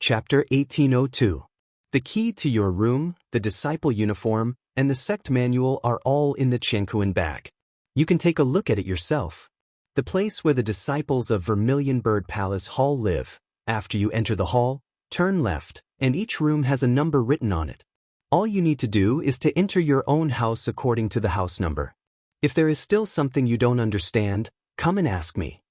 Chapter 1802. The key to your room, the disciple uniform, and the sect manual are all in the Qiankuan bag. You can take a look at it yourself. The place where the disciples of Vermilion Bird Palace Hall live. After you enter the hall, turn left, and each room has a number written on it. All you need to do is to enter your own house according to the house number. If there is still something you don't understand, come and ask me.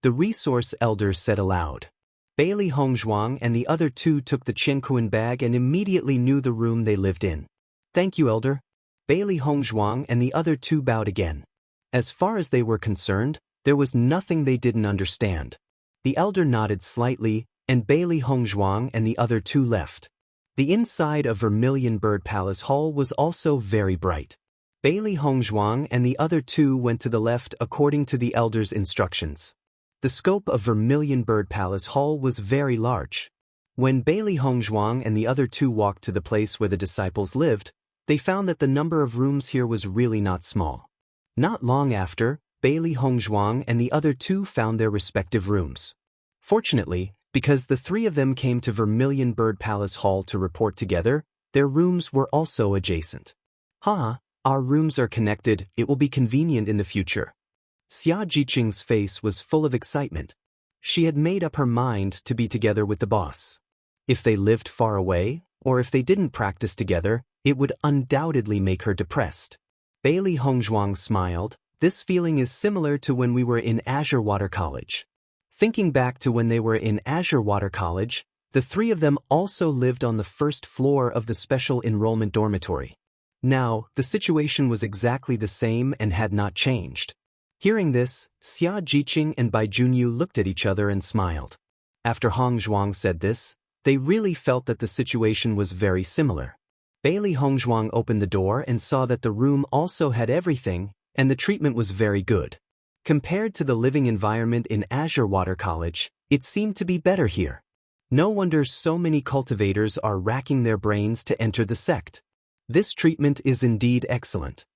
The resource elder said aloud. Bailey Hongzhuang and the other two took the Qiankuan bag and immediately knew the room they lived in. Thank you, elder. Bailey Hongzhuang and the other two bowed again. As far as they were concerned, there was nothing they didn't understand. The elder nodded slightly, and Bailey Hongzhuang and the other two left. The inside of Vermilion Bird Palace Hall was also very bright. Bailey Hongzhuang and the other two went to the left according to the elder's instructions. The scope of Vermilion Bird Palace Hall was very large. When Bailey Hongzhuang and the other two walked to the place where the disciples lived, they found that the number of rooms here was really not small. Not long after, Bailey Hongzhuang and the other two found their respective rooms. Fortunately, because the three of them came to Vermilion Bird Palace Hall to report together, their rooms were also adjacent. Our rooms are connected, it will be convenient in the future. Xia Jiqing's face was full of excitement. She had made up her mind to be together with the boss. If they lived far away, or if they didn't practice together, it would undoubtedly make her depressed. Bailey Hongzhuang smiled. This feeling is similar to when we were in Azure Water College. Thinking back to when they were in Azure Water College, the three of them also lived on the first floor of the special enrollment dormitory. Now, the situation was exactly the same and had not changed. Hearing this, Xia Jiqing and Bai Junyu looked at each other and smiled. After Hongzhuang said this, they really felt that the situation was very similar. Bailey Hongzhuang opened the door and saw that the room also had everything, and the treatment was very good. Compared to the living environment in Azure Water College, it seemed to be better here. No wonder so many cultivators are racking their brains to enter the sect. This treatment is indeed excellent.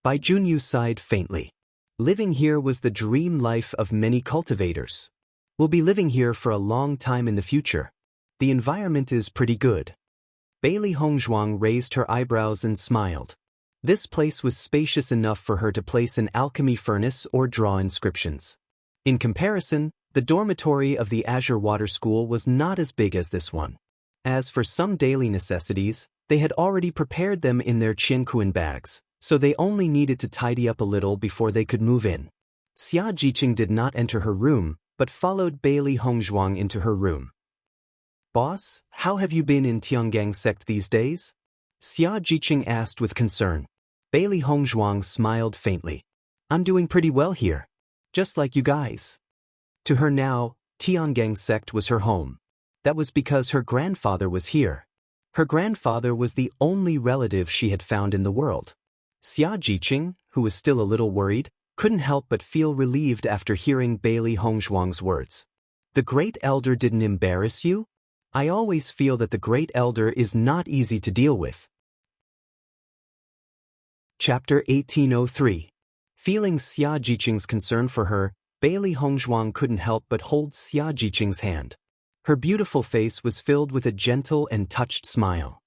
Bai Junyu sighed faintly. Living here was the dream life of many cultivators. We'll be living here for a long time in the future. The environment is pretty good. Bailey Hongzhuang raised her eyebrows and smiled. This place was spacious enough for her to place an alchemy furnace or draw inscriptions. In comparison, the dormitory of the Azure Water School was not as big as this one. As for some daily necessities, they had already prepared them in their Qiankuan bags, so they only needed to tidy up a little before they could move in. Xia Jiqing did not enter her room, but followed Bailey Hongzhuang into her room. Boss, how have you been in Tiangang sect these days? Xia Jiqing asked with concern. Bailey Hongzhuang smiled faintly. I'm doing pretty well here. Just like you guys. To her now, Tiangang sect was her home. That was because her grandfather was here. Her grandfather was the only relative she had found in the world. Xia Jiqing, who was still a little worried, couldn't help but feel relieved after hearing Bailey Hongzhuang's words. The Great Elder didn't embarrass you? I always feel that the Great Elder is not easy to deal with. Chapter 1803. Feeling Xia Jiqing's concern for her, Bailey Hongzhuang couldn't help but hold Xia Jiqing's hand. Her beautiful face was filled with a gentle and touched smile.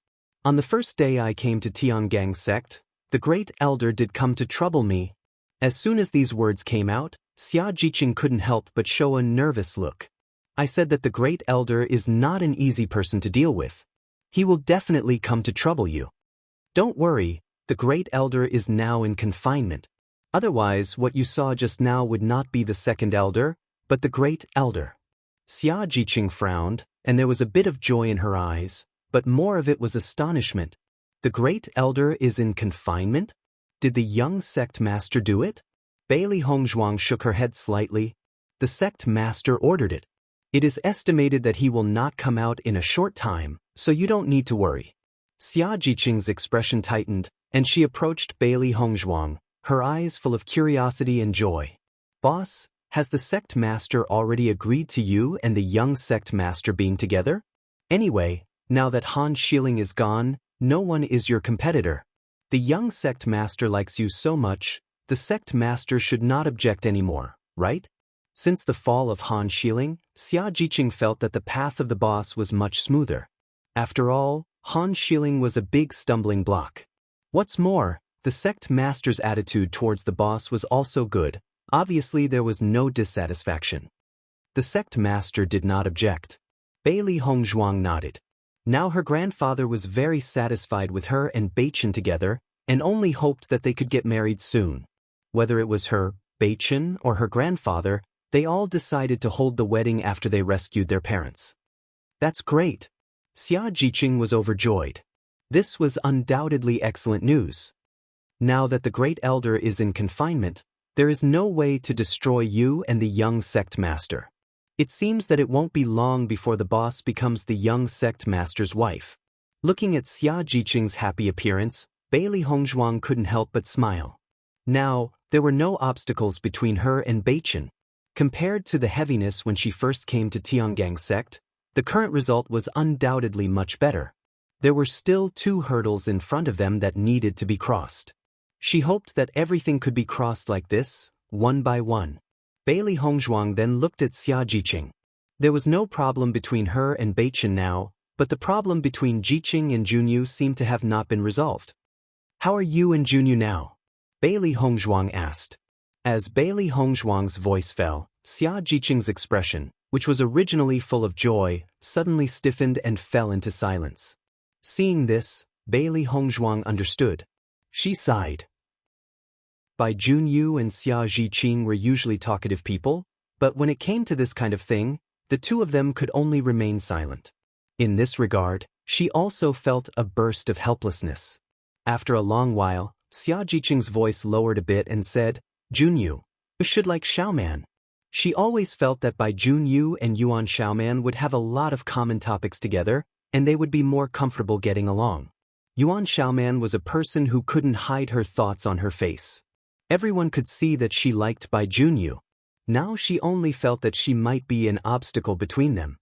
On the first day I came to Tiangang sect, the Great Elder did come to trouble me. As soon as these words came out, Xia Jiqing couldn't help but show a nervous look. I said that the Great Elder is not an easy person to deal with. He will definitely come to trouble you. Don't worry, the Great Elder is now in confinement. Otherwise, what you saw just now would not be the second elder, but the Great Elder. Xia Jiqing frowned, and there was a bit of joy in her eyes, but more of it was astonishment. The Great Elder is in confinement? Did the young sect master do it? Bailey Hongzhuang shook her head slightly. The sect master ordered it. It is estimated that he will not come out in a short time, so you don't need to worry. Xia Jiqing's expression tightened, and she approached Bailey Hongzhuang, her eyes full of curiosity and joy. Boss, has the sect master already agreed to you and the young sect master being together? Anyway, now that Han Shilling is gone, no one is your competitor. The young sect master likes you so much, the sect master should not object anymore, right? Since the fall of Han Shilling, Xia Jiqing felt that the path of the boss was much smoother. After all, Han Xiling was a big stumbling block. What's more, the sect master's attitude towards the boss was also good. Obviously there was no dissatisfaction. The sect master did not object. Bailey Hongzhuang nodded. Now her grandfather was very satisfied with her and Beichen together, and only hoped that they could get married soon. Whether it was her, Beichen, or her grandfather, they all decided to hold the wedding after they rescued their parents. That's great. Xia Jiqing was overjoyed. This was undoubtedly excellent news. Now that the Great Elder is in confinement, there is no way to destroy you and the young sect master. It seems that it won't be long before the boss becomes the young sect master's wife. Looking at Xia Jiqing's happy appearance, Bailey Hongzhuang couldn't help but smile. Now, there were no obstacles between her and Beichen. Compared to the heaviness when she first came to Tiangang sect, the current result was undoubtedly much better. There were still 2 hurdles in front of them that needed to be crossed. She hoped that everything could be crossed like this, one by one. Bailey Hongzhuang then looked at Xia Jiqing. There was no problem between her and Beichen now, but the problem between Jiqing and Junyu seemed to have not been resolved. How are you and Junyu now? Bailey Hongzhuang asked. As Bailey Hongzhuang's voice fell, Xia Jiqing's expression, which was originally full of joy, suddenly stiffened and fell into silence. Seeing this, Bailey Hongzhuang understood. She sighed. Bai Junyu and Xia Jiqing were usually talkative people, but when it came to this kind of thing, the 2 of them could only remain silent. In this regard, she also felt a burst of helplessness. After a long while, Xia Jiqing's voice lowered a bit and said, Junyu, you should like Xiaoman. She always felt that Bai Junyu and Yuan Xiaoman would have a lot of common topics together, and they would be more comfortable getting along. Yuan Xiaoman was a person who couldn't hide her thoughts on her face. Everyone could see that she liked Bai Junyu. Now she only felt that she might be an obstacle between them.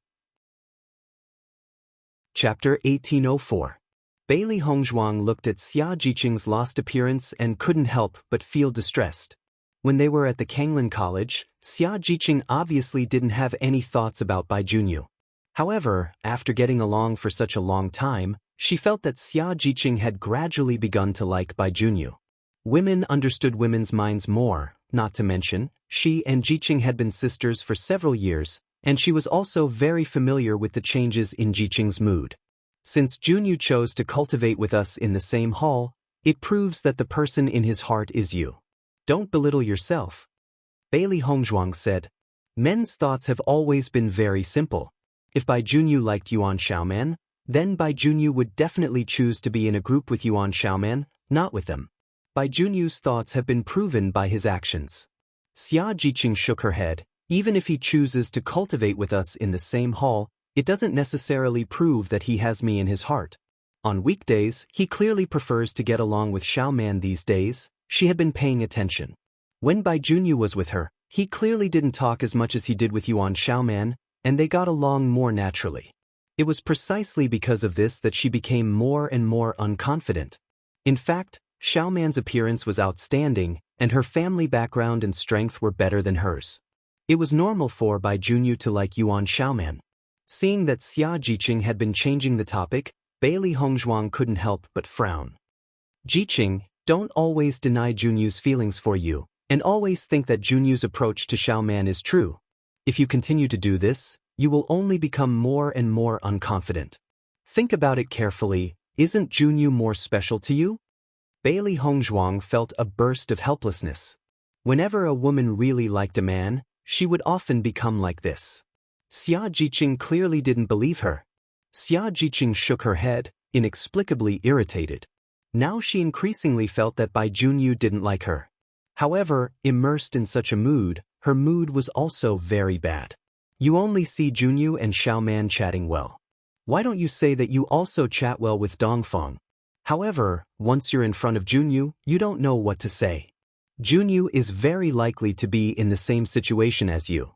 Chapter 1804. Bailey Hongzhuang looked at Xia Jiqing's lost appearance and couldn't help but feel distressed. When they were at the Kanglin College, Xia Jiqing obviously didn't have any thoughts about Bai Junyu. However, after getting along for such a long time, she felt that Xia Jiqing had gradually begun to like Bai Junyu. Women understood women's minds more, not to mention, she and Jiqing had been sisters for several years, and she was also very familiar with the changes in Jiqing's mood. Since Junyu chose to cultivate with us in the same hall, it proves that the person in his heart is you. Don't belittle yourself. Bailey Hongzhuang said. Men's thoughts have always been very simple. If Bai Junyu liked Yuan Xiaoman, then Bai Junyu would definitely choose to be in a group with Yuan Xiaoman, not with them. Bai Junyu's thoughts have been proven by his actions. Xia Jiqing shook her head. Even if he chooses to cultivate with us in the same hall, it doesn't necessarily prove that he has me in his heart. On weekdays, he clearly prefers to get along with Xiaoman these days. She had been paying attention. When Bai Junyu was with her, he clearly didn't talk as much as he did with Yuan Xiaoman, and they got along more naturally. It was precisely because of this that she became more and more unconfident. In fact, Xiaoman's appearance was outstanding, and her family background and strength were better than hers. It was normal for Bai Junyu to like Yuan Xiaoman. Seeing that Xia Jiqing had been changing the topic, Bailey Hongzhuang couldn't help but frown. Jiqing, don't always deny Junyu's feelings for you, and always think that Junyu's approach to Xiaoman is true. If you continue to do this, you will only become more and more unconfident. Think about it carefully. Isn't Junyu more special to you? Bailey Hongzhuang felt a burst of helplessness. Whenever a woman really liked a man, she would often become like this. Xia Jiqing clearly didn't believe her. Xia Jiqing shook her head, inexplicably irritated. Now she increasingly felt that Bai Junyu didn't like her. However, immersed in such a mood, her mood was also very bad. You only see Junyu and Xiaoman chatting well. Why don't you say that you also chat well with Dongfeng? However, once you're in front of Junyu, you don't know what to say. Junyu is very likely to be in the same situation as you.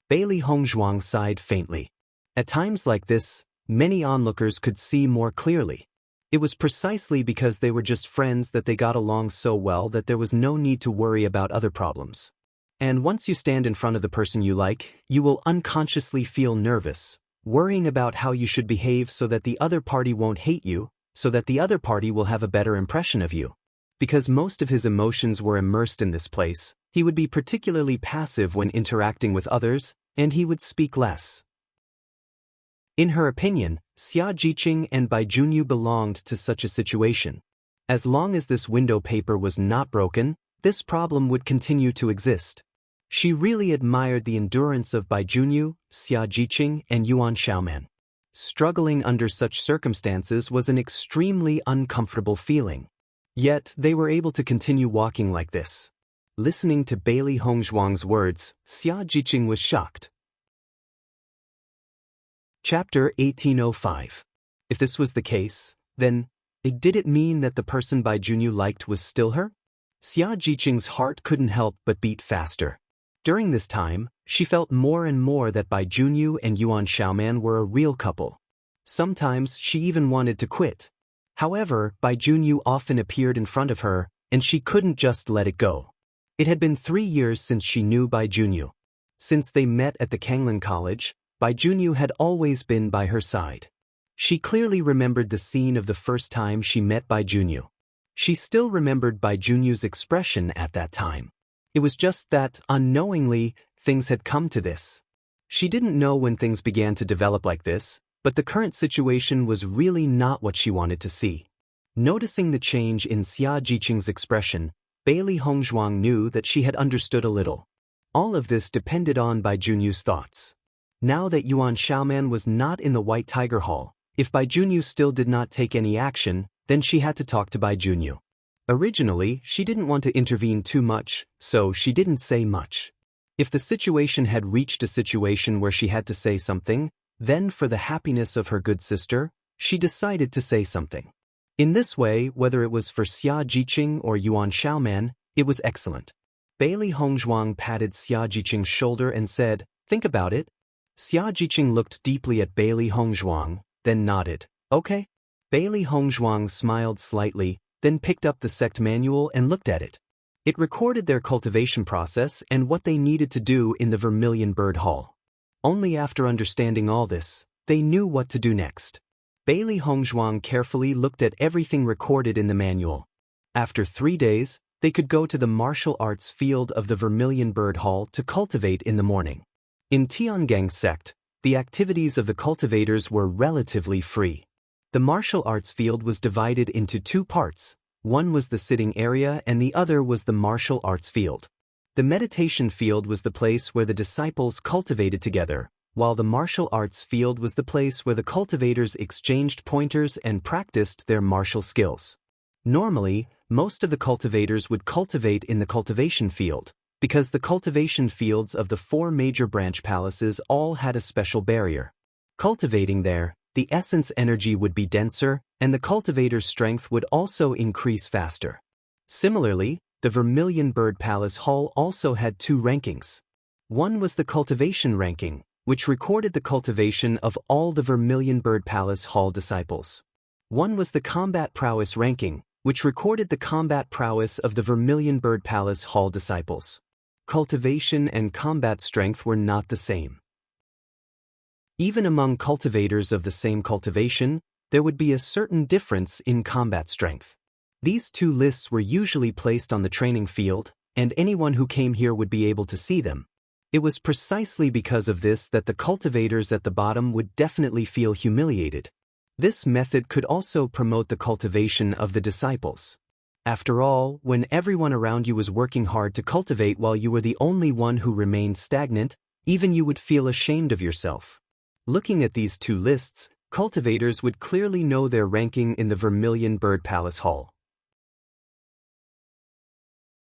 Bailey Hongzhuang sighed faintly. At times like this, many onlookers could see more clearly. It was precisely because they were just friends that they got along so well that there was no need to worry about other problems. And once you stand in front of the person you like, you will unconsciously feel nervous, worrying about how you should behave so that the other party won't hate you, so that the other party will have a better impression of you. Because most of his emotions were immersed in this place, he would be particularly passive when interacting with others, and he would speak less. In her opinion, Xia Jiqing and Bai Junyu belonged to such a situation. As long as this window paper was not broken, this problem would continue to exist. She really admired the endurance of Bai Junyu, Xia Jiqing, and Yuan Xiaoman. Struggling under such circumstances was an extremely uncomfortable feeling. Yet, they were able to continue walking like this. Listening to Bailey Hongzhuang's words, Xia Jiqing was shocked. Chapter 1805. If this was the case, then, did it mean that the person Bai Junyu liked was still her? Xia Jiqing's heart couldn't help but beat faster. During this time, she felt more and more that Bai Junyu and Yuan Xiaoman were a real couple. Sometimes she even wanted to quit. However, Bai Junyu often appeared in front of her, and she couldn't just let it go. It had been 3 years since she knew Bai Junyu. Since they met at the Kanglin College, Bai Junyu had always been by her side. She clearly remembered the scene of the first time she met Bai Junyu. She still remembered Bai Junyu's expression at that time. It was just that, unknowingly, things had come to this. She didn't know when things began to develop like this, but the current situation was really not what she wanted to see. Noticing the change in Xia Jiqing's expression, Bailey Hongzhuang knew that she had understood a little. All of this depended on Bai Junyu's thoughts. Now that Yuan Xiaoman was not in the White Tiger Hall, if Bai Junyu still did not take any action, then she had to talk to Bai Junyu. Originally, she didn't want to intervene too much, so she didn't say much. If the situation had reached a situation where she had to say something, then for the happiness of her good sister, she decided to say something. In this way, whether it was for Xia Jiqing or Yuan Xiaoman, it was excellent. Bailey Hongzhuang patted Xia Jiqing's shoulder and said, "Think about it." Xia Jiqing looked deeply at Bailey Hongzhuang, then nodded. "Okay." Bailey Hongzhuang smiled slightly, then picked up the sect manual and looked at it. It recorded their cultivation process and what they needed to do in the Vermilion Bird Hall. Only after understanding all this, they knew what to do next. Bailey Hongzhuang carefully looked at everything recorded in the manual. After 3 days, they could go to the martial arts field of the Vermilion Bird Hall to cultivate in the morning. In Tiangang sect, the activities of the cultivators were relatively free. The martial arts field was divided into 2 parts. One was the sitting area and the other was the martial arts field. The meditation field was the place where the disciples cultivated together, while the martial arts field was the place where the cultivators exchanged pointers and practiced their martial skills. Normally, most of the cultivators would cultivate in the cultivation field, because the cultivation fields of the 4 major branch palaces all had a special barrier. Cultivating there, the essence energy would be denser, and the cultivator's strength would also increase faster. Similarly, the Vermilion Bird Palace Hall also had 2 rankings. One was the cultivation ranking, which recorded the cultivation of all the Vermilion Bird Palace Hall disciples. One was the combat prowess ranking, which recorded the combat prowess of the Vermilion Bird Palace Hall disciples. Cultivation and combat strength were not the same. Even among cultivators of the same cultivation, there would be a certain difference in combat strength. These 2 lists were usually placed on the training field, and anyone who came here would be able to see them. It was precisely because of this that the cultivators at the bottom would definitely feel humiliated. This method could also promote the cultivation of the disciples. After all, when everyone around you was working hard to cultivate while you were the only one who remained stagnant, even you would feel ashamed of yourself. Looking at these 2 lists, cultivators would clearly know their ranking in the Vermilion Bird Palace Hall.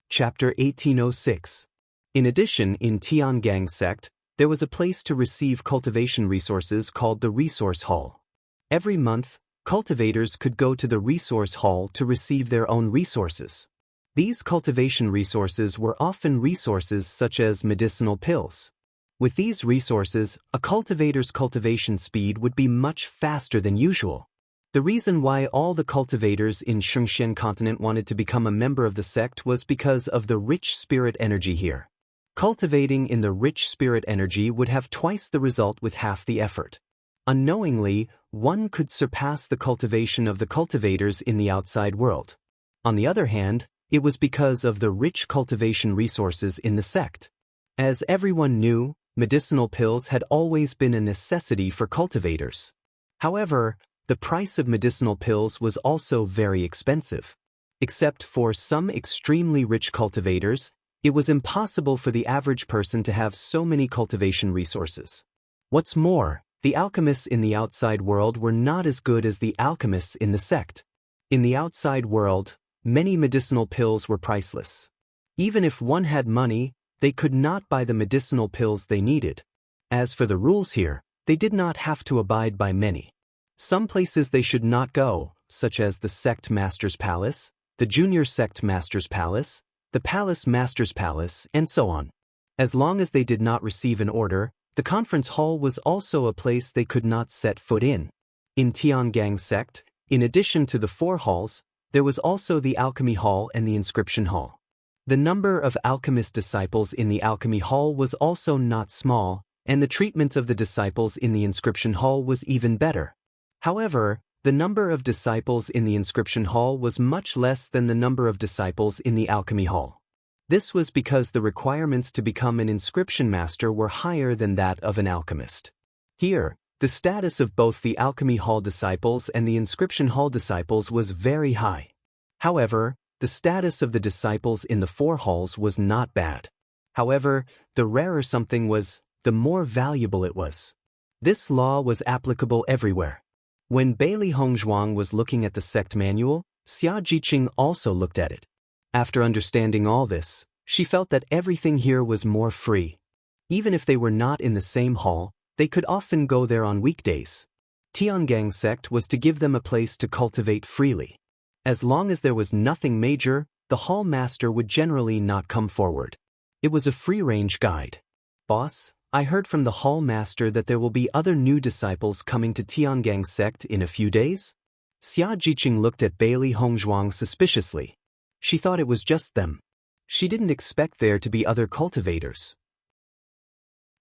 Chapter 1806. In addition, in Tiangang sect, there was a place to receive cultivation resources called the Resource Hall. Every month, cultivators could go to the Resource Hall to receive their own resources. These cultivation resources were often resources such as medicinal pills. With these resources, a cultivator's cultivation speed would be much faster than usual. The reason why all the cultivators in Shengxian continent wanted to become a member of the sect was because of the rich spirit energy here. Cultivating in the rich spirit energy would have twice the result with half the effort. Unknowingly, one could surpass the cultivation of the cultivators in the outside world. On the other hand, it was because of the rich cultivation resources in the sect. As everyone knew, medicinal pills had always been a necessity for cultivators. However, the price of medicinal pills was also very expensive. Except for some extremely rich cultivators, it was impossible for the average person to have so many cultivation resources. What's more, the alchemists in the outside world were not as good as the alchemists in the sect. In the outside world, many medicinal pills were priceless. Even if one had money, they could not buy the medicinal pills they needed. As for the rules here, they did not have to abide by many. Some places they should not go, such as the Sect Master's Palace, the Junior Sect Master's Palace, the Palace Master's Palace, and so on. As long as they did not receive an order, the conference hall was also a place they could not set foot in. In Tiangang sect, in addition to the 4 halls, there was also the Alchemy Hall and the Inscription Hall. The number of alchemist disciples in the Alchemy Hall was also not small, and the treatment of the disciples in the Inscription Hall was even better. However, the number of disciples in the Inscription Hall was much less than the number of disciples in the Alchemy Hall. This was because the requirements to become an inscription master were higher than that of an alchemist. Here, the status of both the Alchemy Hall disciples and the Inscription Hall disciples was very high. However, the status of the disciples in the 4 halls was not bad. However, the rarer something was, the more valuable it was. This law was applicable everywhere. When Bailey Hongzhuang was looking at the sect manual, Xia Jiqing also looked at it. After understanding all this, she felt that everything here was more free. Even if they were not in the same hall, they could often go there on weekdays. Tiangang sect was to give them a place to cultivate freely. As long as there was nothing major, the hall master would generally not come forward. It was a free-range guide. Boss, I heard from the hall master that there will be other new disciples coming to Tiangang sect in a few days? Xia Jiqing looked at Bailey Hongzhuang suspiciously. She thought it was just them. She didn't expect there to be other cultivators.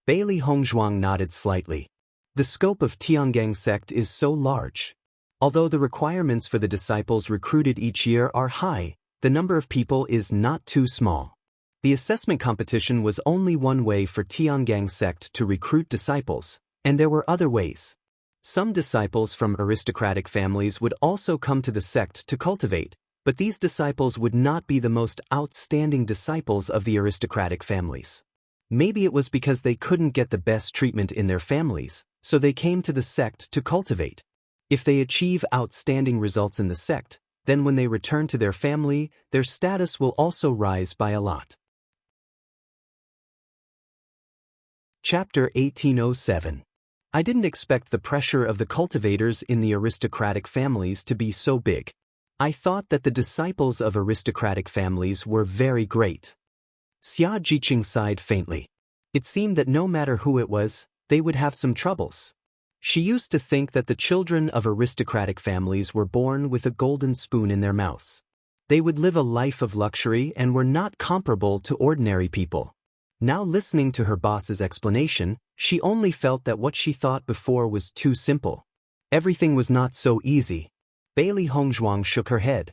Bailey Hongzhuang nodded slightly. The scope of Tiangang sect is so large. Although the requirements for the disciples recruited each year are high, the number of people is not too small. The assessment competition was only one way for Tiangang sect to recruit disciples, and there were other ways. Some disciples from aristocratic families would also come to the sect to cultivate, but these disciples would not be the most outstanding disciples of the aristocratic families. Maybe it was because they couldn't get the best treatment in their families, so they came to the sect to cultivate. If they achieve outstanding results in the sect, then when they return to their family, their status will also rise by a lot. Chapter 1807. I didn't expect the pressure of the cultivators in the aristocratic families to be so big. I thought that the disciples of aristocratic families were very great. Xia Jiqing sighed faintly. It seemed that no matter who it was, they would have some troubles. She used to think that the children of aristocratic families were born with a golden spoon in their mouths. They would live a life of luxury and were not comparable to ordinary people. Now listening to her boss's explanation, she only felt that what she thought before was too simple. Everything was not so easy. Bailey Hongzhuang shook her head.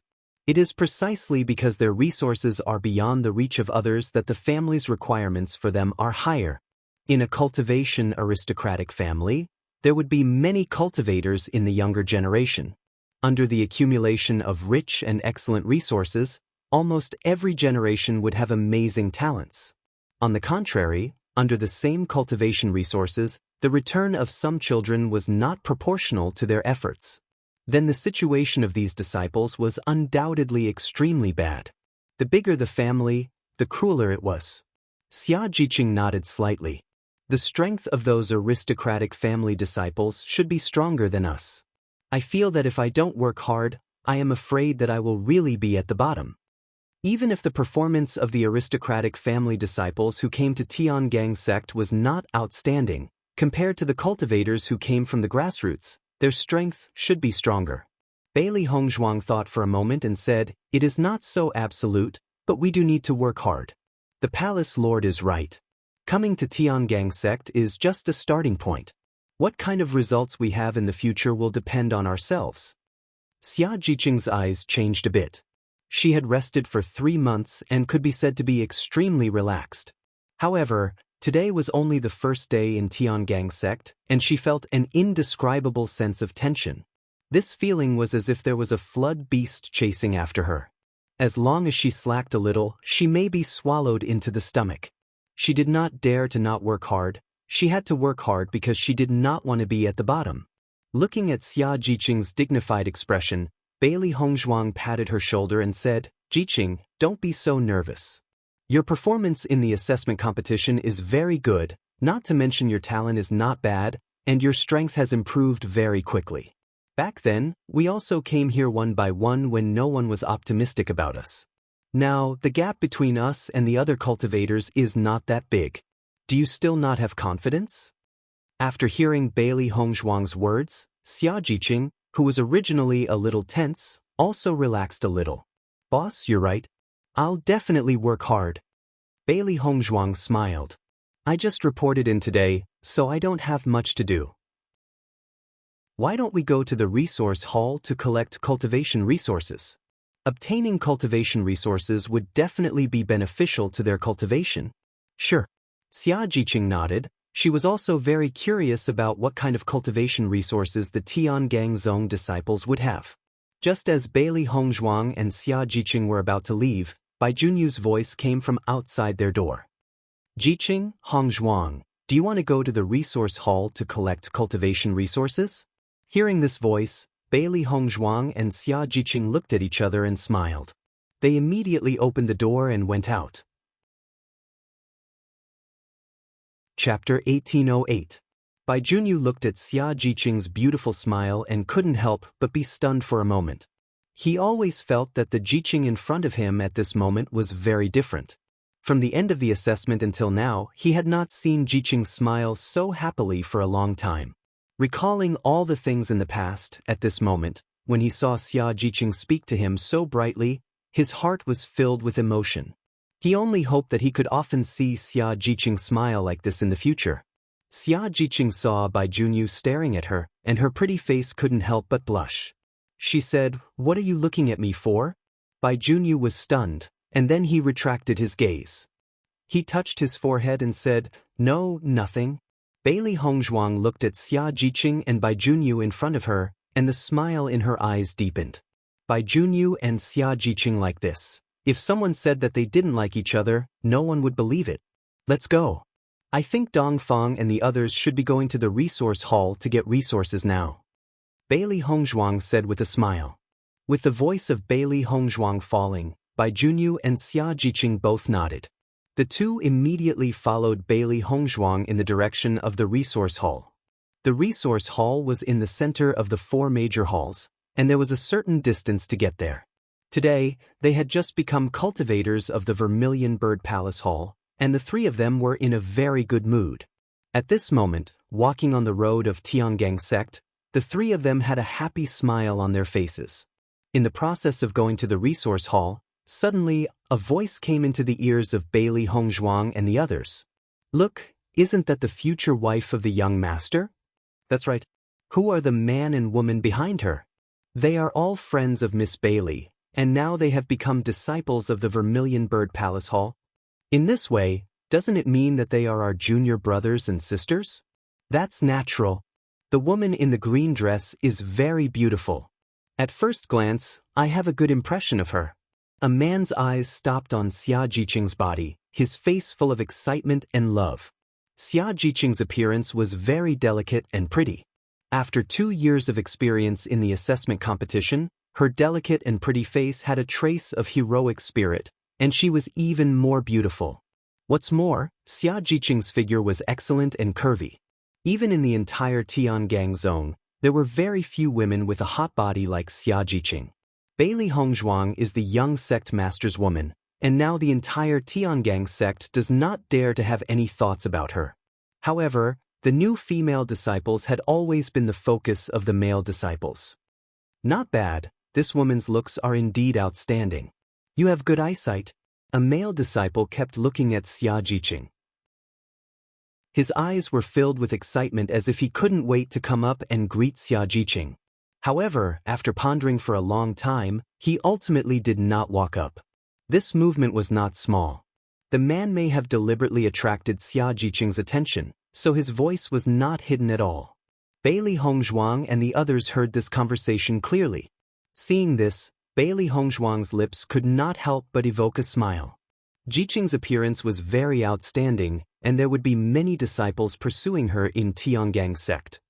It is precisely because their resources are beyond the reach of others that the family's requirements for them are higher. In a cultivation aristocratic family, there would be many cultivators in the younger generation. Under the accumulation of rich and excellent resources, almost every generation would have amazing talents. On the contrary, under the same cultivation resources, the return of some children was not proportional to their efforts. Then the situation of these disciples was undoubtedly extremely bad. The bigger the family, the crueler it was. Xia Jiqing nodded slightly. The strength of those aristocratic family disciples should be stronger than us. I feel that if I don't work hard, I am afraid that I will really be at the bottom. Even if the performance of the aristocratic family disciples who came to Tiangang sect was not outstanding, compared to the cultivators who came from the grassroots, their strength should be stronger. Bailey Hongzhuang thought for a moment and said, "It is not so absolute, but we do need to work hard." The palace lord is right. Coming to Tiangang sect is just a starting point. What kind of results we have in the future will depend on ourselves. Xia Jiqing's eyes changed a bit. She had rested for 3 months and could be said to be extremely relaxed. However, today was only the first day in Tiangang sect, and she felt an indescribable sense of tension. This feeling was as if there was a flood beast chasing after her. As long as she slacked a little, she may be swallowed into the stomach. She did not dare to not work hard. She had to work hard because she did not want to be at the bottom. Looking at Xia Jiqing's dignified expression, Bailey Hongzhuang patted her shoulder and said, "Jiqing, don't be so nervous. Your performance in the assessment competition is very good, not to mention your talent is not bad, and your strength has improved very quickly. Back then, we also came here one by one when no one was optimistic about us. Now, the gap between us and the other cultivators is not that big. Do you still not have confidence?" After hearing Bailey Hongzhuang's words, Xia Jiqing, who was originally a little tense, also relaxed a little. "Boss, you're right. I'll definitely work hard." Bailey Hongzhuang smiled. "I just reported in today, so I don't have much to do. Why don't we go to the resource hall to collect cultivation resources? Obtaining cultivation resources would definitely be beneficial to their cultivation." "Sure." Xia Jiqing nodded. She was also very curious about what kind of cultivation resources the Tiangang Zong disciples would have. Just as Bailey Hongzhuang and Xia Jiqing were about to leave, Bai Junyu's voice came from outside their door. "Jiqing, Hongzhuang, do you want to go to the resource hall to collect cultivation resources?" Hearing this voice, Bailey Hongzhuang and Xia Jiqing looked at each other and smiled. They immediately opened the door and went out. Chapter 1808. Bai Junyu looked at Xia Jiqing's beautiful smile and couldn't help but be stunned for a moment. He always felt that the Jiqing in front of him at this moment was very different. From the end of the assessment until now, he had not seen Jiqing smile so happily for a long time. Recalling all the things in the past, at this moment, when he saw Xia Jiqing speak to him so brightly, his heart was filled with emotion. He only hoped that he could often see Xia Jiqing smile like this in the future. Xia Jiqing saw Bai Junyu staring at her, and her pretty face couldn't help but blush. She said, "What are you looking at me for?" Bai Junyu was stunned, and then he retracted his gaze. He touched his forehead and said, "No, nothing." Bailey Hongzhuang looked at Xia Jiqing and Bai Junyu in front of her, and the smile in her eyes deepened. Bai Junyu and Xia Jiqing like this. If someone said that they didn't like each other, no one would believe it. "Let's go. I think Dongfang and the others should be going to the resource hall to get resources now," Bailey Hongzhuang said with a smile. With the voice of Bailey Hongzhuang falling, Bai Junyu and Xia Jiqing both nodded. The two immediately followed Bailey Hongzhuang in the direction of the resource hall. The resource hall was in the center of the 4 major halls, and there was a certain distance to get there. Today, they had just become cultivators of the Vermilion Bird Palace Hall, and the 3 of them were in a very good mood. At this moment, walking on the road of Tiangang sect, the 3 of them had a happy smile on their faces. In the process of going to the resource hall, suddenly, a voice came into the ears of Bailey Hongzhuang and the others. "Look, isn't that the future wife of the young master?" "That's right. Who are the man and woman behind her?" "They are all friends of Miss Bailey, and now they have become disciples of the Vermilion Bird Palace Hall. In this way, doesn't it mean that they are our junior brothers and sisters?" "That's natural. The woman in the green dress is very beautiful. At first glance, I have a good impression of her." A man's eyes stopped on Xia Jiqing's body, his face full of excitement and love. Xia Jiqing's appearance was very delicate and pretty. After 2 years of experience in the assessment competition, her delicate and pretty face had a trace of heroic spirit, and she was even more beautiful. What's more, Xia Jiqing's figure was excellent and curvy. Even in the entire Tiangang zone, there were very few women with a hot body like Xia Jiqing. Bailey Hongzhuang is the young sect master's woman, and now the entire Tiangang sect does not dare to have any thoughts about her. However, the new female disciples had always been the focus of the male disciples. "Not bad, this woman's looks are indeed outstanding. You have good eyesight." a male disciple kept looking at Xia Jiqing. His eyes were filled with excitement as if he couldn't wait to come up and greet Xia Jiqing. However, after pondering for a long time, he ultimately did not walk up. This movement was not small. The man may have deliberately attracted Xia Jiqing's attention, so his voice was not hidden at all. Bailey Hongzhuang and the others heard this conversation clearly. Seeing this, Bailey Hongzhuang's lips could not help but evoke a smile. Jiqing's appearance was very outstanding, and there would be many disciples pursuing her in Tiangang sect.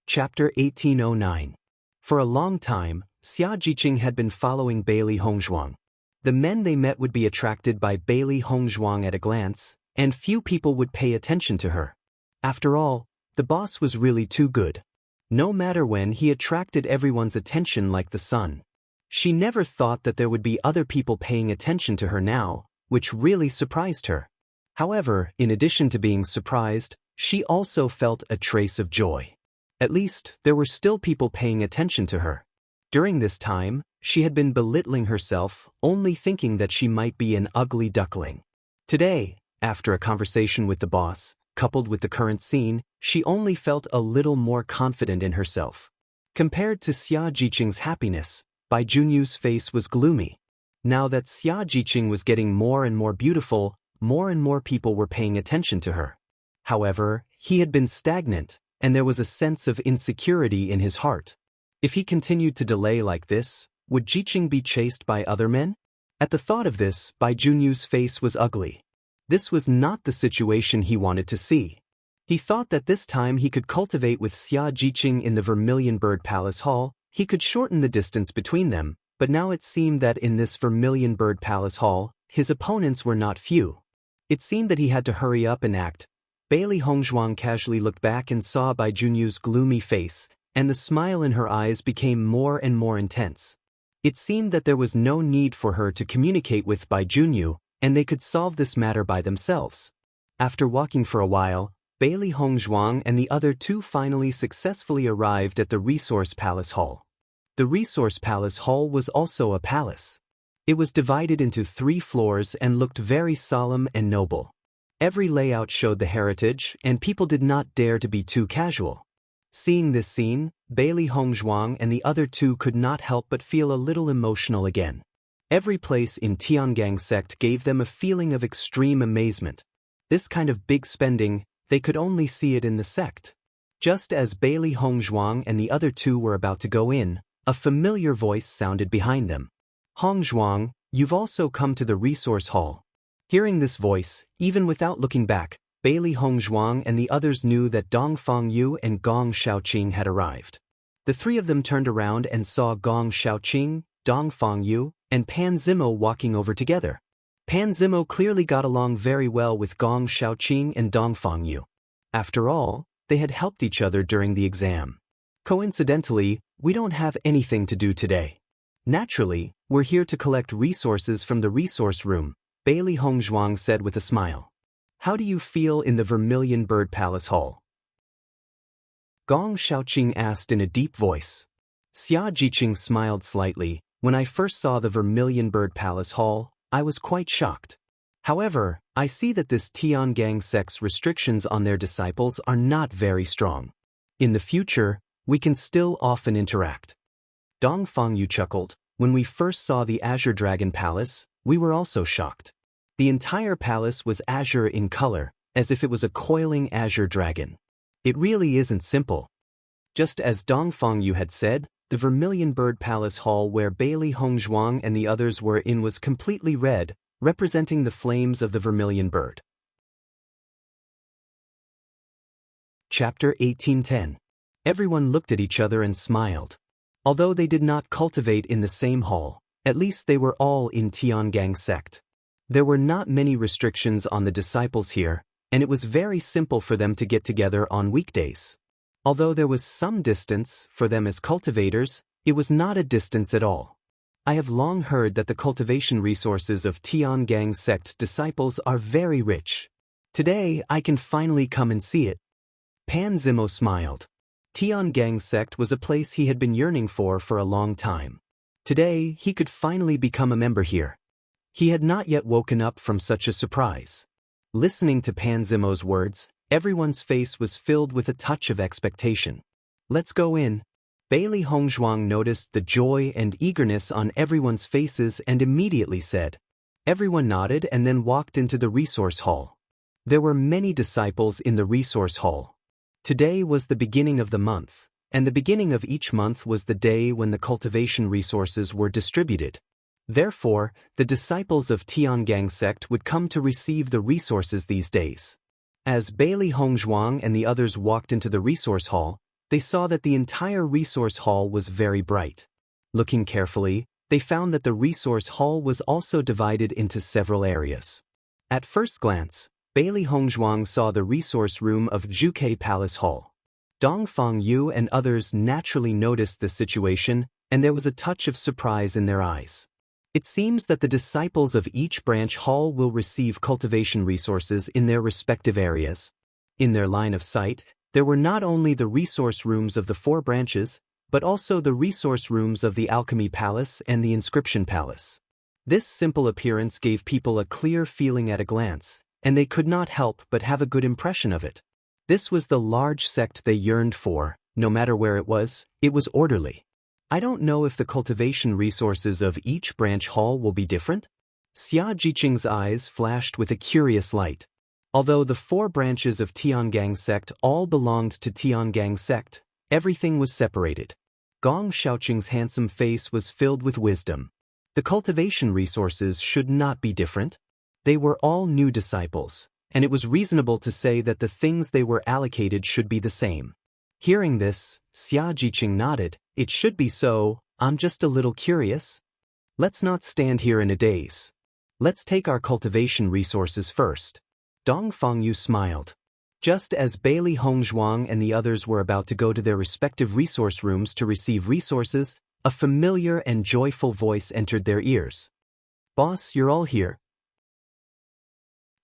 Chapter 1809. For a long time, Xia Jiqing had been following Bailey Hongzhuang. The men they met would be attracted by Bailey Hongzhuang at a glance, and few people would pay attention to her. After all, the boss was really too good. No matter when, he attracted everyone's attention like the sun. She never thought that there would be other people paying attention to her now, which really surprised her. However, in addition to being surprised, she also felt a trace of joy. At least, there were still people paying attention to her. During this time, she had been belittling herself, only thinking that she might be an ugly duckling. Today, after a conversation with the boss, coupled with the current scene, she only felt a little more confident in herself. Compared to Xia Jiqing's happiness, Bai Junyu's face was gloomy. Now that Xia Jiqing was getting more and more beautiful, more and more people were paying attention to her. However, he had been stagnant, and there was a sense of insecurity in his heart. If he continued to delay like this, would Jiqing be chased by other men? At the thought of this, Bai Junyu's face was ugly. This was not the situation he wanted to see. He thought that this time he could cultivate with Xia Jiqing in the Vermilion Bird Palace Hall, he could shorten the distance between them, but now it seemed that in this Vermilion Bird Palace Hall, his opponents were not few. It seemed that he had to hurry up and act. Bailey Hongzhuang casually looked back and saw Bai Junyu's gloomy face, and the smile in her eyes became more and more intense. It seemed that there was no need for her to communicate with Bai Junyu, and they could solve this matter by themselves. After walking for a while, Bailey Hongzhuang and the other two finally successfully arrived at the Resource Palace Hall. The Resource Palace Hall was also a palace. It was divided into 3 floors and looked very solemn and noble. Every layout showed the heritage, and people did not dare to be too casual. Seeing this scene, Bailey Hongzhuang and the other two could not help but feel a little emotional again. Every place in Tiangang sect gave them a feeling of extreme amazement. This kind of big spending, they could only see it in the sect. Just as Bailey Hongzhuang and the other two were about to go in, a familiar voice sounded behind them. "Hongzhuang, you've also come to the resource hall." Hearing this voice, even without looking back, Bailey Hongzhuang and the others knew that Dong Fangyu and Gong Shaoqing had arrived. The 3 of them turned around and saw Gong Shaoqing, Dong Fangyu, and Pan Zimo walking over together. Pan Zimo clearly got along very well with Gong Shaoqing and Dong Fangyu. After all, they had helped each other during the exam. Coincidentally, we don't have anything to do today. Naturally, we're here to collect resources from the resource room, Bailey Hongzhuang said with a smile. How do you feel in the Vermilion Bird Palace Hall? Gong Shaoqing asked in a deep voice. Xia Jiqing smiled slightly. When I first saw the Vermilion Bird Palace Hall, I was quite shocked. However, I see that this Tiangang sect's restrictions on their disciples are not very strong. In the future, we can still often interact. Dong Fangyu chuckled. When we first saw the Azure Dragon Palace, we were also shocked. The entire palace was azure in color, as if it was a coiling azure dragon. It really isn't simple. Just as Dong Fangyu had said, the Vermilion Bird Palace Hall where Bailey Hongzhuang and the others were in was completely red, representing the flames of the Vermilion Bird. Chapter 1810. Everyone looked at each other and smiled. Although they did not cultivate in the same hall, at least they were all in Tiangang sect. There were not many restrictions on the disciples here, and it was very simple for them to get together on weekdays. Although there was some distance for them as cultivators, it was not a distance at all. I have long heard that the cultivation resources of Tiangang sect disciples are very rich. Today, I can finally come and see it. Pan Zimo smiled. Tiangang sect was a place he had been yearning for a long time. Today, he could finally become a member here. He had not yet woken up from such a surprise. Listening to Pan Zimo's words, everyone's face was filled with a touch of expectation. Let's go in. Bailey Hongzhuang noticed the joy and eagerness on everyone's faces and immediately said. Everyone nodded and then walked into the resource hall. There were many disciples in the resource hall. Today was the beginning of the month, and the beginning of each month was the day when the cultivation resources were distributed. Therefore, the disciples of Tiangang sect would come to receive the resources these days. As Bailey Hongzhuang and the others walked into the resource hall, they saw that the entire resource hall was very bright. Looking carefully, they found that the resource hall was also divided into several areas. At first glance, Bailey Hongzhuang saw the resource room of Zhuke Palace Hall. Dongfang Yu and others naturally noticed the situation, and there was a touch of surprise in their eyes. It seems that the disciples of each branch hall will receive cultivation resources in their respective areas. In their line of sight, there were not only the resource rooms of the 4 branches, but also the resource rooms of the Alchemy Palace and the Inscription Palace. This simple appearance gave people a clear feeling at a glance, and they could not help but have a good impression of it. This was the large sect they yearned for. No matter where it was orderly. I don't know if the cultivation resources of each branch hall will be different. Xia Jiqing's eyes flashed with a curious light. Although the 4 branches of Tiangang sect all belonged to Tiangang sect, everything was separated. Gong Xiaoqing's handsome face was filled with wisdom. The cultivation resources should not be different. They were all new disciples, and it was reasonable to say that the things they were allocated should be the same. Hearing this, Xia Jiqing nodded. It should be so. I'm just a little curious. Let's not stand here in a daze. Let's take our cultivation resources first. Dongfang Yu smiled. Just as Bailey Hongzhuang and the others were about to go to their respective resource rooms to receive resources, a familiar and joyful voice entered their ears. Boss, you're all here.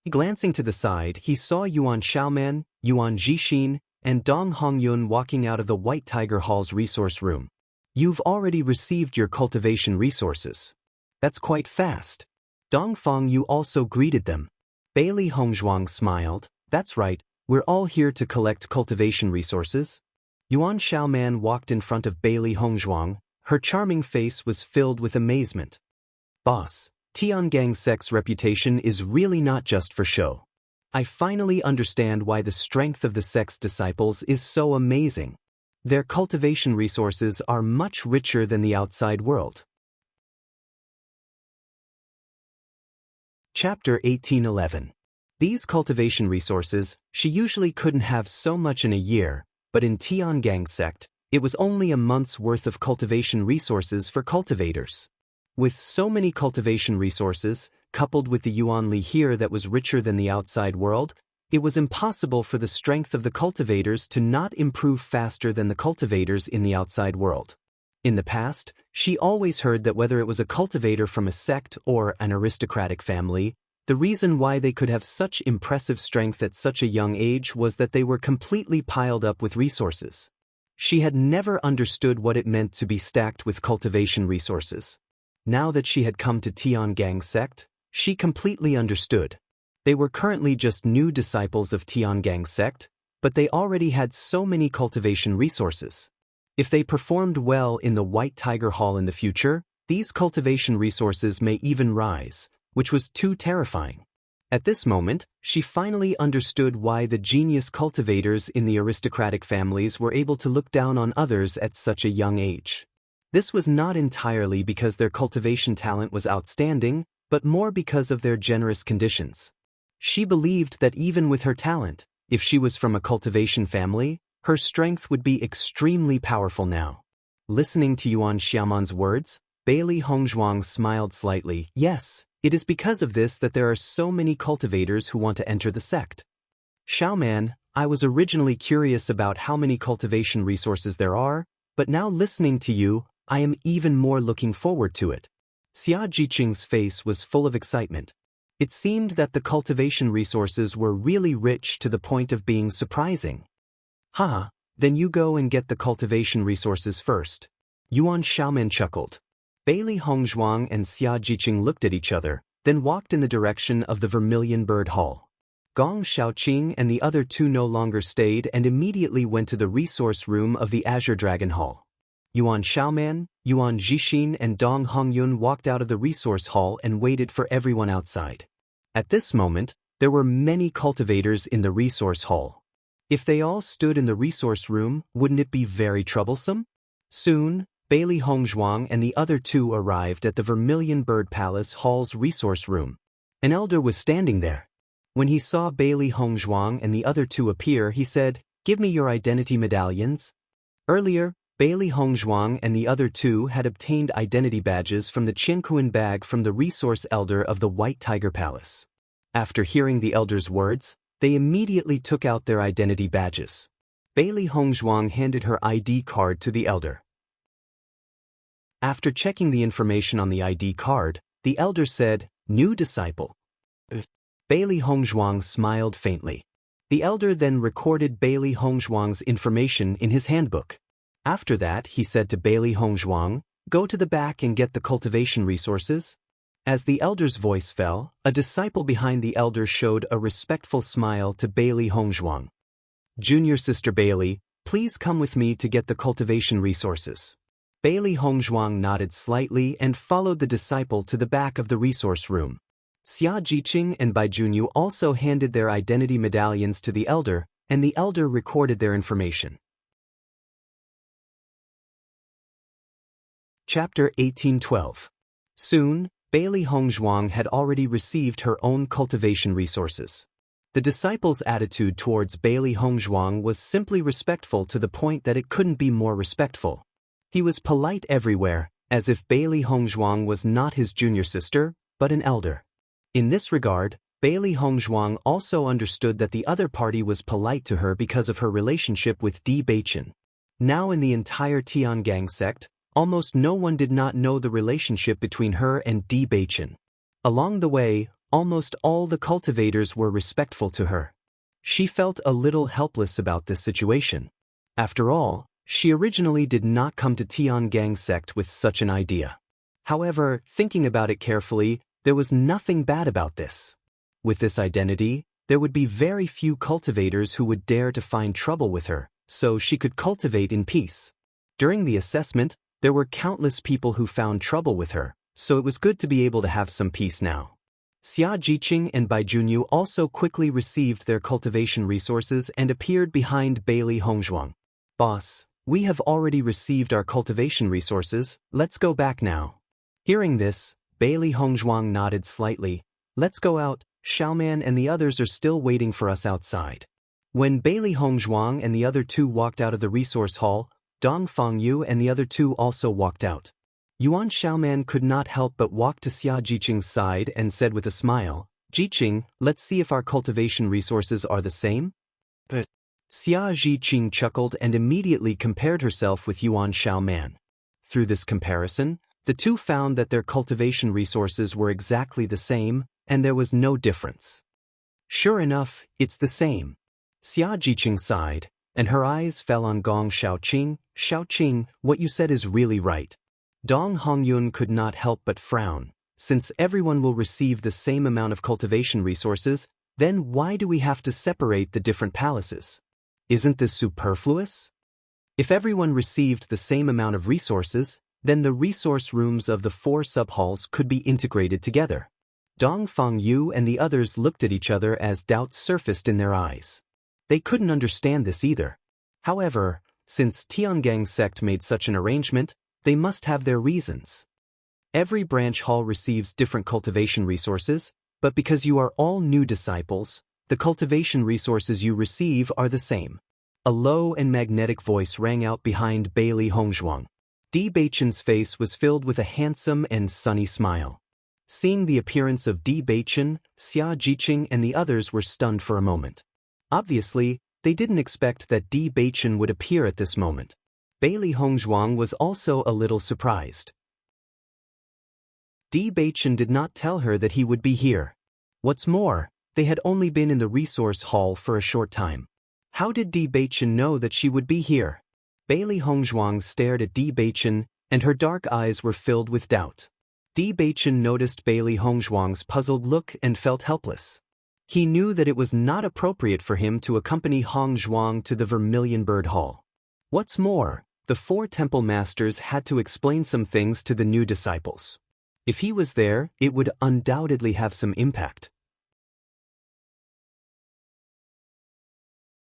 Glancing to the side, he saw Yuan Xiaoman, Yuan Jixin, and Dong Hongyun walking out of the White Tiger Hall's resource room. You've already received your cultivation resources. That's quite fast. Dongfang Yu also greeted them. Bailey Hongzhuang smiled. That's right, we're all here to collect cultivation resources. Yuan Xiaoman walked in front of Bailey Hongzhuang. Her charming face was filled with amazement. Boss, Tiangang sect's reputation is really not just for show. I finally understand why the strength of the sect's disciples is so amazing. Their cultivation resources are much richer than the outside world. Chapter 1811. These cultivation resources, she usually couldn't have so much in a year, but in Tiangang sect, it was only a month's worth of cultivation resources for cultivators. With so many cultivation resources, coupled with the yuan li here that was richer than the outside world, it was impossible for the strength of the cultivators to not improve faster than the cultivators in the outside world. In the past, she always heard that whether it was a cultivator from a sect or an aristocratic family, the reason why they could have such impressive strength at such a young age was that they were completely piled up with resources. She had never understood what it meant to be stacked with cultivation resources. Now that she had come to Tiangang sect, she completely understood. They were currently just new disciples of Tiangang sect, but they already had so many cultivation resources. If they performed well in the White Tiger Hall in the future, these cultivation resources may even rise, which was too terrifying. At this moment, she finally understood why the genius cultivators in the aristocratic families were able to look down on others at such a young age. This was not entirely because their cultivation talent was outstanding, but more because of their generous conditions. She believed that even with her talent, if she was from a cultivation family, her strength would be extremely powerful now. Listening to Yuan Xiaoman's words, Bailey Hongzhuang smiled slightly. Yes, it is because of this that there are so many cultivators who want to enter the sect. Xiaoman, I was originally curious about how many cultivation resources there are, but now listening to you, I am even more looking forward to it. Xia Jiqing's face was full of excitement. It seemed that the cultivation resources were really rich to the point of being surprising. Haha, then you go and get the cultivation resources first. Yuan Xiaoman chuckled. Bailey Hongzhuang and Xia Jiqing looked at each other, then walked in the direction of the Vermilion Bird Hall. Gong Shaoqing and the other two no longer stayed and immediately went to the resource room of the Azure Dragon Hall. Yuan Xiaoman, Yuan Zhixin and Dong Hongyun walked out of the resource hall and waited for everyone outside. At this moment, there were many cultivators in the resource hall. If they all stood in the resource room, wouldn't it be very troublesome? Soon, Bailey Hongzhuang and the other two arrived at the Vermilion Bird Palace Hall's resource room. An elder was standing there. When he saw Bailey Hongzhuang and the other two appear, he said, "Give me your identity medallions." Earlier, Bailey Hongzhuang and the other two had obtained identity badges from the Qiankuan bag from the resource elder of the White Tiger Palace. After hearing the elder's words, they immediately took out their identity badges. Bailey Hongzhuang handed her ID card to the elder. After checking the information on the ID card, the elder said, "New disciple." Bailey Hongzhuang smiled faintly. The elder then recorded Bailey Hongzhuang's information in his handbook. After that, he said to Bailey Hongzhuang, "Go to the back and get the cultivation resources." As the elder's voice fell, a disciple behind the elder showed a respectful smile to Bailey Hongzhuang. "Junior sister Bailey, please come with me to get the cultivation resources." Bailey Hongzhuang nodded slightly and followed the disciple to the back of the resource room. Xia Jiqing and Bai Junyu also handed their identity medallions to the elder, and the elder recorded their information. Chapter 1812. Soon, Bailey Hongzhuang had already received her own cultivation resources. The disciple's attitude towards Bailey Hongzhuang was simply respectful to the point that it couldn't be more respectful. He was polite everywhere, as if Bailey Hongzhuang was not his junior sister, but an elder. In this regard, Bailey Hongzhuang also understood that the other party was polite to her because of her relationship with Bewitching. Now in the entire Tiangang sect, almost no one did not know the relationship between her and Bewitching. Along the way, almost all the cultivators were respectful to her. She felt a little helpless about this situation. After all, she originally did not come to Tiangang sect with such an idea. However, thinking about it carefully, there was nothing bad about this. With this identity, there would be very few cultivators who would dare to find trouble with her, so she could cultivate in peace. During the assessment, there were countless people who found trouble with her, so it was good to be able to have some peace now. Xia Jiqing and Bai Junyu also quickly received their cultivation resources and appeared behind Bailey Hongzhuang. "Boss, we have already received our cultivation resources, let's go back now." Hearing this, Bailey Hongzhuang nodded slightly. "Let's go out, Xiaoman and the others are still waiting for us outside." When Bailey Hongzhuang and the other two walked out of the resource hall, Dong Fengyu and the other two also walked out. Yuan Xiaoman could not help but walk to Xia Jiqing's side and said with a smile, "Jiqing, let's see if our cultivation resources are the same." But Xia Jiqing chuckled and immediately compared herself with Yuan Xiaoman. Through this comparison, the two found that their cultivation resources were exactly the same, and there was no difference. "Sure enough, it's the same." Xia Jiqing sighed, and her eyes fell on Gong Shaoqing. "Shaoqing, what you said is really right." Dong Hongyun could not help but frown. Since everyone will receive the same amount of cultivation resources, then why do we have to separate the different palaces? Isn't this superfluous? If everyone received the same amount of resources, then the resource rooms of the 4 subhalls could be integrated together. Dong Fengyu and the others looked at each other as doubts surfaced in their eyes. They couldn't understand this either. However, since Tiangang sect made such an arrangement, they must have their reasons. Every branch hall receives different cultivation resources, but because you are all new disciples, the cultivation resources you receive are the same. A low and magnetic voice rang out behind Bailey Hongzhuang. Bewitching's face was filled with a handsome and sunny smile. Seeing the appearance of Bewitching, Xia Jiqing and the others were stunned for a moment. Obviously, they didn't expect that Bewitching would appear at this moment. Bailey Hongzhuang was also a little surprised. Bewitching did not tell her that he would be here. What's more, they had only been in the resource hall for a short time. How did Bewitching know that she would be here? Bailey Hongzhuang stared at Bewitching, and her dark eyes were filled with doubt. Di Baichen noticed Bailey Hongzhuang's puzzled look and felt helpless. He knew that it was not appropriate for him to accompany Hongzhuang to the Vermilion Bird Hall. What's more, the 4 temple masters had to explain some things to the new disciples. If he was there, it would undoubtedly have some impact.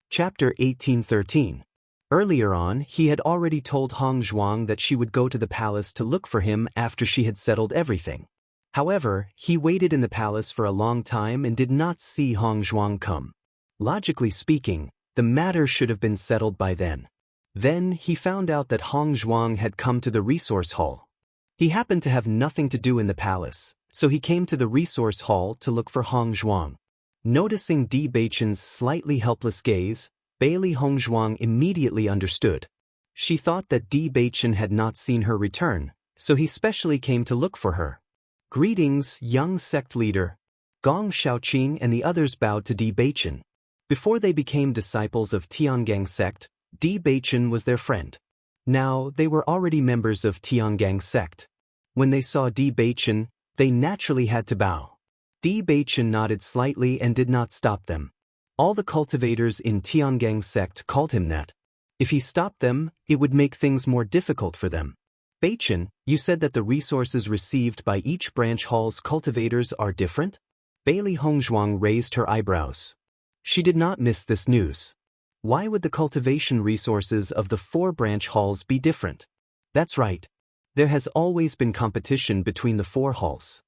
Chapter 1813. Earlier on, he had already told Hongzhuang that she would go to the palace to look for him after she had settled everything. However, he waited in the palace for a long time and did not see Hongzhuang come. Logically speaking, the matter should have been settled by then. Then he found out that Hongzhuang had come to the resource hall. He happened to have nothing to do in the palace, so he came to the resource hall to look for Hongzhuang. Noticing Di Baichen's slightly helpless gaze, Bailey Hongzhuang immediately understood. She thought that Di Baichen had not seen her return, so he specially came to look for her. Greetings, young sect leader. Gong Shaoqing and the others bowed to Di Baichen. Before they became disciples of Tiangang sect, Di Baichen was their friend. Now, they were already members of Tiangang sect. When they saw Di Baichen, they naturally had to bow. Di Baichen nodded slightly and did not stop them. All the cultivators in Tiangang sect called him that. If he stopped them, it would make things more difficult for them. Baichen, you said that the resources received by each branch hall's cultivators are different? Bailey Hongzhuang raised her eyebrows. She did not miss this news. Why would the cultivation resources of the 4 branch halls be different? That's right. There has always been competition between the 4 halls.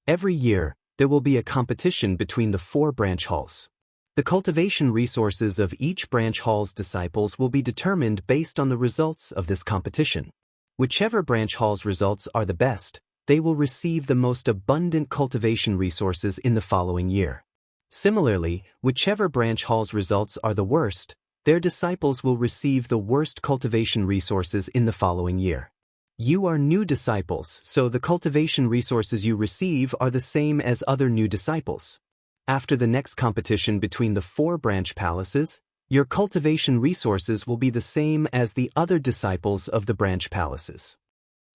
Every year, there will be a competition between the 4 branch halls. The cultivation resources of each branch hall's disciples will be determined based on the results of this competition. Whichever branch hall's results are the best, they will receive the most abundant cultivation resources in the following year. Similarly, whichever branch hall's results are the worst, their disciples will receive the worst cultivation resources in the following year. You are new disciples, so the cultivation resources you receive are the same as other new disciples. After the next competition between the 4 branch palaces, your cultivation resources will be the same as the other disciples of the branch palaces.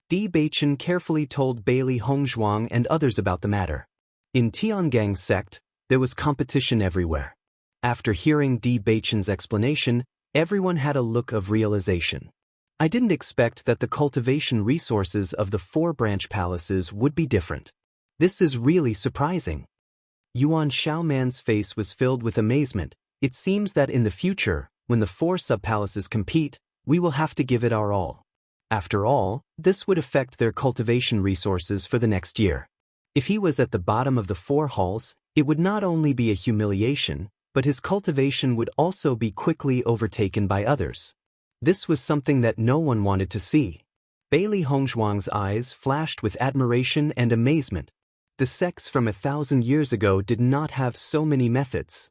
Di Baichen carefully told Bailey Hongzhuang and others about the matter. In Tiangang sect, there was competition everywhere. After hearing Di Baichen's explanation, everyone had a look of realization. I didn't expect that the cultivation resources of the 4 branch palaces would be different. This is really surprising. Yuan Xiaoman's face was filled with amazement. It seems that in the future, when the 4 sub-palaces compete, we will have to give it our all. After all, this would affect their cultivation resources for the next year. If he was at the bottom of the 4 halls, it would not only be a humiliation, but his cultivation would also be quickly overtaken by others. This was something that no one wanted to see. Bailey Hongzhuang's eyes flashed with admiration and amazement. The sects from 1,000 years ago did not have so many methods.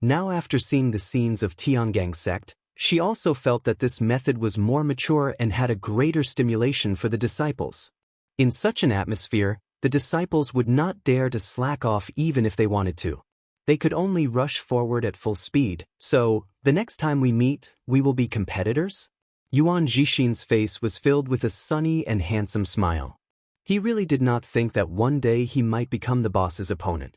Now, after seeing the scenes of Tiangang sect, she also felt that this method was more mature and had a greater stimulation for the disciples. In such an atmosphere, the disciples would not dare to slack off even if they wanted to. They could only rush forward at full speed, so, the next time we meet, we will be competitors? Yuan Jixin's face was filled with a sunny and handsome smile. He really did not think that one day he might become the boss's opponent.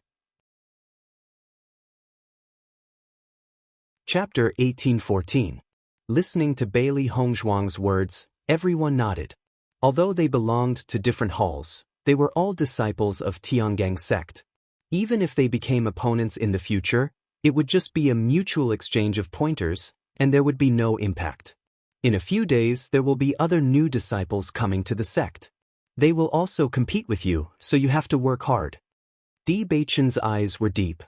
Chapter 1814. Listening to Bailey Hongzhuang's words, everyone nodded. Although they belonged to different halls, they were all disciples of Tiangang sect. Even if they became opponents in the future, it would just be a mutual exchange of pointers, and there would be no impact. In a few days, there will be other new disciples coming to the sect. They will also compete with you, so you have to work hard. Di Baichen's eyes were deep.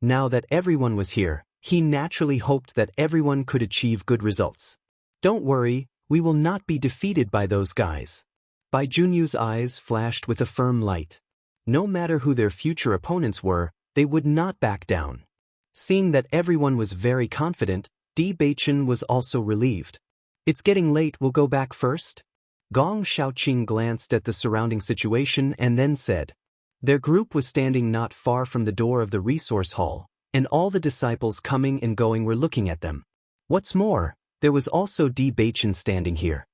Now that everyone was here, he naturally hoped that everyone could achieve good results. Don't worry, we will not be defeated by those guys. Bai Junyu's eyes flashed with a firm light. No matter who their future opponents were, they would not back down. Seeing that everyone was very confident, Di Baichen was also relieved. It's getting late, we'll go back first? Gong Shaoqing glanced at the surrounding situation and then said. Their group was standing not far from the door of the resource hall, and all the disciples coming and going were looking at them. What's more, there was also Di Baichen standing here.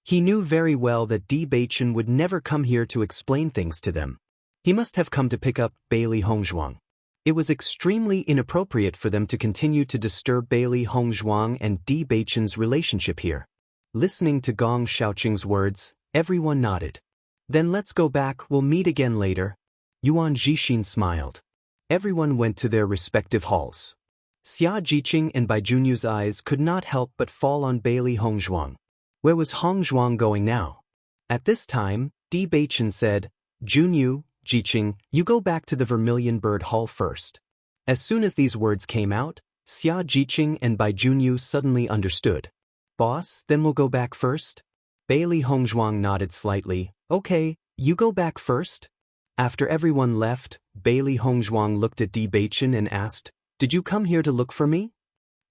He knew very well that Bewitching would never come here to explain things to them. He must have come to pick up Bailey Hongzhuang. It was extremely inappropriate for them to continue to disturb Bailey Hongzhuang and Bewitching's relationship here. Listening to Gong Xiaoqing's words, everyone nodded. Then let's go back, we'll meet again later. Yuan Jixin smiled. Everyone went to their respective halls. Xia Jiqing and Bai Junyu's eyes could not help but fall on Bailey Hongzhuang. Where was Hongzhuang going now? At this time, Bewitching said, Junyu, Jiqing, you go back to the Vermilion Bird Hall first. As soon as these words came out, Xia Jiqing and Bai Junyu suddenly understood. Boss, then we'll go back first? Bailey Hongzhuang nodded slightly. Okay, you go back first? After everyone left, Bailey Hongzhuang looked at Bewitching and asked, Did you come here to look for me?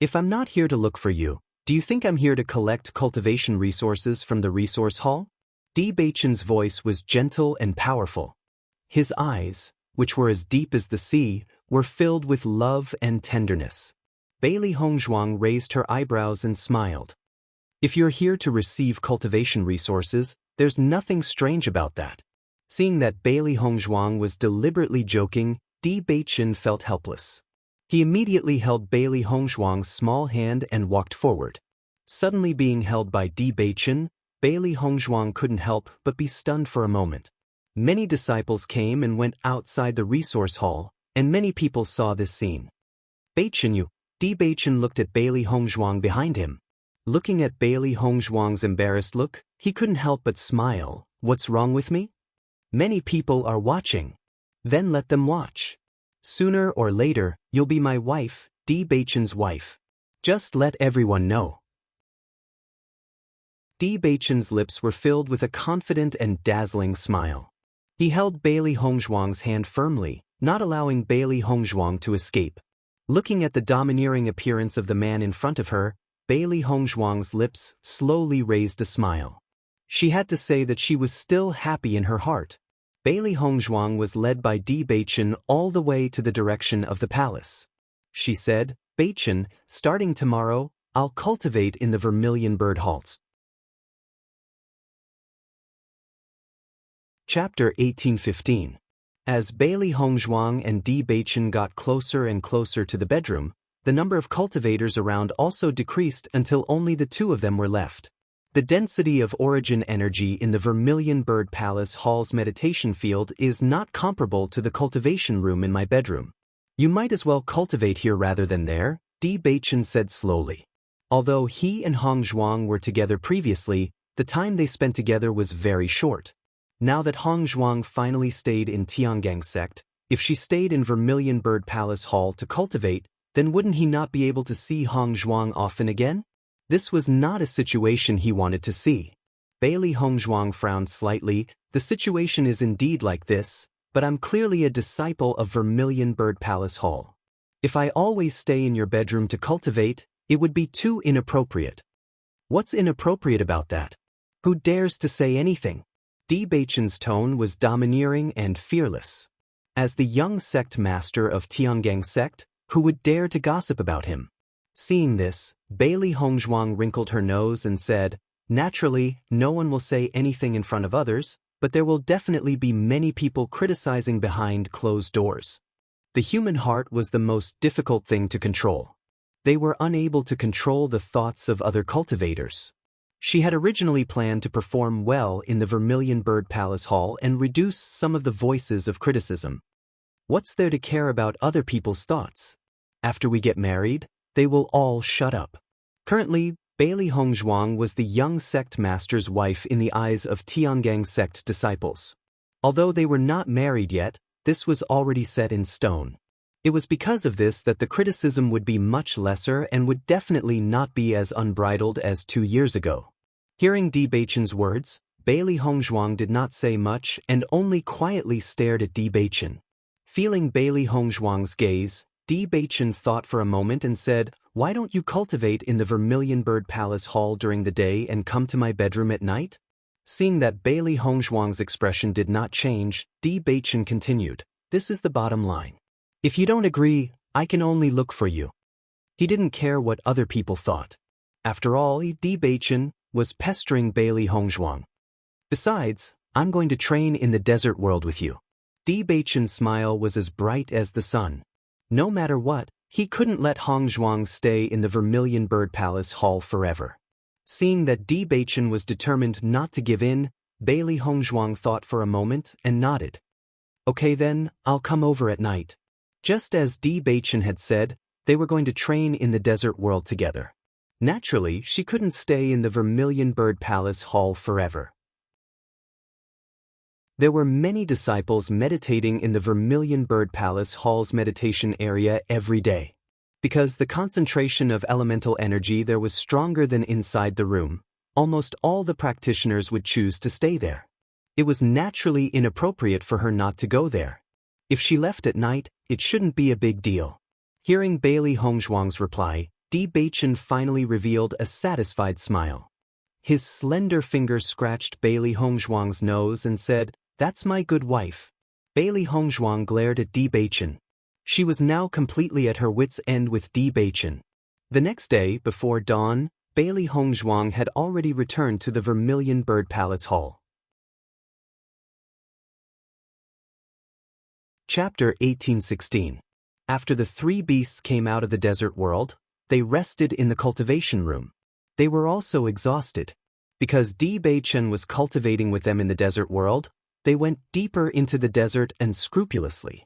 If I'm not here to look for you, do you think I'm here to collect cultivation resources from the resource hall? Bewitching's voice was gentle and powerful. His eyes, which were as deep as the sea, were filled with love and tenderness. Bailey Hongzhuang raised her eyebrows and smiled. If you're here to receive cultivation resources, there's nothing strange about that. Seeing that Bailey Hongzhuang was deliberately joking, Bewitching felt helpless. He immediately held Bailey Hongzhuang's small hand and walked forward. Suddenly being held by Bewitching, Bailey Hongzhuang couldn't help but be stunned for a moment. Many disciples came and went outside the resource hall, and many people saw this scene. Bewitching looked at Bailey Hongzhuang behind him. Looking at Bailey Hongzhuang's embarrassed look, he couldn't help but smile. What's wrong with me? Many people are watching. Then let them watch. Sooner or later, you'll be my wife, Bewitching's wife. Just let everyone know. Bewitching's lips were filled with a confident and dazzling smile. He held Bailey Hongzhuang's hand firmly, not allowing Bailey Hongzhuang to escape. Looking at the domineering appearance of the man in front of her, Bailey Hongzhuang's lips slowly raised a smile. She had to say that she was still happy in her heart. Bailey Hongzhuang was led by Bewitching all the way to the direction of the palace. She said, Bewitching, starting tomorrow, I'll cultivate in the Vermilion Bird Halls. Chapter 1815. As Bailey Hongzhuang and Bewitching got closer and closer to the bedroom, the number of cultivators around also decreased until only the two of them were left. The density of origin energy in the Vermilion Bird Palace Hall's meditation field is not comparable to the cultivation room in my bedroom. You might as well cultivate here rather than there, Bewitching said slowly. Although he and Hongzhuang were together previously, the time they spent together was very short. Now that Hongzhuang finally stayed in Tiangang sect, if she stayed in Vermilion Bird Palace Hall to cultivate, then wouldn't he not be able to see Hongzhuang often again? This was not a situation he wanted to see. Bailey Hongzhuang frowned slightly. The situation is indeed like this, but I'm clearly a disciple of Vermilion Bird Palace Hall. If I always stay in your bedroom to cultivate, it would be too inappropriate. What's inappropriate about that? Who dares to say anything? Bewitching's tone was domineering and fearless. As the young sect master of Tiangang sect, who would dare to gossip about him? Seeing this, Bailey Hongzhuang wrinkled her nose and said, Naturally, no one will say anything in front of others, but there will definitely be many people criticizing behind closed doors. The human heart was the most difficult thing to control. They were unable to control the thoughts of other cultivators. She had originally planned to perform well in the Vermilion Bird Palace Hall and reduce some of the voices of criticism. What's there to care about other people's thoughts? After we get married, they will all shut up. Currently, Bailey Hongzhuang was the young sect master's wife in the eyes of Tiangang sect disciples. Although they were not married yet, this was already set in stone. It was because of this that the criticism would be much lesser and would definitely not be as unbridled as 2 years ago. Hearing Bewitching's words, Bailey Hongzhuang did not say much and only quietly stared at Bewitching. Feeling Bailey Hongzhuang's gaze, Bewitching thought for a moment and said, Why don't you cultivate in the Vermilion Bird Palace Hall during the day and come to my bedroom at night? Seeing that Bailey Hongzhuang's expression did not change, Bewitching continued, This is the bottom line. If you don't agree, I can only look for you. He didn't care what other people thought. After all, Bewitching, was pestering Bailey Hongzhuang. Besides, I'm going to train in the desert world with you. Di Beichen's smile was as bright as the sun. No matter what, he couldn't let Hongzhuang stay in the Vermilion Bird Palace Hall forever. Seeing that Di Beichen was determined not to give in, Bailey Hongzhuang thought for a moment and nodded. Okay then, I'll come over at night. Just as Di Beichen had said, they were going to train in the desert world together. Naturally, she couldn't stay in the Vermilion Bird Palace Hall forever. There were many disciples meditating in the Vermilion Bird Palace Hall's meditation area every day. Because the concentration of elemental energy there was stronger than inside the room, almost all the practitioners would choose to stay there. It was naturally inappropriate for her not to go there. If she left at night, it shouldn't be a big deal. Hearing Bailey Hongzhuang's reply, Di Beichen finally revealed a satisfied smile. His slender finger scratched Bailey Hongzhuang's nose and said, "That's my good wife." Bailey Hongzhuang glared at Di Beichen. She was now completely at her wits' end with Di Beichen. The next day, before dawn, Bailey Hongzhuang had already returned to the Vermilion Bird Palace Hall. Chapter 1816. After the three beasts came out of the desert world, they rested in the cultivation room. They were also exhausted. Because Di Beichen was cultivating with them in the desert world, they went deeper into the desert unscrupulously.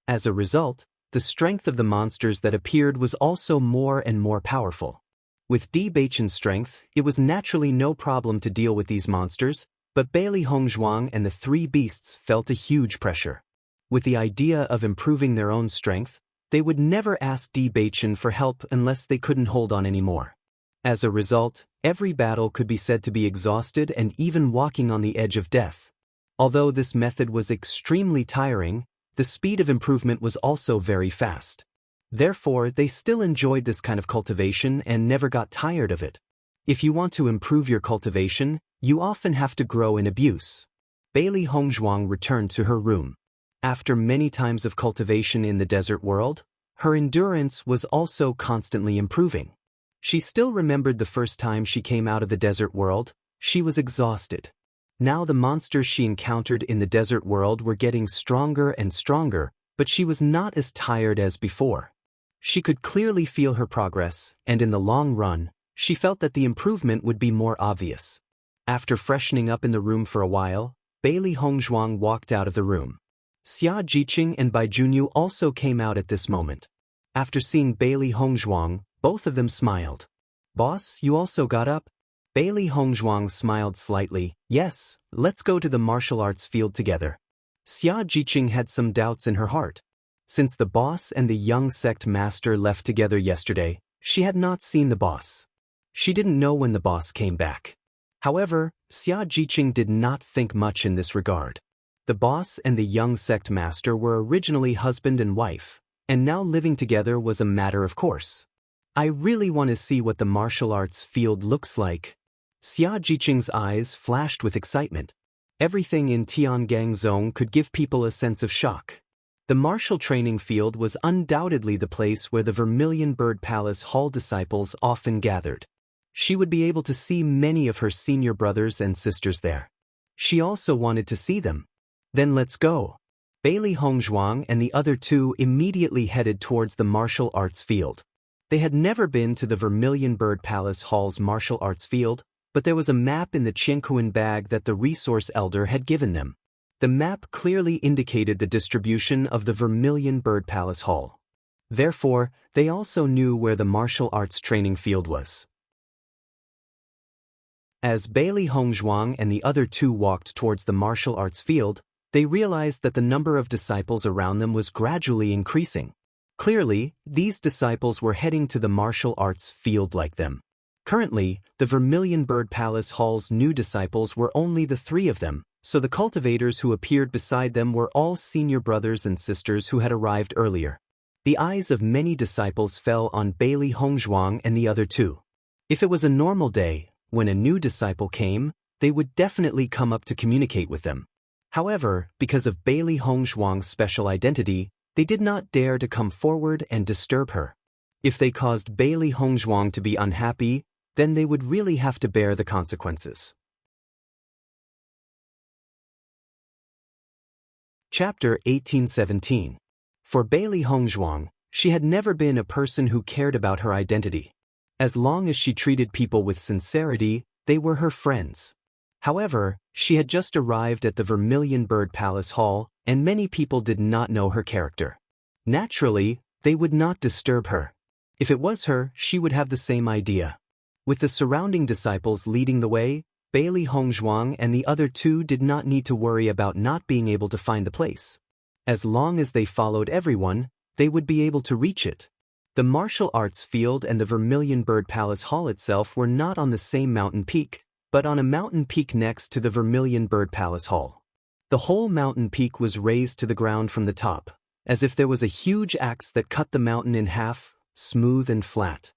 As a result, the strength of the monsters that appeared was also more and more powerful. With Di Beichen's strength, it was naturally no problem to deal with these monsters, but Bailey Hongzhuang and the three beasts felt a huge pressure. With the idea of improving their own strength, they would never ask Di Beichen for help unless they couldn't hold on anymore. As a result, every battle could be said to be exhausted and even walking on the edge of death. Although this method was extremely tiring, the speed of improvement was also very fast. Therefore, they still enjoyed this kind of cultivation and never got tired of it. If you want to improve your cultivation, you often have to grow in abuse. Bailey Hongzhuang returned to her room. After many times of cultivation in the desert world, her endurance was also constantly improving. She still remembered the first time she came out of the desert world. She was exhausted. Now the monsters she encountered in the desert world were getting stronger and stronger, but she was not as tired as before. She could clearly feel her progress, and in the long run, she felt that the improvement would be more obvious. After freshening up in the room for a while, Bailey Hongzhuang walked out of the room. Xia Jiqing and Bai Junyu also came out at this moment. After seeing Bailey Hongzhuang, both of them smiled. "Boss, you also got up?" Bailey Hongzhuang smiled slightly. "Yes, let's go to the martial arts field together." Xia Jiqing had some doubts in her heart. Since the boss and the young sect master left together yesterday, she had not seen the boss. She didn't know when the boss came back. However, Xia Jiqing did not think much in this regard. The boss and the young sect master were originally husband and wife, and now living together was a matter of course. "I really want to see what the martial arts field looks like." Xia Jiqing's eyes flashed with excitement. Everything in Tiangang Zone could give people a sense of shock. The martial training field was undoubtedly the place where the Vermilion Bird Palace Hall disciples often gathered. She would be able to see many of her senior brothers and sisters there. She also wanted to see them. "Then let's go." Bailey Hongzhuang and the other two immediately headed towards the martial arts field. They had never been to the Vermilion Bird Palace Hall's martial arts field, but there was a map in the Qiankuan bag that the resource elder had given them. The map clearly indicated the distribution of the Vermilion Bird Palace Hall. Therefore, they also knew where the martial arts training field was. As Bailey Hongzhuang and the other two walked towards the martial arts field, they realized that the number of disciples around them was gradually increasing. Clearly, these disciples were heading to the martial arts field like them. Currently, the Vermilion Bird Palace Hall's new disciples were only the three of them, so the cultivators who appeared beside them were all senior brothers and sisters who had arrived earlier. The eyes of many disciples fell on Bailey Hongzhuang and the other two. If it was a normal day, when a new disciple came, they would definitely come up to communicate with them. However, because of Bailey Hongzhuang's special identity, they did not dare to come forward and disturb her. If they caused Bailey Hongzhuang to be unhappy, then they would really have to bear the consequences. Chapter 1817. For Bailey Hongzhuang, she had never been a person who cared about her identity. As long as she treated people with sincerity, they were her friends. However, she had just arrived at the Vermilion Bird Palace Hall, and many people did not know her character. Naturally, they would not disturb her. If it was her, she would have the same idea. With the surrounding disciples leading the way, Bailey Hongzhuang and the other two did not need to worry about not being able to find the place. As long as they followed everyone, they would be able to reach it. The martial arts field and the Vermilion Bird Palace Hall itself were not on the same mountain peak, but on a mountain peak next to the Vermilion Bird Palace Hall. The whole mountain peak was raised to the ground from the top, as if there was a huge axe that cut the mountain in half, smooth and flat.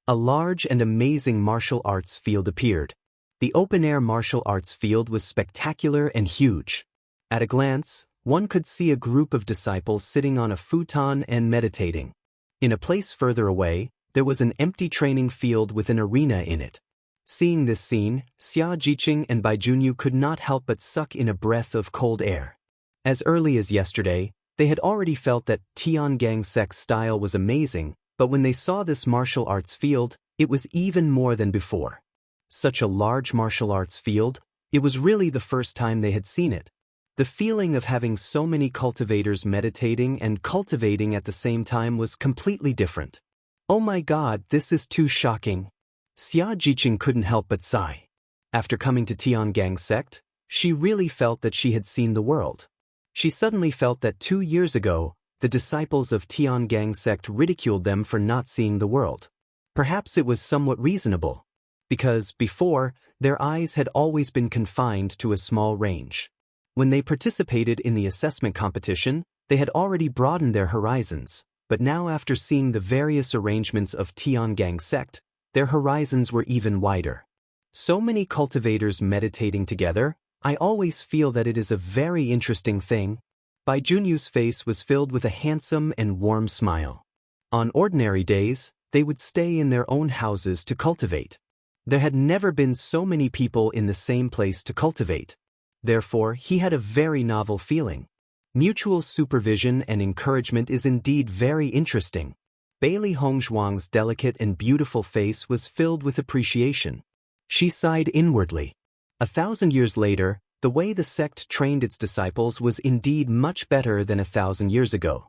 A large and amazing martial arts field appeared. The open-air martial arts field was spectacular and huge. At a glance, one could see a group of disciples sitting on a futon and meditating. In a place further away, there was an empty training field with an arena in it. Seeing this scene, Xia Jiqing and Bai Junyu could not help but suck in a breath of cold air. As early as yesterday, they had already felt that Tiangang sect's style was amazing, but when they saw this martial arts field, it was even more than before. Such a large martial arts field, it was really the first time they had seen it. The feeling of having so many cultivators meditating and cultivating at the same time was completely different. Oh my God, this is too shocking. Xia Jiqing couldn't help but sigh. After coming to Tiangang sect, she really felt that she had seen the world. She suddenly felt that 2 years ago, the disciples of Tiangang sect ridiculed them for not seeing the world. Perhaps it was somewhat reasonable, because before, their eyes had always been confined to a small range. When they participated in the assessment competition, they had already broadened their horizons, but now after seeing the various arrangements of Tiangang sect, their horizons were even wider. So many cultivators meditating together, I always feel that it is a very interesting thing. Bai Junyu's face was filled with a handsome and warm smile. On ordinary days, they would stay in their own houses to cultivate. There had never been so many people in the same place to cultivate. Therefore, he had a very novel feeling. Mutual supervision and encouragement is indeed very interesting. Bailey Hongzhuang's delicate and beautiful face was filled with appreciation. She sighed inwardly. 1,000 years later, the way the sect trained its disciples was indeed much better than 1,000 years ago.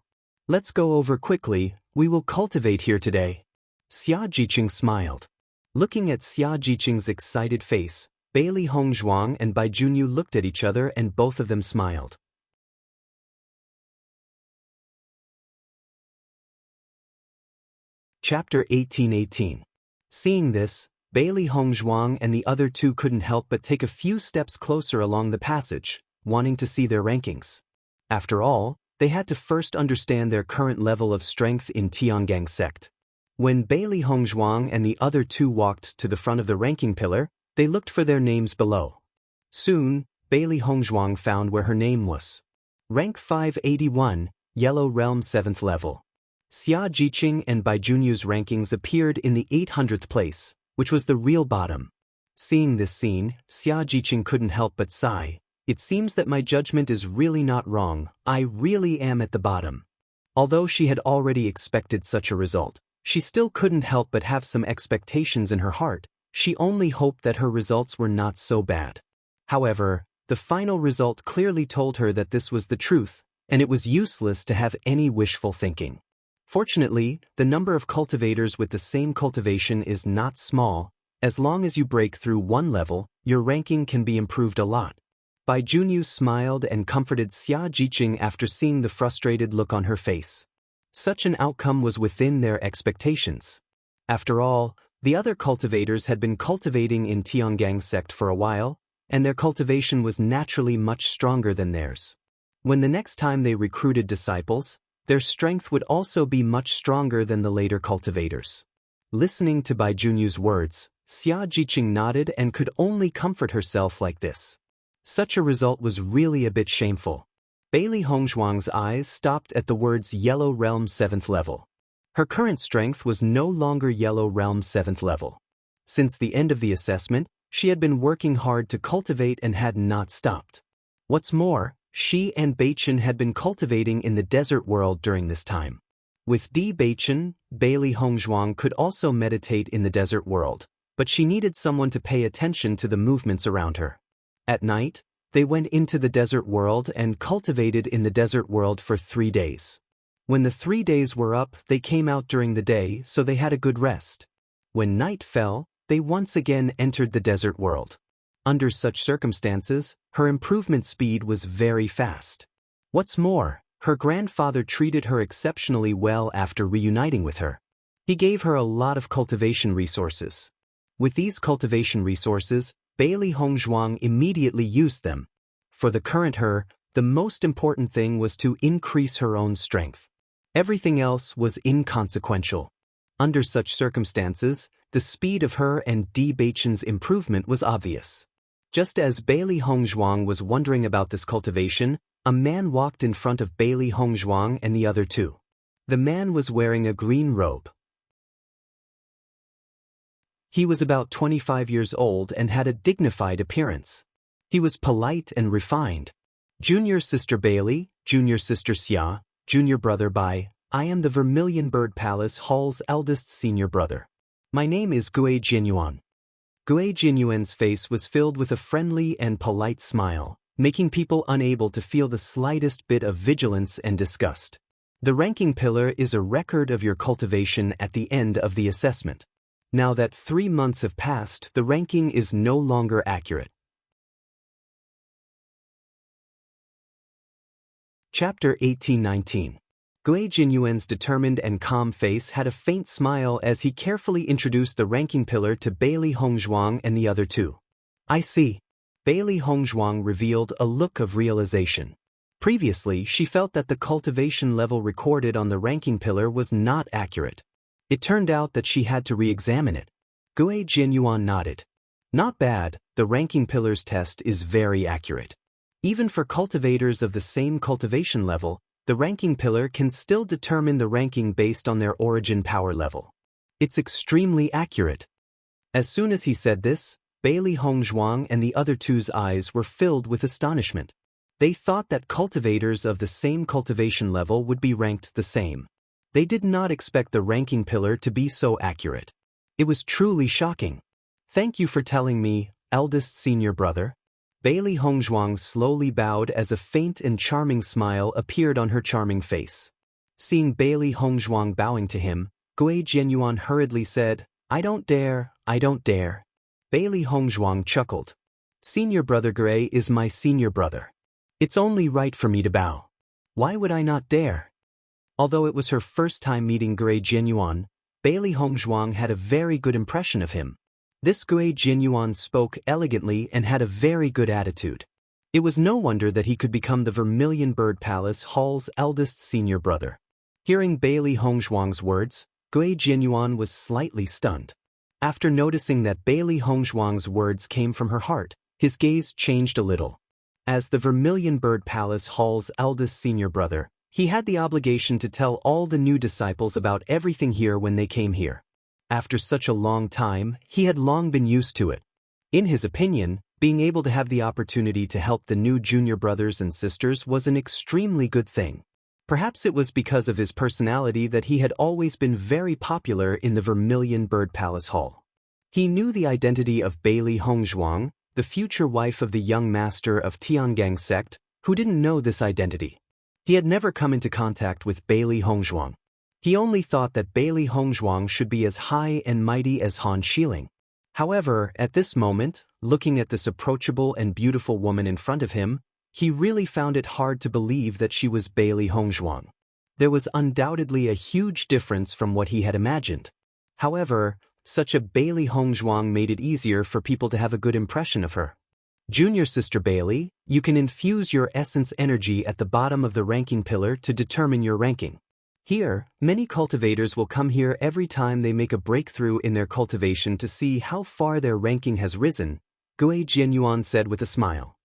Let's go over quickly, we will cultivate here today. Xia Jiqing smiled. Looking at Xia Jiqing's excited face, Bailey Hongzhuang and Bai Junyu looked at each other and both of them smiled. Chapter 1818. Seeing this, Bailey Hongzhuang and the other two couldn't help but take a few steps closer along the passage, wanting to see their rankings. After all, they had to first understand their current level of strength in Tiangang sect. When Bailey Hongzhuang and the other two walked to the front of the ranking pillar, they looked for their names below. Soon, Bailey Hongzhuang found where her name was. Rank 581, Yellow Realm 7th level. Xia Jiqing and Bai Junyu's rankings appeared in the 800th place, which was the real bottom. Seeing this scene, Xia Jiqing couldn't help but sigh. It seems that my judgment is really not wrong, I really am at the bottom. Although she had already expected such a result, she still couldn't help but have some expectations in her heart. She only hoped that her results were not so bad. However, the final result clearly told her that this was the truth, and it was useless to have any wishful thinking. Fortunately, the number of cultivators with the same cultivation is not small. As long as you break through one level, your ranking can be improved a lot. Bai Junyu smiled and comforted Xia Jiqing after seeing the frustrated look on her face. Such an outcome was within their expectations. After all, the other cultivators had been cultivating in Tiangang sect for a while, and their cultivation was naturally much stronger than theirs. When the next time they recruited disciples, their strength would also be much stronger than the later cultivators. Listening to Bai Junyu's words, Xia Jiqing nodded and could only comfort herself like this. Such a result was really a bit shameful. Bailey Hongzhuang's eyes stopped at the words Yellow Realm 7th level. Her current strength was no longer Yellow Realm 7th level. Since the end of the assessment, she had been working hard to cultivate and had not stopped. What's more, she and Beichen had been cultivating in the desert world during this time. With Beichen, Bailey Hongzhuang could also meditate in the desert world, but she needed someone to pay attention to the movements around her. At night, they went into the desert world and cultivated in the desert world for 3 days. When the 3 days were up, they came out during the day, so they had a good rest. When night fell, they once again entered the desert world. Under such circumstances, her improvement speed was very fast. What's more, her grandfather treated her exceptionally well after reuniting with her. He gave her a lot of cultivation resources. With these cultivation resources, Bailey Hongzhuang immediately used them. For the current her, the most important thing was to increase her own strength. Everything else was inconsequential. Under such circumstances, the speed of her and Beichen's improvement was obvious. Just as Bailey Hongzhuang was wondering about this cultivation, a man walked in front of Bailey Hongzhuang and the other two. The man was wearing a green robe. He was about 25 years old and had a dignified appearance. He was polite and refined. Junior Sister Bailey, Junior Sister Xia, Junior Brother Bai, I am the Vermilion Bird Palace Hall's eldest senior brother. My name is Gui Jianyuan. Gui Jianyuan's face was filled with a friendly and polite smile, making people unable to feel the slightest bit of vigilance and disgust. The ranking pillar is a record of your cultivation at the end of the assessment. Now that 3 months have passed, the ranking is no longer accurate. Chapter 18-19. Gui Jianyuan's determined and calm face had a faint smile as he carefully introduced the ranking pillar to Bailey Hongzhuang and the other two. I see. Bailey Hongzhuang revealed a look of realization. Previously, she felt that the cultivation level recorded on the ranking pillar was not accurate. It turned out that she had to re-examine it. Gui Jianyuan nodded. Not bad, the ranking pillar's test is very accurate. Even for cultivators of the same cultivation level, the ranking pillar can still determine the ranking based on their origin power level. It's extremely accurate. As soon as he said this, Bailey Hongzhuang and the other two's eyes were filled with astonishment. They thought that cultivators of the same cultivation level would be ranked the same. They did not expect the ranking pillar to be so accurate. It was truly shocking. Thank you for telling me, eldest senior brother. Bailey Hongzhuang slowly bowed as a faint and charming smile appeared on her charming face. Seeing Bailey Hongzhuang bowing to him, Gui Jianyuan hurriedly said, I don't dare, I don't dare. Bailey Hongzhuang chuckled. Senior brother Gray is my senior brother. It's only right for me to bow. Why would I not dare? Although it was her first time meeting Gui Jianyuan, Bailey Hongzhuang had a very good impression of him. This Gui Jianyuan spoke elegantly and had a very good attitude. It was no wonder that he could become the Vermilion Bird Palace Hall's eldest senior brother. Hearing Bailey Hongzhuang's words, Gui Jianyuan was slightly stunned. After noticing that Bailey Hongzhuang's words came from her heart, his gaze changed a little. As the Vermilion Bird Palace Hall's eldest senior brother, he had the obligation to tell all the new disciples about everything here when they came here. After such a long time, he had long been used to it. In his opinion, being able to have the opportunity to help the new junior brothers and sisters was an extremely good thing. Perhaps it was because of his personality that he had always been very popular in the Vermilion Bird Palace Hall. He knew the identity of Bailey Hongzhuang, the future wife of the young master of Tiangang sect, who didn't know this identity. He had never come into contact with Bailey Hongzhuang. He only thought that Bailey Hongzhuang should be as high and mighty as Han Xiling. However, at this moment, looking at this approachable and beautiful woman in front of him, he really found it hard to believe that she was Bailey Hongzhuang. There was undoubtedly a huge difference from what he had imagined. However, such a Bailey Hongzhuang made it easier for people to have a good impression of her. Junior Sister Bailey, you can infuse your essence energy at the bottom of the ranking pillar to determine your ranking. Here, many cultivators will come here every time they make a breakthrough in their cultivation to see how far their ranking has risen, Gui Jianyuan said with a smile.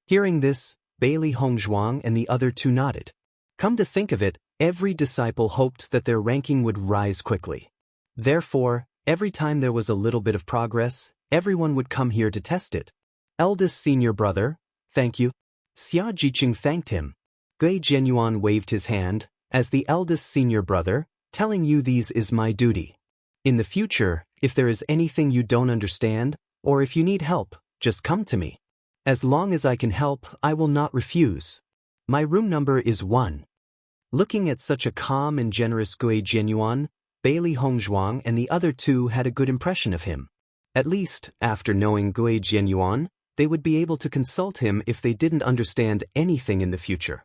Hearing this, Bailey Hongzhuang and the other two nodded. Come to think of it, every disciple hoped that their ranking would rise quickly. Therefore, every time there was a little bit of progress, everyone would come here to test it. Eldest senior brother, thank you. Xia Jiqing thanked him. Gui Jianyuan waved his hand, as the eldest senior brother, telling you these is my duty. In the future, if there is anything you don't understand, or if you need help, just come to me. As long as I can help, I will not refuse. My room number is 1. Looking at such a calm and generous Gui Jianyuan, Bailey Hongzhuang and the other two had a good impression of him. At least, after knowing Gui Jianyuan, they would be able to consult him if they didn't understand anything in the future.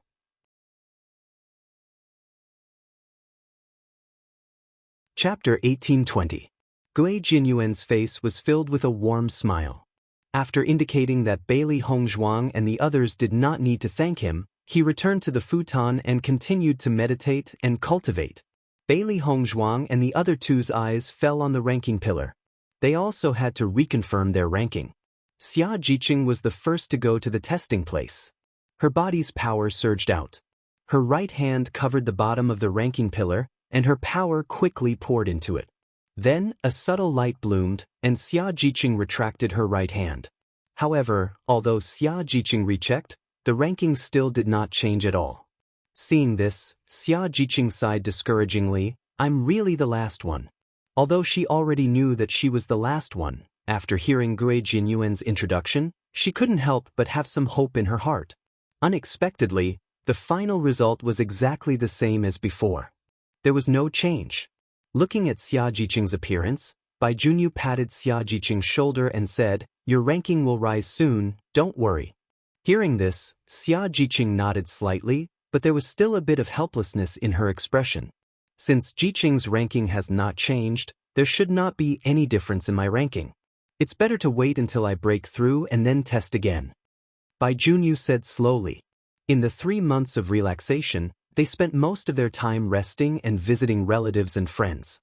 Chapter 1820. Gui Jianyuan's face was filled with a warm smile. After indicating that Bailey Hongzhuang and the others did not need to thank him, he returned to the futon and continued to meditate and cultivate. Bailey Hongzhuang and the other two's eyes fell on the ranking pillar. They also had to reconfirm their ranking. Xia Jiqing was the first to go to the testing place. Her body's power surged out. Her right hand covered the bottom of the ranking pillar, and her power quickly poured into it. Then, a subtle light bloomed, and Xia Jiqing retracted her right hand. However, although Xia Jiqing rechecked, the ranking still did not change at all. Seeing this, Xia Jiqing sighed discouragingly, I'm really the last one. Although she already knew that she was the last one, after hearing Gui Jianyuan's introduction, she couldn't help but have some hope in her heart. Unexpectedly, the final result was exactly the same as before. There was no change. Looking at Xia Jiqing's appearance, Bai Junyu patted Xia Jiqing's shoulder and said, your ranking will rise soon, don't worry. Hearing this, Xia Jiqing nodded slightly, but there was still a bit of helplessness in her expression. Since Jiqing's ranking has not changed, there should not be any difference in my ranking. It's better to wait until I break through and then test again. Bai Junyu said slowly. In the 3 months of relaxation, they spent most of their time resting and visiting relatives and friends.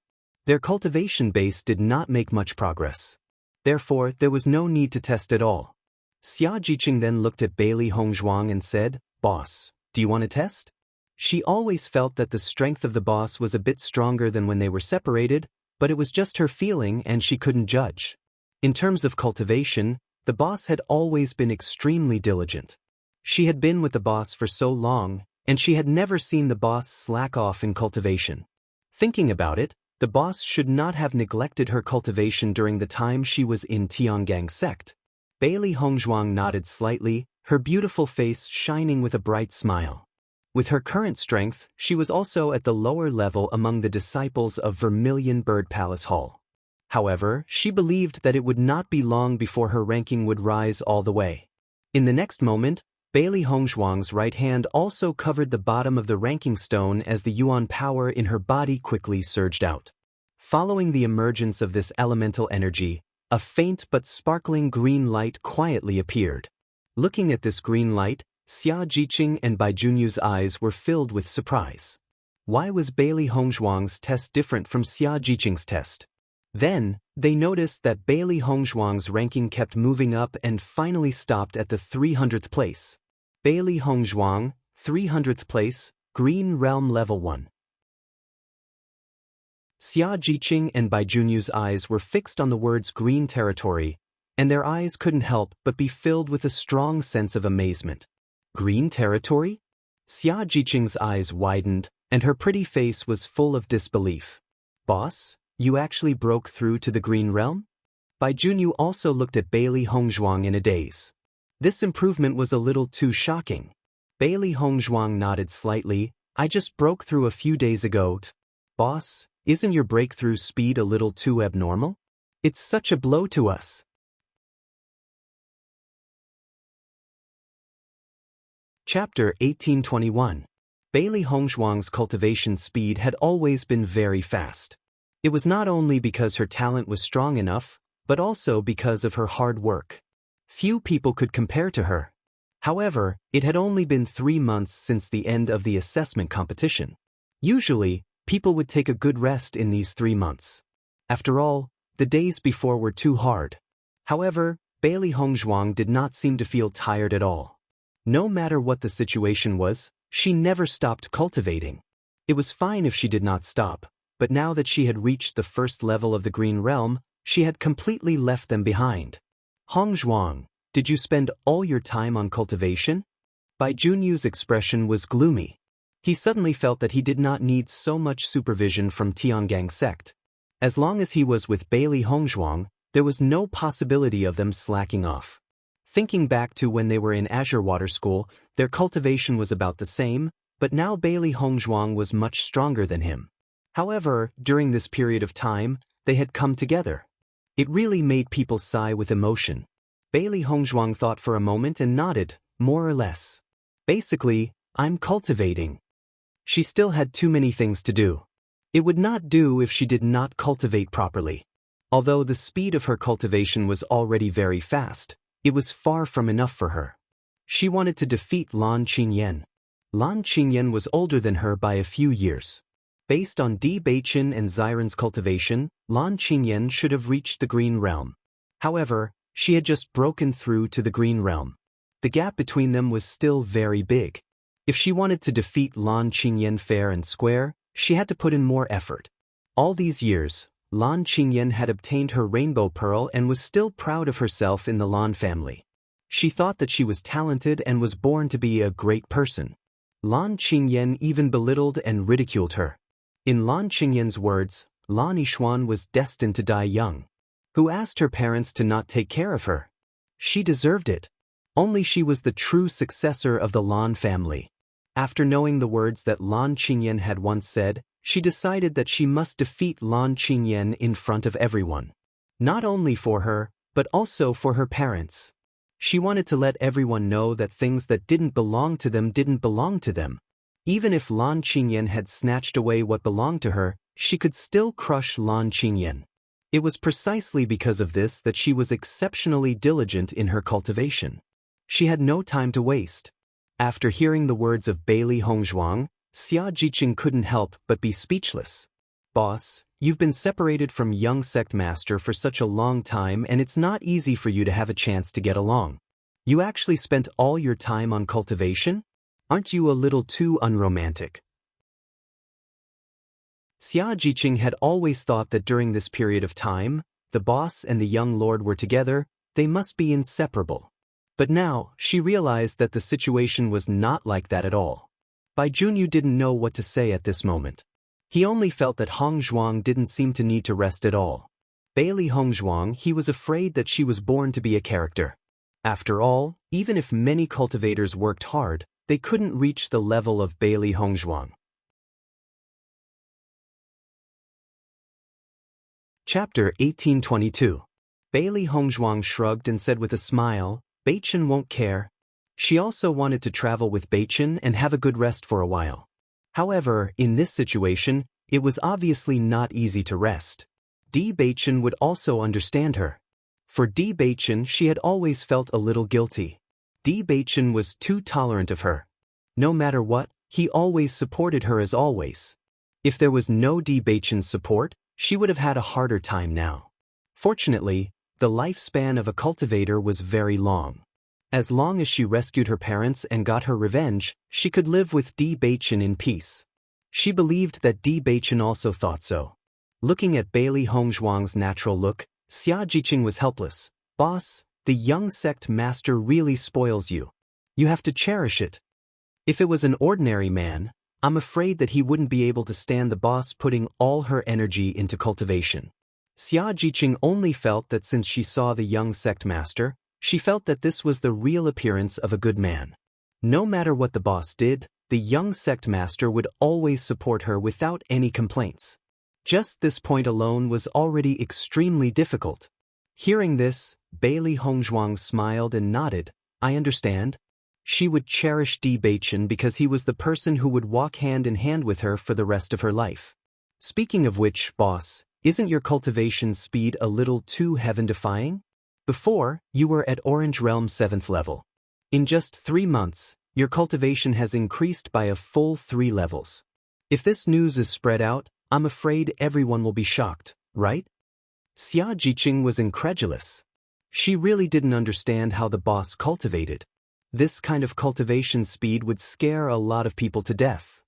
Their cultivation base did not make much progress. Therefore, there was no need to test at all. Xia Jiqing then looked at Bailey Hongzhuang and said, Boss, do you want to test? She always felt that the strength of the boss was a bit stronger than when they were separated, but it was just her feeling and she couldn't judge. In terms of cultivation, the boss had always been extremely diligent. She had been with the boss for so long, and she had never seen the boss slack off in cultivation. Thinking about it, the boss should not have neglected her cultivation during the time she was in Tiangang sect. Bailey Hongzhuang nodded slightly, her beautiful face shining with a bright smile. With her current strength, she was also at the lower level among the disciples of Vermilion Bird Palace Hall. However, she believed that it would not be long before her ranking would rise all the way. In the next moment, Bailey Hongzhuang's right hand also covered the bottom of the ranking stone as the yuan power in her body quickly surged out. Following the emergence of this elemental energy, a faint but sparkling green light quietly appeared. Looking at this green light, Xia Jiqing and Bai Junyu's eyes were filled with surprise. Why was Bailey Hongzhuang's test different from Xia Jiqing's test? Then, they noticed that Bailey Hongzhuang's ranking kept moving up and finally stopped at the 300th place. Bailey Hongzhuang, 300th place, Green Realm Level 1. Xia Jiqing and Bai Junyu's eyes were fixed on the words green territory, and their eyes couldn't help but be filled with a strong sense of amazement. Green territory? Xia Jiqing's eyes widened, and her pretty face was full of disbelief. Boss, you actually broke through to the Green Realm? Bai Junyu also looked at Bailey Hongzhuang in a daze. This improvement was a little too shocking. Bailey Hongzhuang nodded slightly, I just broke through a few days ago. Boss, isn't your breakthrough speed a little too abnormal? It's such a blow to us. Chapter 1821. Bailey Hongzhuang's cultivation speed had always been very fast. It was not only because her talent was strong enough, but also because of her hard work. Few people could compare to her. However, it had only been 3 months since the end of the assessment competition. Usually, people would take a good rest in these 3 months. After all, the days before were too hard. However, Bailey Hongzhuang did not seem to feel tired at all. No matter what the situation was, she never stopped cultivating. It was fine if she did not stop, but now that she had reached the first level of the Green Realm, she had completely left them behind. Hong Zhuang, did you spend all your time on cultivation? Bai Junyu's expression was gloomy. He suddenly felt that he did not need so much supervision from Tiangang sect. As long as he was with Bailey Hongzhuang, there was no possibility of them slacking off. Thinking back to when they were in Azure Water School, their cultivation was about the same, but now Bailey Hongzhuang was much stronger than him. However, during this period of time, they had come together. It really made people sigh with emotion. Bailey Hongzhuang thought for a moment and nodded, more or less. Basically, I'm cultivating. She still had too many things to do. It would not do if she did not cultivate properly. Although the speed of her cultivation was already very fast, it was far from enough for her. She wanted to defeat Lan Qingyan. Lan Qingyan was older than her by a few years. Based on Di Beichen and Xiren's cultivation, Lan Qingyan should have reached the Green Realm. However, she had just broken through to the Green Realm. The gap between them was still very big. If she wanted to defeat Lan Qingyan fair and square, she had to put in more effort. All these years, Lan Qingyan had obtained her rainbow pearl and was still proud of herself in the Lan family. She thought that she was talented and was born to be a great person. Lan Qingyan even belittled and ridiculed her. In Lan Qingyan's words, Lan Yixuan was destined to die young. Who asked her parents to not take care of her? She deserved it. Only she was the true successor of the Lan family. After knowing the words that Lan Qingyan had once said, she decided that she must defeat Lan Qingyan in front of everyone. Not only for her, but also for her parents. She wanted to let everyone know that things that didn't belong to them didn't belong to them. Even if Lan Qingyan had snatched away what belonged to her, she could still crush Lan Qingyan. It was precisely because of this that she was exceptionally diligent in her cultivation. She had no time to waste. After hearing the words of Bailey Hongzhuang, Xia Jiqing couldn't help but be speechless. Boss, you've been separated from young sect master for such a long time and it's not easy for you to have a chance to get along. You actually spent all your time on cultivation? Aren't you a little too unromantic? Xia Jiqing had always thought that during this period of time, the boss and the young lord were together, they must be inseparable. But now, she realized that the situation was not like that at all. Bai Junyu didn't know what to say at this moment. He only felt that Hong Zhuang didn't seem to need to rest at all. Bailey Hongzhuang, he was afraid that she was born to be a character. After all, even if many cultivators worked hard, they couldn't reach the level of Bailey Hongzhuang. Chapter 1822. Bailey Hongzhuang shrugged and said with a smile, Beichen won't care. She also wanted to travel with Beichen and have a good rest for a while. However, in this situation, it was obviously not easy to rest. Di Beichen would also understand her. For Di Beichen, she had always felt a little guilty. Di Beichen was too tolerant of her. No matter what, he always supported her as always. If there was no Di Beichen's support, she would have had a harder time now. Fortunately, the lifespan of a cultivator was very long. As long as she rescued her parents and got her revenge, she could live with Di Beichen in peace. She believed that Di Beichen also thought so. Looking at Bailey Hongzhuang's natural look, Xia Jiqing was helpless. Boss, the young sect master really spoils you. You have to cherish it. If it was an ordinary man, I'm afraid that he wouldn't be able to stand the boss putting all her energy into cultivation. Xia Jiqing only felt that since she saw the young sect master, she felt that this was the real appearance of a good man. No matter what the boss did, the young sect master would always support her without any complaints. Just this point alone was already extremely difficult. Hearing this, Bailey Hongzhuang smiled and nodded. I understand. She would cherish Di Beichen because he was the person who would walk hand in hand with her for the rest of her life. Speaking of which, boss, isn't your cultivation speed a little too heaven-defying? Before, you were at Orange Realm 7th level. In just 3 months, your cultivation has increased by a full 3 levels. If this news is spread out, I'm afraid everyone will be shocked, right? Xia Jiqing was incredulous. She really didn't understand how the boss cultivated. This kind of cultivation speed would scare a lot of people to death.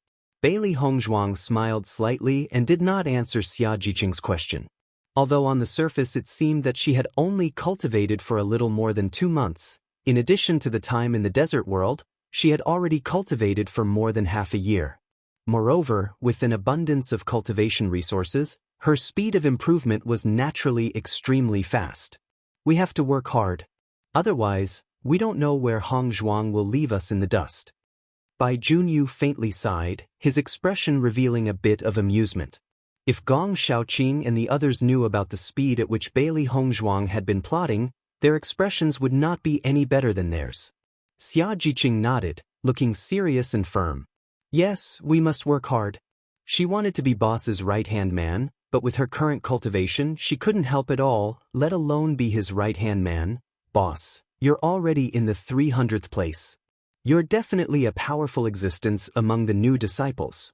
Bailey Hongzhuang smiled slightly and did not answer Xia Jiqing's question. Although on the surface it seemed that she had only cultivated for a little more than 2 months, in addition to the time in the desert world, she had already cultivated for more than half a year. Moreover, with an abundance of cultivation resources, her speed of improvement was naturally extremely fast. We have to work hard. Otherwise, we don't know where Hongzhuang will leave us in the dust. Bai Junyu faintly sighed, his expression revealing a bit of amusement. If Gong Shaoqing and the others knew about the speed at which Bailey Hongzhuang had been plotting, their expressions would not be any better than theirs. Xia Jiqing nodded, looking serious and firm. Yes, we must work hard. She wanted to be boss's right-hand man, but with her current cultivation she couldn't help it all, let alone be his right-hand man. Boss, you're already in the 300th place. You're definitely a powerful existence among the new disciples.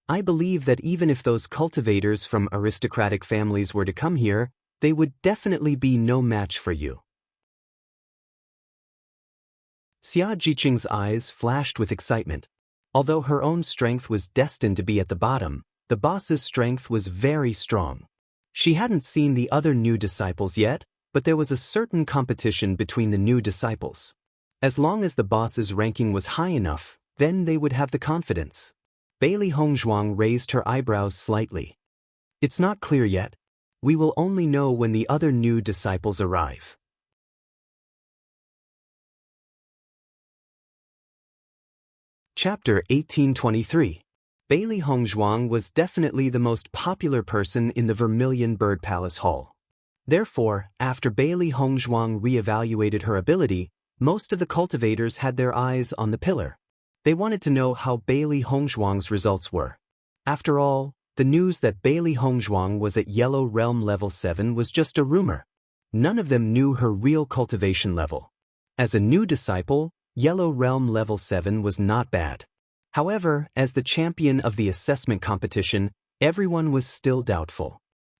I believe that even if those cultivators from aristocratic families were to come here, they would definitely be no match for you. Xia Jiqing's eyes flashed with excitement. Although her own strength was destined to be at the bottom, the boss's strength was very strong. She hadn't seen the other new disciples yet, but there was a certain competition between the new disciples. As long as the boss's ranking was high enough, then they would have the confidence. Bailey Hongzhuang raised her eyebrows slightly. It's not clear yet. We will only know when the other new disciples arrive. Chapter 1823. Bailey Hongzhuang was definitely the most popular person in the Vermilion Bird Palace Hall. Therefore, after Bailey Hongzhuang re-evaluated her ability, most of the cultivators had their eyes on the pillar. They wanted to know how Bailey Hongzhuang's results were. After all, the news that Bailey Hongzhuang was at Yellow Realm level 7 was just a rumor. None of them knew her real cultivation level. As a new disciple, Yellow Realm level 7 was not bad. However, as the champion of the assessment competition, everyone was still doubtful.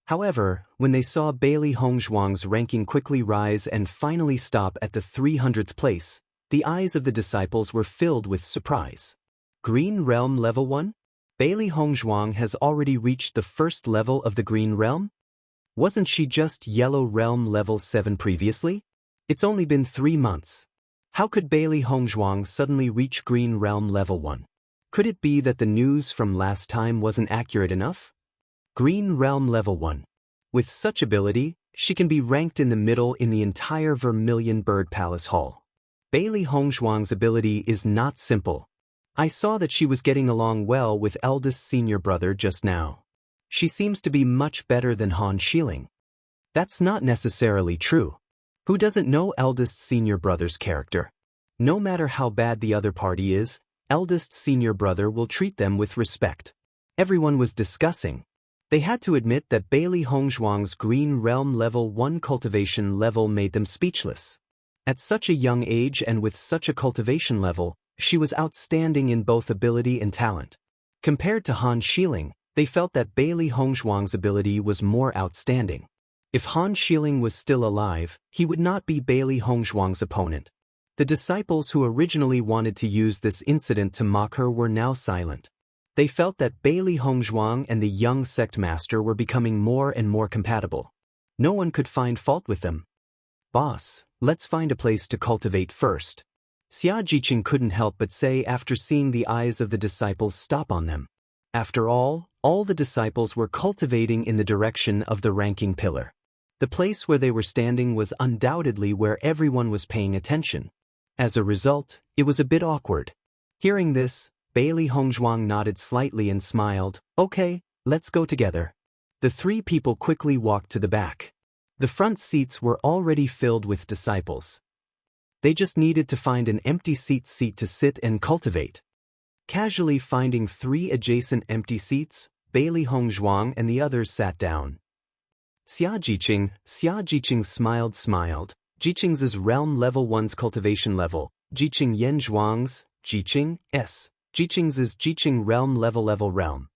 However, when they saw Bailey Hongzhuang's ranking quickly rise and finally stop at the 300th place, the eyes of the disciples were filled with surprise. Green Realm level 1? Bailey Hongzhuang has already reached the first level of the Green Realm? Wasn't she just Yellow Realm level 7 previously? It's only been 3 months. How could Bailey Hongzhuang suddenly reach Green Realm level 1? Could it be that the news from last time wasn't accurate enough? Green Realm level 1. With such ability, she can be ranked in the middle in the entire Vermilion Bird Palace Hall. Bailey Hongzhuang's ability is not simple. I saw that she was getting along well with eldest senior brother just now. She seems to be much better than Han Xiling. That's not necessarily true. Who doesn't know eldest senior brother's character? No matter how bad the other party is, eldest senior brother will treat them with respect. Everyone was discussing. They had to admit that Bailey Hongzhuang's Green Realm level 1 cultivation level made them speechless. At such a young age and with such a cultivation level, she was outstanding in both ability and talent. Compared to Han Xiling, they felt that Bailey Hongzhuang's ability was more outstanding. If Han Xiling was still alive, he would not be Bailey Hongzhuang's opponent. The disciples who originally wanted to use this incident to mock her were now silent. They felt that Bailey Hongzhuang and the young sect master were becoming more and more compatible. No one could find fault with them. Boss, let's find a place to cultivate first. Xia Jiqing couldn't help but say after seeing the eyes of the disciples stop on them. After all the disciples were cultivating in the direction of the ranking pillar. The place where they were standing was undoubtedly where everyone was paying attention. As a result, it was a bit awkward. Hearing this, Bailey Hongzhuang nodded slightly and smiled. Okay, let's go together. The 3 people quickly walked to the back. The front seats were already filled with disciples. They just needed to find an empty seat to sit and cultivate. Casually finding 3 adjacent empty seats, Bailey Hongzhuang and the others sat down. Xia Jiqing smiled. Jiqing's Realm level 1's cultivation level, Jiqing Yan Zhuang's, Jiqing S. Jiqing's Jiqing Realm level Realm.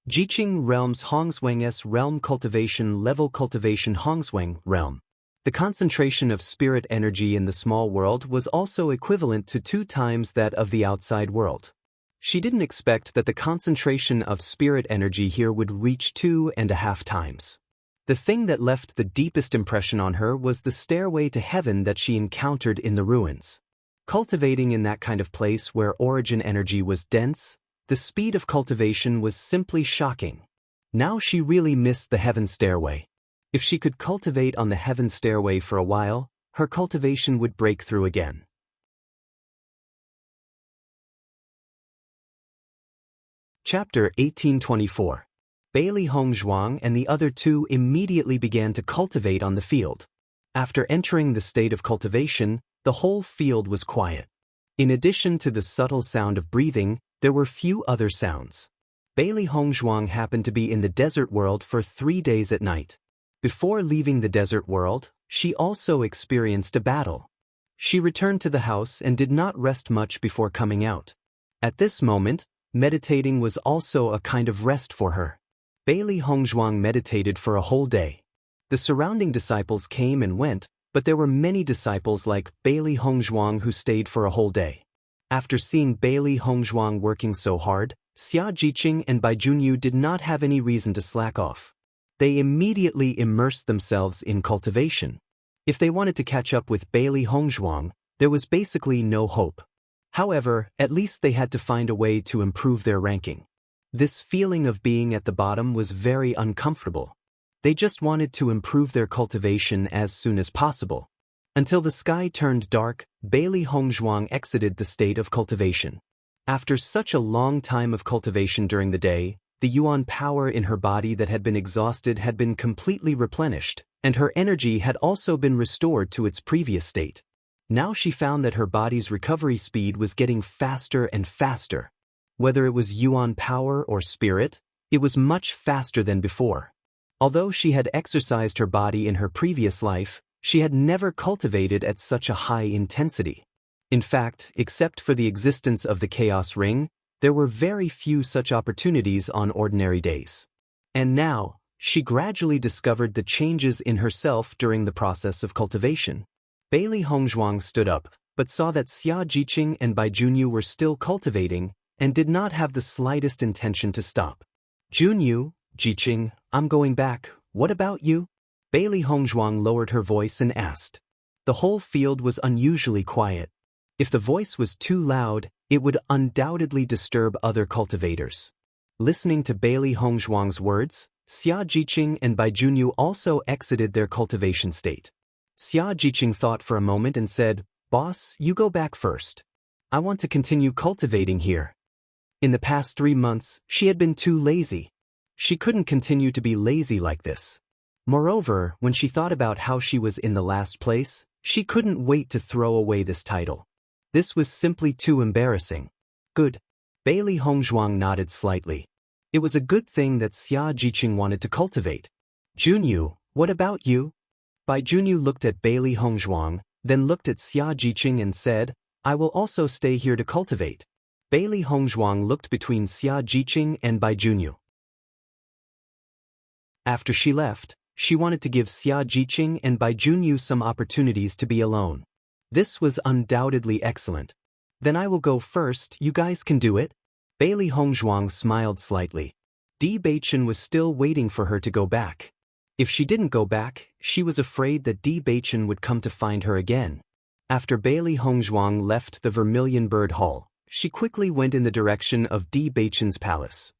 Jiqing Realm's Hongzhuang's Realm cultivation level Hongzhuang Realm. The concentration of spirit energy in the small world was also equivalent to 2 times that of the outside world. She didn't expect that the concentration of spirit energy here would reach 2.5 times. The thing that left the deepest impression on her was the stairway to heaven that she encountered in the ruins. Cultivating in that kind of place where origin energy was dense, the speed of cultivation was simply shocking. Now she really missed the heaven stairway. If she could cultivate on the heaven stairway for a while, her cultivation would break through again. Chapter 1824. Bailey Hongzhuang and the other two immediately began to cultivate on the field. After entering the state of cultivation, the whole field was quiet. In addition to the subtle sound of breathing, there were few other sounds. Bailey Hongzhuang happened to be in the desert world for 3 days at night. Before leaving the desert world, she also experienced a battle. She returned to the house and did not rest much before coming out. At this moment, meditating was also a kind of rest for her. Bailey Hongzhuang meditated for a whole day. The surrounding disciples came and went, but there were many disciples like Bailey Hongzhuang who stayed for a whole day. After seeing Bailey Hongzhuang working so hard, Xia Jiqing and Bai Junyu did not have any reason to slack off. They immediately immersed themselves in cultivation. If they wanted to catch up with Bailey Hongzhuang, there was basically no hope. However, at least they had to find a way to improve their ranking. This feeling of being at the bottom was very uncomfortable. They just wanted to improve their cultivation as soon as possible. Until the sky turned dark, Bailey Hongzhuang exited the state of cultivation. After such a long time of cultivation during the day, the yuan power in her body that had been exhausted had been completely replenished, and her energy had also been restored to its previous state. Now she found that her body's recovery speed was getting faster and faster. Whether it was yuan power or spirit, it was much faster than before. Although she had exercised her body in her previous life, she had never cultivated at such a high intensity. In fact, except for the existence of the Chaos Ring, there were very few such opportunities on ordinary days. And now, she gradually discovered the changes in herself during the process of cultivation. Bailey Hongzhuang stood up, but saw that Xia Jiqing and Bai Junyu were still cultivating, and did not have the slightest intention to stop. Junyu, Jiqing, I'm going back, what about you? Bailey Hongzhuang lowered her voice and asked. The whole field was unusually quiet. If the voice was too loud, it would undoubtedly disturb other cultivators. Listening to Bailey Hongzhuang's words, Xia Jiqing and Bai Junyu also exited their cultivation state. Xia Jiqing thought for a moment and said, Boss, you go back first. I want to continue cultivating here. In the past 3 months, she had been too lazy. She couldn't continue to be lazy like this. Moreover, when she thought about how she was in the last place, she couldn't wait to throw away this title. This was simply too embarrassing. Good. Bailey Hongzhuang nodded slightly. It was a good thing that Xia Jiqing wanted to cultivate. Junyu, what about you? Bai Junyu looked at Bailey Hongzhuang, then looked at Xia Jiqing and said, I will also stay here to cultivate. Bailey Hongzhuang looked between Xia Jiqing and Bai Junyu. After she left, she wanted to give Xia Jiqing and Bai Junyu some opportunities to be alone. This was undoubtedly excellent. Then I will go first, you guys can do it? Bailey Hongzhuang smiled slightly. Bewitching was still waiting for her to go back. If she didn't go back, she was afraid that Bewitching would come to find her again. After Bailey Hongzhuang left the Vermilion Bird Hall, she quickly went in the direction of Bewitching's palace.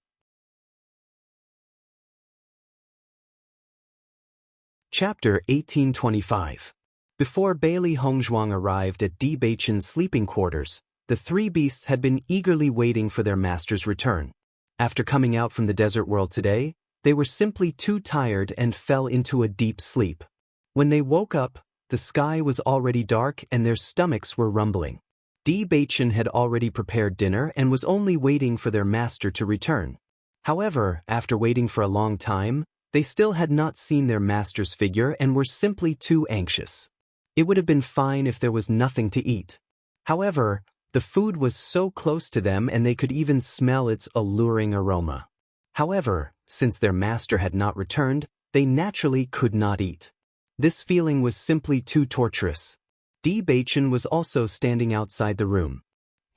Chapter 1825. Before Bailey Hongzhuang arrived at Bewitching's sleeping quarters, the 3 beasts had been eagerly waiting for their master's return. After coming out from the desert world today, they were simply too tired and fell into a deep sleep. When they woke up, the sky was already dark and their stomachs were rumbling. Bewitching had already prepared dinner and was only waiting for their master to return. However, after waiting for a long time, they still had not seen their master's figure and were simply too anxious. It would have been fine if there was nothing to eat. However, the food was so close to them and they could even smell its alluring aroma. However, since their master had not returned, they naturally could not eat. This feeling was simply too torturous. Bewitching was also standing outside the room.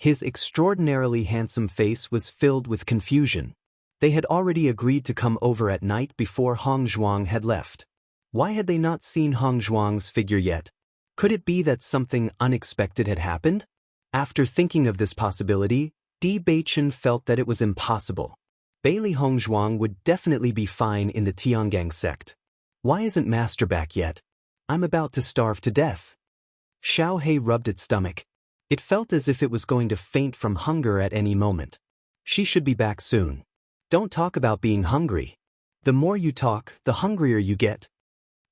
His extraordinarily handsome face was filled with confusion. They had already agreed to come over at night before Hong Zhuang had left. Why had they not seen Hong Zhuang's figure yet? Could it be that something unexpected had happened? After thinking of this possibility, Di Beichen felt that it was impossible. Bailey Hong Zhuang would definitely be fine in the Tiangang sect. Why isn't Master back yet? I'm about to starve to death. Xiao He rubbed its stomach. It felt as if it was going to faint from hunger at any moment. She should be back soon. Don't talk about being hungry. The more you talk, the hungrier you get.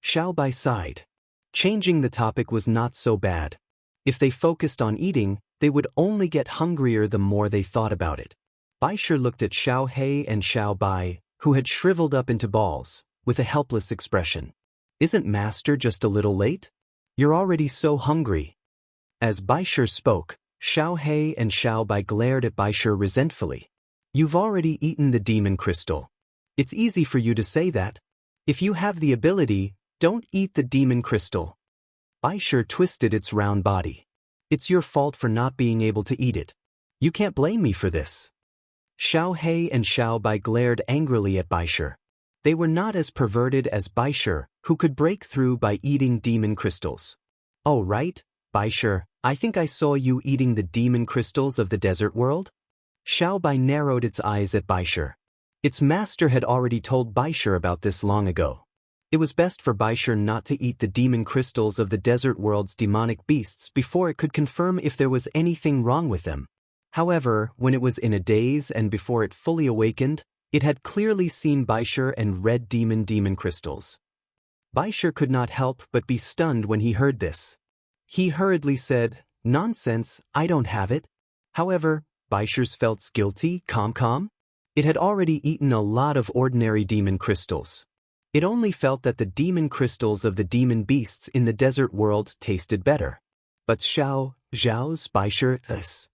Xiao Bai sighed. Changing the topic was not so bad. If they focused on eating, they would only get hungrier the more they thought about it. Bai Shi looked at Xiao He and Xiao Bai, who had shriveled up into balls, with a helpless expression. Isn't Master just a little late? You're already so hungry. As Bai Shi spoke, Xiao He and Xiao Bai glared at Bai Shi resentfully. You've already eaten the demon crystal. It's easy for you to say that. If you have the ability, don't eat the demon crystal. Bai Shi twisted its round body. It's your fault for not being able to eat it. You can't blame me for this. Xiao He and Xiao Bai glared angrily at Bai Shi. They were not as perverted as Bai Shi, who could break through by eating demon crystals. Oh right, Bai Shi, I think I saw you eating the demon crystals of the desert world? Xiao Bai narrowed its eyes at Bai Shi. Its master had already told Bai Shi about this long ago. It was best for Bai Shi not to eat the demon crystals of the desert world's demonic beasts before it could confirm if there was anything wrong with them. However, when it was in a daze and before it fully awakened, it had clearly seen Bai Shi and red demon crystals. Bai Shi could not help but be stunned when he heard this. He hurriedly said, Nonsense, I don't have it. However, Bai Shi felt guilty, calm. It had already eaten a lot of ordinary demon crystals. It only felt that the demon crystals of the demon beasts in the desert world tasted better. But Zhao's Bai Shi this.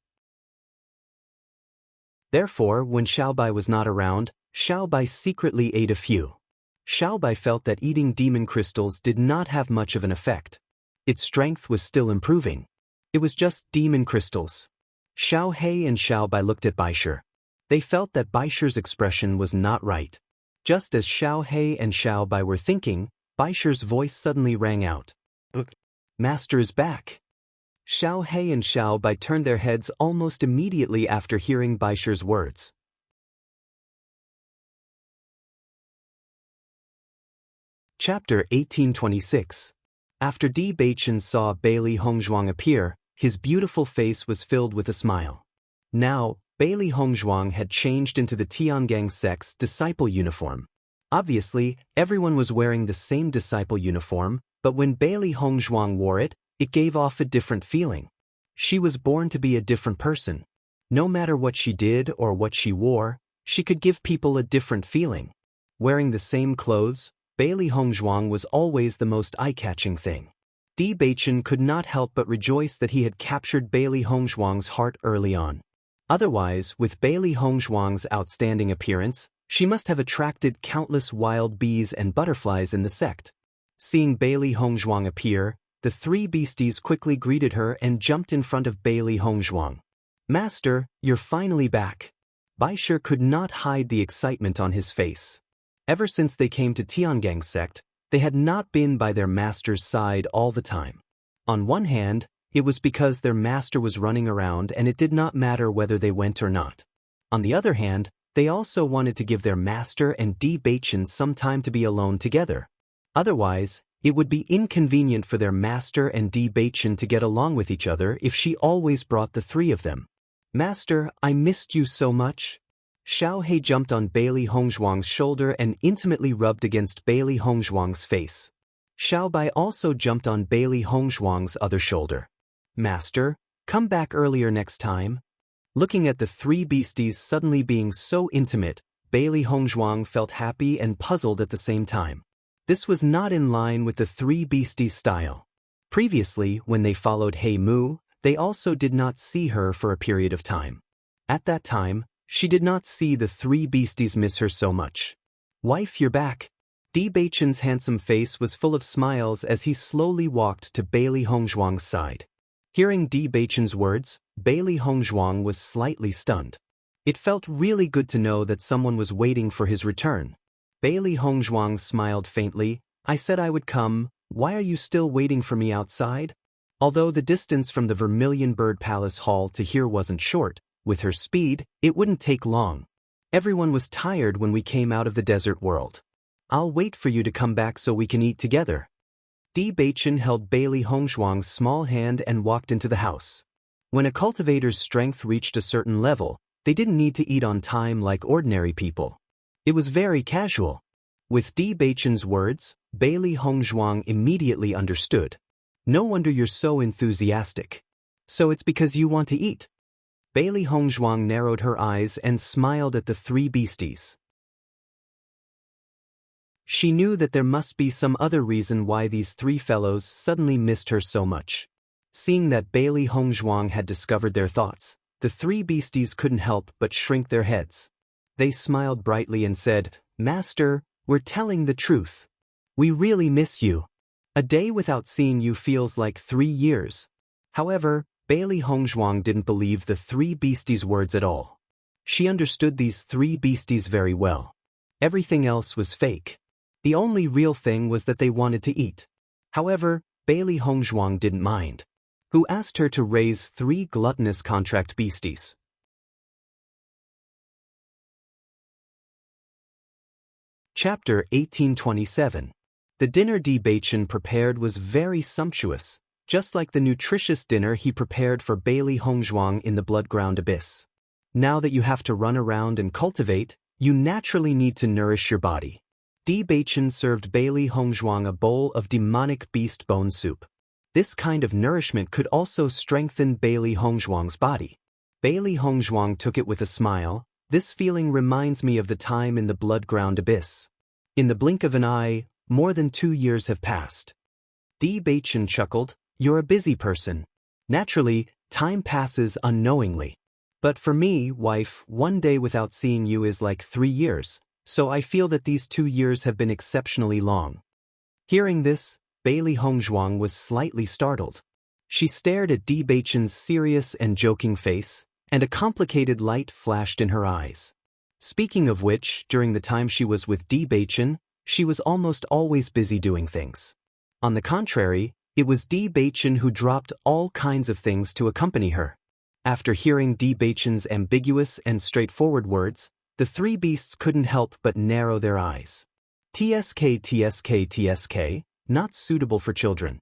Therefore, when Xiao Bai was not around, Xiao Bai secretly ate a few. Xiao Bai felt that eating demon crystals did not have much of an effect. Its strength was still improving. It was just demon crystals. Xiao He and Xiao Bai looked at Bai Shi. They felt that Bai Shi's expression was not right. Just as Xiao He and Xiao Bai were thinking, Bai Shi's voice suddenly rang out. Master is back. Xiao He and Xiao Bai turned their heads almost immediately after hearing Bai Shi's words. Chapter 1826. After Di Beichen saw Bailey Hong Zhuang appear, his beautiful face was filled with a smile. Now, Bailey Hong Zhuang had changed into the Tiangang sect's disciple uniform. Obviously, everyone was wearing the same disciple uniform, but when Bailey Hong Zhuang wore it, it gave off a different feeling. She was born to be a different person. No matter what she did or what she wore, she could give people a different feeling. Wearing the same clothes, Bailey Hong Zhuang was always the most eye-catching thing. Di Beichen could not help but rejoice that he had captured Bailey Hong Zhuang's heart early on. Otherwise, with Bailey Hong Zhuang's outstanding appearance, she must have attracted countless wild bees and butterflies in the sect. Seeing Bailey Hong Zhuang appear, the three beasties quickly greeted her and jumped in front of Bailey Hong Zhuang. Master, you're finally back. Bai Shi could not hide the excitement on his face. Ever since they came to Tiangang sect, they had not been by their master's side all the time. On one hand, it was because their master was running around and it did not matter whether they went or not. On the other hand, they also wanted to give their master and Di Beichen some time to be alone together. Otherwise, it would be inconvenient for their master and Di Beichen to get along with each other if she always brought the three of them. Master, I missed you so much. Xiao He jumped on Bailey Hong Zhuang's shoulder and intimately rubbed against Bailey Hong Zhuang's face. Xiao Bai also jumped on Bailey Hong Zhuang's other shoulder. Master, come back earlier next time. Looking at the three beasties suddenly being so intimate, Bailey Hong Zhuang felt happy and puzzled at the same time. This was not in line with the three beasties' style. Previously, when they followed He Mu, they also did not see her for a period of time. At that time, she did not see the three beasties miss her so much. Wife, you're back. Di Beichen's handsome face was full of smiles as he slowly walked to Bailey Hong Zhuang's side. Hearing Di Beichen's words, Bailey Hongzhuang was slightly stunned. It felt really good to know that someone was waiting for his return. Bailey Hongzhuang smiled faintly. I said I would come, why are you still waiting for me outside? Although the distance from the Vermilion Bird Palace Hall to here wasn't short, with her speed, it wouldn't take long. Everyone was tired when we came out of the desert world. I'll wait for you to come back so we can eat together. Di Beichen held Bailey Hongzhuang's small hand and walked into the house. When a cultivator's strength reached a certain level, they didn't need to eat on time like ordinary people. It was very casual. With Di Beichen's words, Bailey Hongzhuang immediately understood. No wonder you're so enthusiastic. So it's because you want to eat. Bailey Hongzhuang narrowed her eyes and smiled at the three beasties. She knew that there must be some other reason why these three fellows suddenly missed her so much. Seeing that Bailey Hongzhuang had discovered their thoughts, the three beasties couldn't help but shrink their heads. They smiled brightly and said, Master, we're telling the truth. We really miss you. A day without seeing you feels like 3 years. However, Bailey Hongzhuang didn't believe the three beasties' words at all. She understood these three beasties very well. Everything else was fake. The only real thing was that they wanted to eat. However, Bailey Hongzhuang didn't mind. Who asked her to raise 3 gluttonous contract beasties? Chapter 1827. The dinner Di Beichen prepared was very sumptuous, just like the nutritious dinner he prepared for Bailey Hongzhuang in the blood-ground abyss. Now that you have to run around and cultivate, you naturally need to nourish your body. Di Beichen served Bailey Hongzhuang a bowl of demonic beast bone soup. This kind of nourishment could also strengthen Bailey Hongzhuang's body. Bailey Hongzhuang took it with a smile. This feeling reminds me of the time in the blood-ground abyss. In the blink of an eye, more than 2 years have passed. Di Beichen chuckled. You're a busy person. Naturally, time passes unknowingly. But for me, wife, 1 day without seeing you is like 3 years, so I feel that these 2 years have been exceptionally long. Hearing this, Bailey Hongzhuang was slightly startled. She stared at Di Beichen's serious and joking face, and a complicated light flashed in her eyes. Speaking of which, during the time she was with Di Beichen, she was almost always busy doing things. On the contrary, it was Di Beichen who dropped all kinds of things to accompany her. After hearing Di Beichen's ambiguous and straightforward words, the three beasts couldn't help but narrow their eyes. TSK TSK TSK, not suitable for children.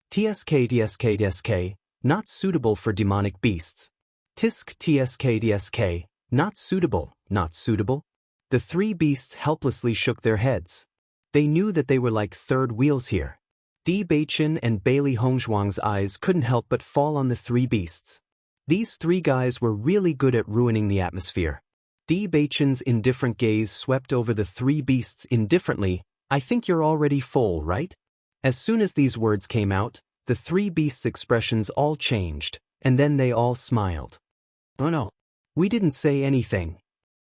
TSK TSK TSK, not suitable for demonic beasts. TSK TSK TSK, not suitable, not suitable. The three beasts helplessly shook their heads. They knew that they were like third wheels here. Di Beichen and Bailey Hongzhuang's eyes couldn't help but fall on the three beasts. These three guys were really good at ruining the atmosphere. Di Beichen's indifferent gaze swept over the three beasts indifferently. I think you're already full, right? As soon as these words came out, the three beasts' expressions all changed, and then they all smiled. Oh no, we didn't say anything.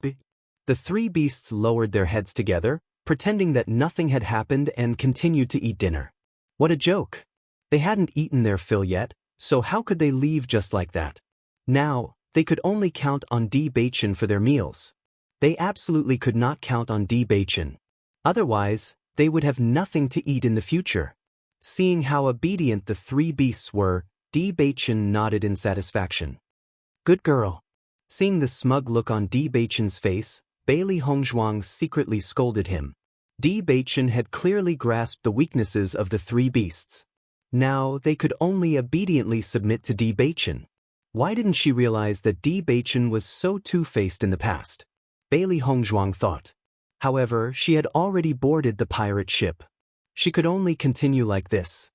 The three beasts lowered their heads together, pretending that nothing had happened and continued to eat dinner. What a joke! They hadn't eaten their fill yet, so how could they leave just like that? Now, they could only count on Di Beichen for their meals. They absolutely could not count on Di Beichen. Otherwise, they would have nothing to eat in the future. Seeing how obedient the three beasts were, Di Beichen nodded in satisfaction. Good girl. Seeing the smug look on Di Beichen's face, Bailey Hongzhuang secretly scolded him. Di Beichen had clearly grasped the weaknesses of the three beasts. Now they could only obediently submit to Di Beichen. Why didn't she realize that Di Beichen was so two-faced in the past? Bailey Hongzhuang thought. However, she had already boarded the pirate ship. She could only continue like this.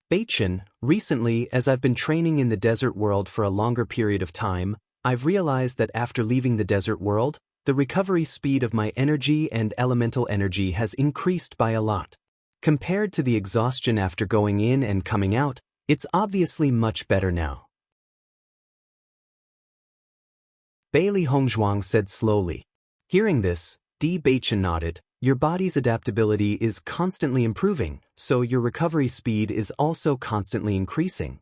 Beichen, recently, as I've been training in the desert world for a longer period of time, I've realized that after leaving the desert world, the recovery speed of my energy and elemental energy has increased by a lot. Compared to the exhaustion after going in and coming out, it's obviously much better now. Bailey Hongzhuang said slowly. Hearing this, Di Beichen nodded. Your body's adaptability is constantly improving, so your recovery speed is also constantly increasing.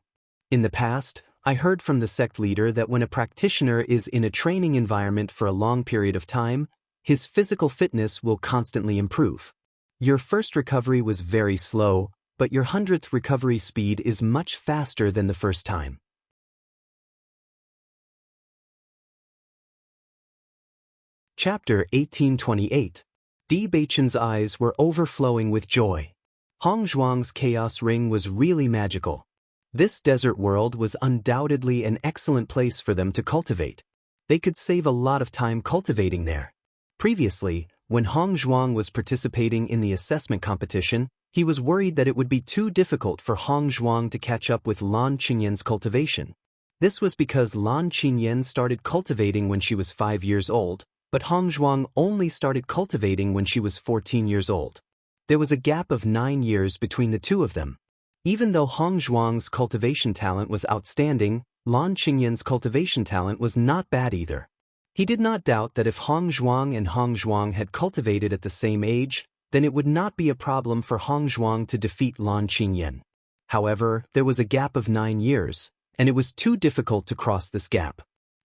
In the past, I heard from the sect leader that when a practitioner is in a training environment for a long period of time, his physical fitness will constantly improve. Your first recovery was very slow, but your 100th recovery speed is much faster than the first time. Chapter 1828. Bewitching's eyes were overflowing with joy. Hong Zhuang's chaos ring was really magical. This desert world was undoubtedly an excellent place for them to cultivate. They could save a lot of time cultivating there. Previously, when Hong Zhuang was participating in the assessment competition, he was worried that it would be too difficult for Hong Zhuang to catch up with Lan Qingyan's cultivation. This was because Lan Qingyan started cultivating when she was 5 years old, but Hong Zhuang only started cultivating when she was 14 years old. There was a gap of 9 years between the two of them. Even though Hong Zhuang's cultivation talent was outstanding, Lan Qingyan's cultivation talent was not bad either. He did not doubt that if Hong Zhuang and Hong Zhuang had cultivated at the same age, then it would not be a problem for Hong Zhuang to defeat Lan Qingyan. However, there was a gap of 9 years, and it was too difficult to cross this gap.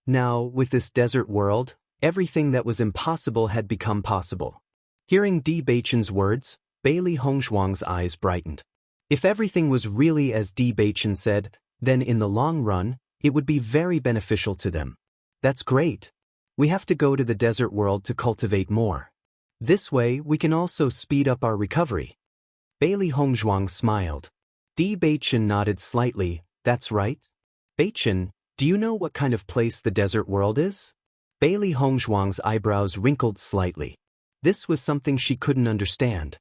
Now, with this desert world, everything that was impossible had become possible. Hearing Bewitching's words, Bailey Hong Zhuang's eyes brightened. If everything was really as Bewitching said, then in the long run, it would be very beneficial to them. That's great. We have to go to the desert world to cultivate more. This way, we can also speed up our recovery. Bailey Hong Zhuang smiled. Bewitching nodded slightly. That's right. Bewitching, do you know what kind of place the desert world is? Bailey Hong Zhuang's eyebrows wrinkled slightly. This was something she couldn't understand.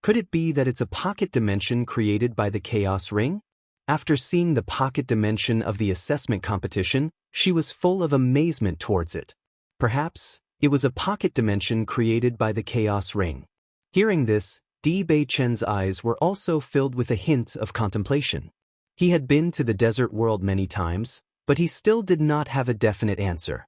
Could it be that it's a pocket dimension created by the Chaos Ring? After seeing the pocket dimension of the assessment competition, she was full of amazement towards it. Perhaps, it was a pocket dimension created by the Chaos Ring. Hearing this, Bewitching's eyes were also filled with a hint of contemplation. He had been to the desert world many times, but he still did not have a definite answer.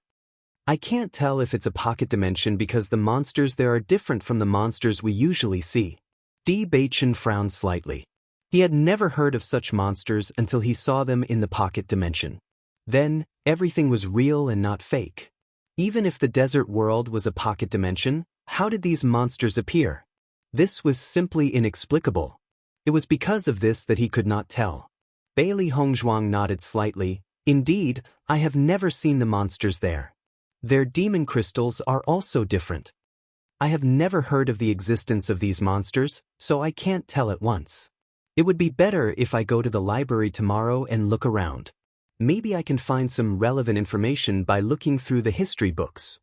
I can't tell if it's a pocket dimension because the monsters there are different from the monsters we usually see. Bewitching frowned slightly. He had never heard of such monsters until he saw them in the pocket dimension. Then, everything was real and not fake. Even if the desert world was a pocket dimension, how did these monsters appear? This was simply inexplicable. It was because of this that he could not tell. Bailey Hong Zhuang nodded slightly. Indeed, I have never seen the monsters there. Their demon crystals are also different. I have never heard of the existence of these monsters, so I can't tell at once. It would be better if I go to the library tomorrow and look around. Maybe I can find some relevant information by looking through the history books.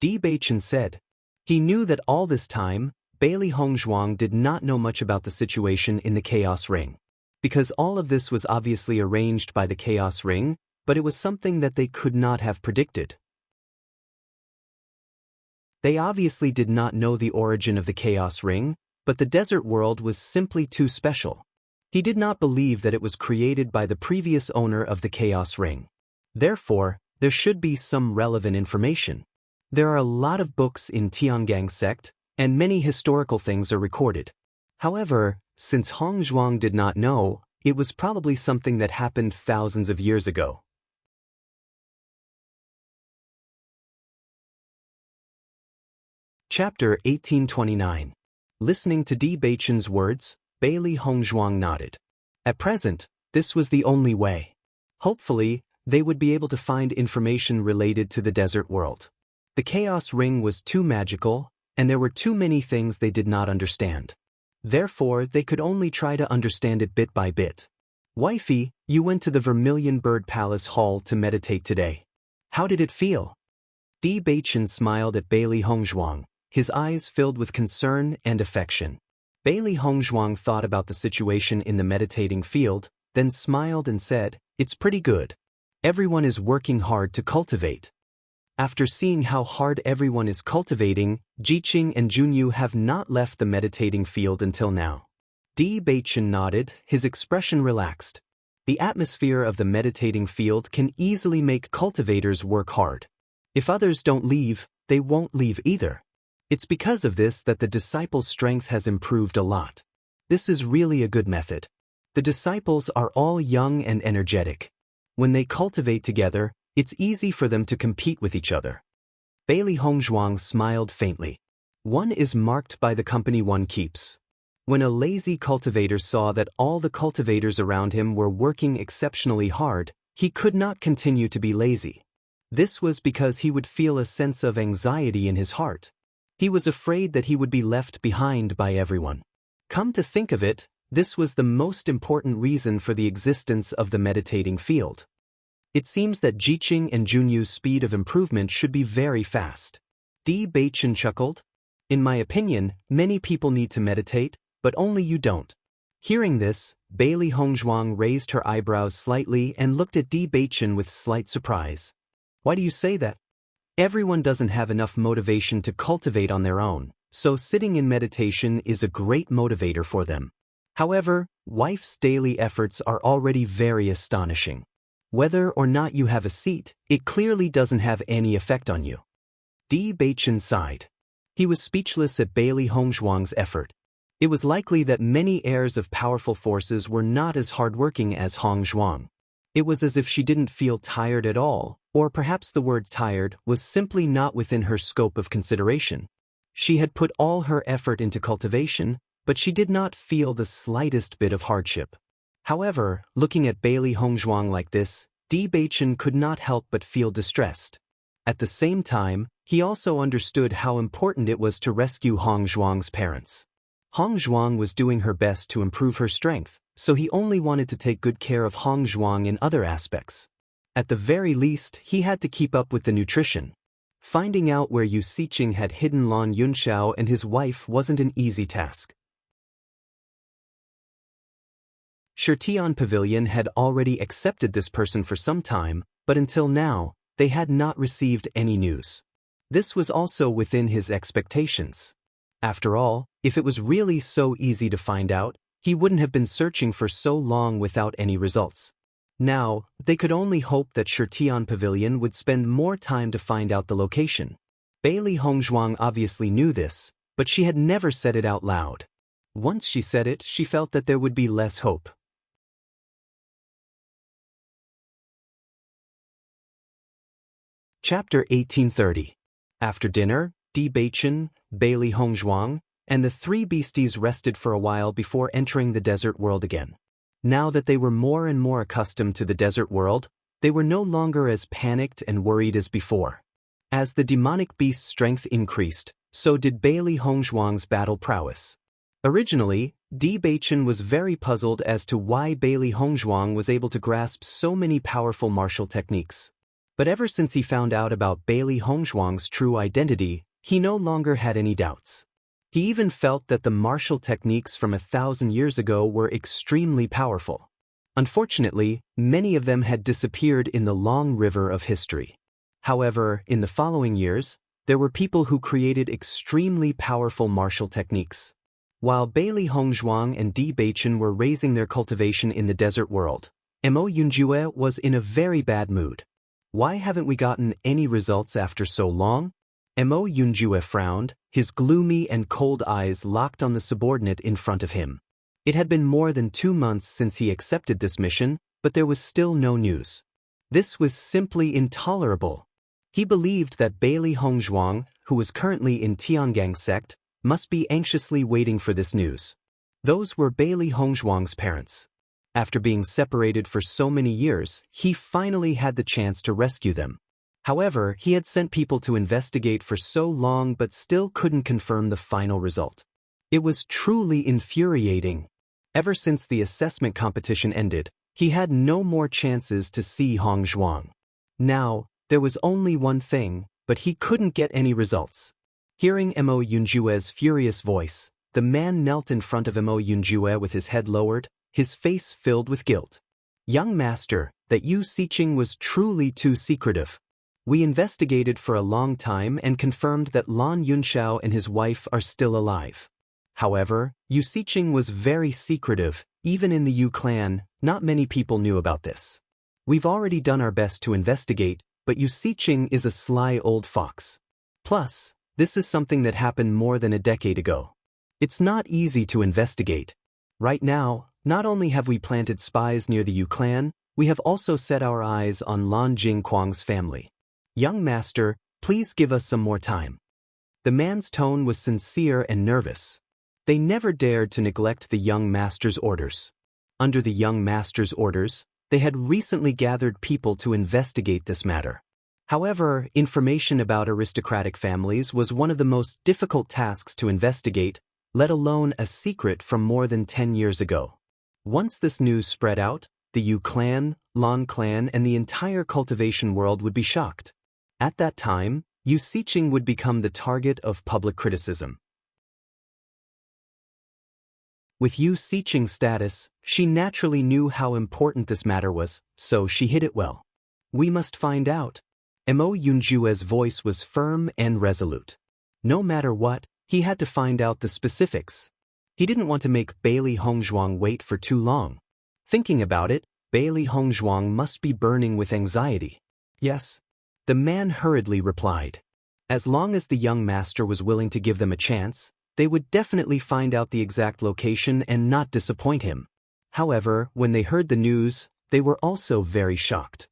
Bewitching said. He knew that all this time, Bailey Hong Zhuang did not know much about the situation in the Chaos Ring. Because all of this was obviously arranged by the Chaos Ring, but it was something that they could not have predicted. They obviously did not know the origin of the Chaos Ring, but the desert world was simply too special. He did not believe that it was created by the previous owner of the Chaos Ring. Therefore, there should be some relevant information. There are a lot of books in Tiangang sect, and many historical things are recorded. However, since Hong Zhuang did not know, it was probably something that happened thousands of years ago. Chapter 1829. Listening to Bewitching's words, Bailey Hong Zhuang nodded. At present, this was the only way. Hopefully, they would be able to find information related to the desert world. The Chaos Ring was too magical, and there were too many things they did not understand. Therefore, they could only try to understand it bit by bit. Wifey, you went to the Vermilion Bird Palace Hall to meditate today. How did it feel? Bewitching smiled at Bailey Hong Zhuang, his eyes filled with concern and affection. Bailey Hong Zhuang thought about the situation in the meditating field, then smiled and said, "It's pretty good. Everyone is working hard to cultivate." After seeing how hard everyone is cultivating, Jiqing and Junyu have not left the meditating field until now. Bewitching nodded, his expression relaxed. The atmosphere of the meditating field can easily make cultivators work hard. If others don't leave, they won't leave either. It's because of this that the disciple's strength has improved a lot. This is really a good method. The disciples are all young and energetic. When they cultivate together, it's easy for them to compete with each other. Bailey Hongzhuang smiled faintly. One is marked by the company one keeps. When a lazy cultivator saw that all the cultivators around him were working exceptionally hard, he could not continue to be lazy. This was because he would feel a sense of anxiety in his heart. He was afraid that he would be left behind by everyone. Come to think of it, this was the most important reason for the existence of the meditating field. It seems that Jiqing and Junyu's speed of improvement should be very fast. Bewitching chuckled. In my opinion, many people need to meditate, but only you don't. Hearing this, Bailey Hongzhuang raised her eyebrows slightly and looked at Bewitching with slight surprise. Why do you say that? Everyone doesn't have enough motivation to cultivate on their own, so sitting in meditation is a great motivator for them. However, wife's daily efforts are already very astonishing. Whether or not you have a seat, it clearly doesn't have any effect on you. Bewitching sighed. He was speechless at Bailey Hongzhuang's effort. It was likely that many heirs of powerful forces were not as hardworking as Hongzhuang. It was as if she didn't feel tired at all, or perhaps the word tired was simply not within her scope of consideration. She had put all her effort into cultivation, but she did not feel the slightest bit of hardship. However, looking at Bailey Hongzhuang like this, Bewitching could not help but feel distressed. At the same time, he also understood how important it was to rescue Hongzhuang's parents. Hongzhuang was doing her best to improve her strength, so he only wanted to take good care of Hongzhuang in other aspects. At the very least, he had to keep up with the nutrition. Finding out where Yu Siqing had hidden Lan Yunxiao and his wife wasn't an easy task. Shirtian Pavilion had already accepted this person for some time, but until now, they had not received any news. This was also within his expectations. After all, if it was really so easy to find out, he wouldn't have been searching for so long without any results. Now, they could only hope that Shirtian Pavilion would spend more time to find out the location. Bailey Hongzhuang obviously knew this, but she had never said it out loud. Once she said it, she felt that there would be less hope. Chapter 1830. After dinner, Bewitching, Bailey Hongzhuang, and the three beasties rested for a while before entering the desert world again. Now that they were more and more accustomed to the desert world, they were no longer as panicked and worried as before. As the demonic beast's strength increased, so did Bailey Hongzhuang's battle prowess. Originally, Bewitching was very puzzled as to why Bailey Hongzhuang was able to grasp so many powerful martial techniques. But ever since he found out about Bailey Hongzhuang's true identity, he no longer had any doubts. He even felt that the martial techniques from 1,000 years ago were extremely powerful. Unfortunately, many of them had disappeared in the long river of history. However, in the following years, there were people who created extremely powerful martial techniques. While Bailey Hongzhuang and Bewitching were raising their cultivation in the desert world, Mo Yunjue was in a very bad mood. Why haven't we gotten any results after so long? Mo Yunjue frowned, his gloomy and cold eyes locked on the subordinate in front of him. It had been more than 2 months since he accepted this mission, but there was still no news. This was simply intolerable. He believed that Bailey Hongzhuang, who was currently in Tiangang's sect, must be anxiously waiting for this news. Those were Bailey Hongzhuang's parents. After being separated for so many years, he finally had the chance to rescue them. However, he had sent people to investigate for so long but still couldn't confirm the final result. It was truly infuriating. Ever since the assessment competition ended, he had no more chances to see Hongzhuang. Now, there was only one thing, but he couldn't get any results. Hearing Mo Yunjue's furious voice, the man knelt in front of Mo Yunjue with his head lowered, his face filled with guilt. Young master, that Yu Siqing was truly too secretive. We investigated for a long time and confirmed that Lan Yunxiao and his wife are still alive. However, Yu Siqing was very secretive, even in the Yu clan, not many people knew about this. We've already done our best to investigate, but Yu Siqing is a sly old fox. Plus, this is something that happened more than a decade ago. It's not easy to investigate. Right now, Not only have we planted spies near the Yu clan, we have also set our eyes on Lan Jingquang's family. Young master, please give us some more time. The man's tone was sincere and nervous. They never dared to neglect the young master's orders. Under the young master's orders, they had recently gathered people to investigate this matter. However, information about aristocratic families was one of the most difficult tasks to investigate, let alone a secret from more than 10 years ago. Once this news spread out, the Yu clan, Lan clan, and the entire cultivation world would be shocked. At that time, Yu Siqing would become the target of public criticism. With Yu Siqing's status, she naturally knew how important this matter was, so she hid it well. We must find out. Mo Yunjue's voice was firm and resolute. No matter what, he had to find out the specifics. He didn't want to make Bailey Hongzhuang wait for too long. Thinking about it, Bailey Hongzhuang must be burning with anxiety. Yes. The man hurriedly replied. As long as the young master was willing to give them a chance, they would definitely find out the exact location and not disappoint him. However, when they heard the news, they were also very shocked.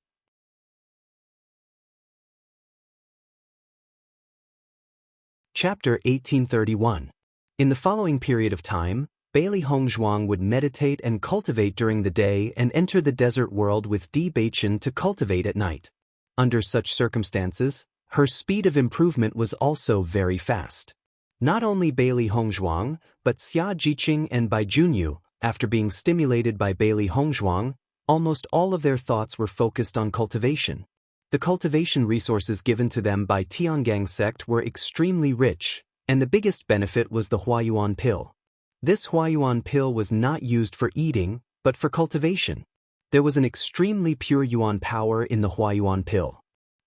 Chapter 1831. In the following period of time, Bailey Hongzhuang would meditate and cultivate during the day and enter the desert world with Bewitching to cultivate at night. Under such circumstances, her speed of improvement was also very fast. Not only Bailey Hongzhuang, but Xia Jiqing and Bai Junyu, after being stimulated by Bailey Hongzhuang, almost all of their thoughts were focused on cultivation. The cultivation resources given to them by Tiangang sect were extremely rich, and the biggest benefit was the Huayuan pill. This Huayuan pill was not used for eating, but for cultivation. There was an extremely pure yuan power in the Huayuan pill.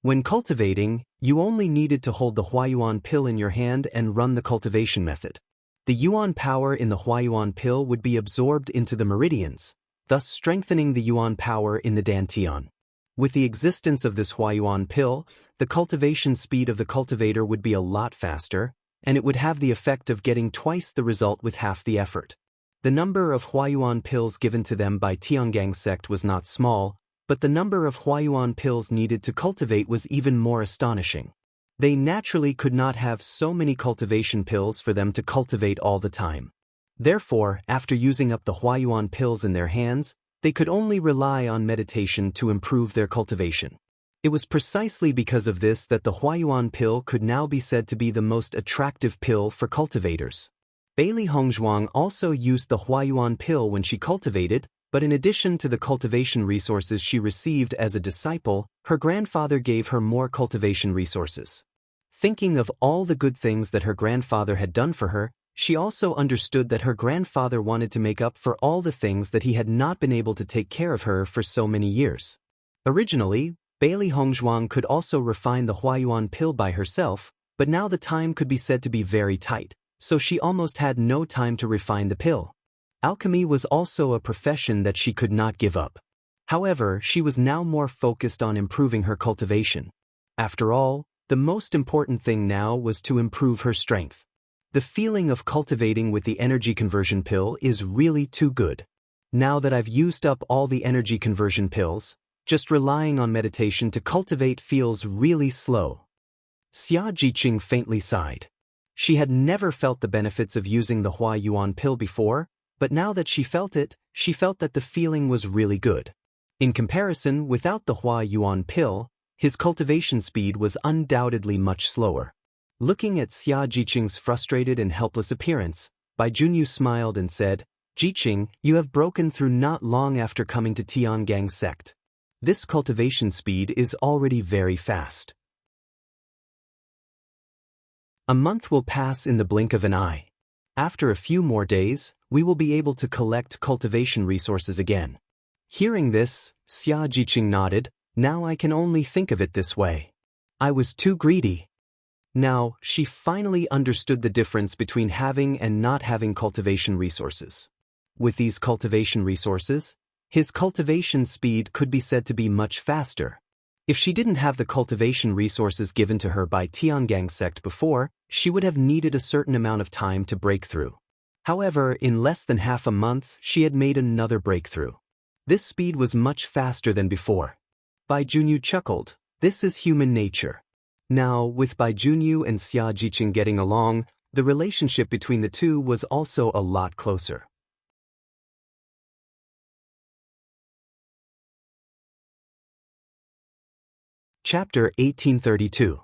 When cultivating, you only needed to hold the Huayuan pill in your hand and run the cultivation method. The yuan power in the Huayuan pill would be absorbed into the meridians, thus strengthening the yuan power in the dantian. With the existence of this Huayuan pill, the cultivation speed of the cultivator would be a lot faster, and it would have the effect of getting twice the result with half the effort. The number of Huayuan pills given to them by Tiangang sect was not small, but the number of Huayuan pills needed to cultivate was even more astonishing. They naturally could not have so many cultivation pills for them to cultivate all the time. Therefore, after using up the Huayuan pills in their hands, they could only rely on meditation to improve their cultivation. It was precisely because of this that the Huayuan pill could now be said to be the most attractive pill for cultivators. Bailey Hongzhuang also used the Huayuan pill when she cultivated, but in addition to the cultivation resources she received as a disciple, her grandfather gave her more cultivation resources. Thinking of all the good things that her grandfather had done for her, she also understood that her grandfather wanted to make up for all the things that he had not been able to take care of her for so many years. Originally, Bailey Hongzhuang could also refine the Huayuan pill by herself, but now the time could be said to be very tight, so she almost had no time to refine the pill. Alchemy was also a profession that she could not give up. However, she was now more focused on improving her cultivation. After all, the most important thing now was to improve her strength. The feeling of cultivating with the energy conversion pill is really too good. Now that I've used up all the energy conversion pills, just relying on meditation to cultivate feels really slow. Xia Jiqing faintly sighed. She had never felt the benefits of using the Huayuan pill before, but now that she felt it, she felt that the feeling was really good. In comparison, without the Huayuan pill, his cultivation speed was undoubtedly much slower. Looking at Xia Jiqing's frustrated and helpless appearance, Bai Junyu smiled and said, "Jiqing, you have broken through not long after coming to Tiangang sect. This cultivation speed is already very fast. A month will pass in the blink of an eye. After a few more days, we will be able to collect cultivation resources again." Hearing this, Xia Jiqing nodded. Now I can only think of it this way. I was too greedy. Now, she finally understood the difference between having and not having cultivation resources. With these cultivation resources, his cultivation speed could be said to be much faster. If she didn't have the cultivation resources given to her by Tiangang sect before, she would have needed a certain amount of time to break through. However, in less than half a month, she had made another breakthrough. This speed was much faster than before. Bai Junyu chuckled. This is human nature. Now, with Bai Junyu and Xia Jiqing getting along, the relationship between the two was also a lot closer. Chapter 1832.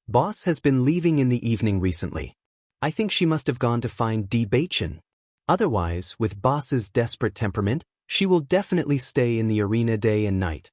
Boss has been leaving in the evening recently. I think she must have gone to find Bewitching. Otherwise, with Boss's desperate temperament, she will definitely stay in the arena day and night.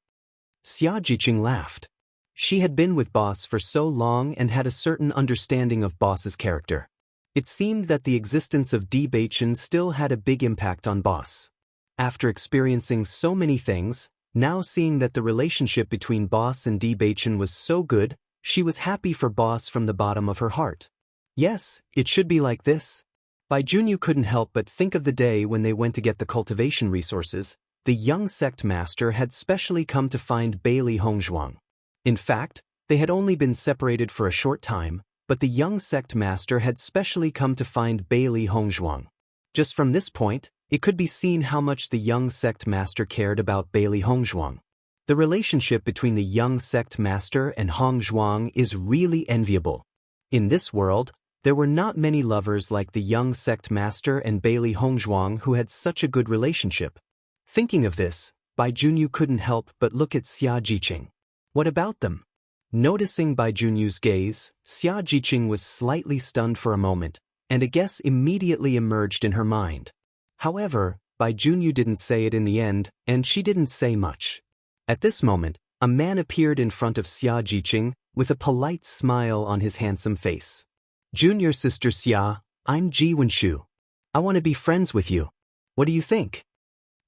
Xia Jiqing laughed. She had been with Boss for so long and had a certain understanding of Boss's character. It seemed that the existence of Bewitching still had a big impact on Boss. After experiencing so many things, now seeing that the relationship between Boss and Bewitching was so good, she was happy for Boss from the bottom of her heart. Yes, it should be like this. Bai Junyu couldn't help but think of the day when they went to get the cultivation resources. The young sect master had specially come to find Bailey Hongzhuang. In fact, they had only been separated for a short time, but the young sect master had specially come to find Bailey Hongzhuang. Just from this point, it could be seen how much the young sect master cared about Bailey Hongzhuang. The relationship between the young sect master and Hongzhuang is really enviable. In this world, there were not many lovers like the young sect master and Bailey Hongzhuang who had such a good relationship. Thinking of this, Bai Junyu couldn't help but look at Xia Jiqing. What about them? Noticing Bai Junyu's gaze, Xia Jiqing was slightly stunned for a moment, and a guess immediately emerged in her mind. However, Bai Junyu didn't say it in the end, and she didn't say much. At this moment, a man appeared in front of Xia Jiqing with a polite smile on his handsome face. Junior sister Xia, I'm Ji Wenshu. I want to be friends with you. What do you think?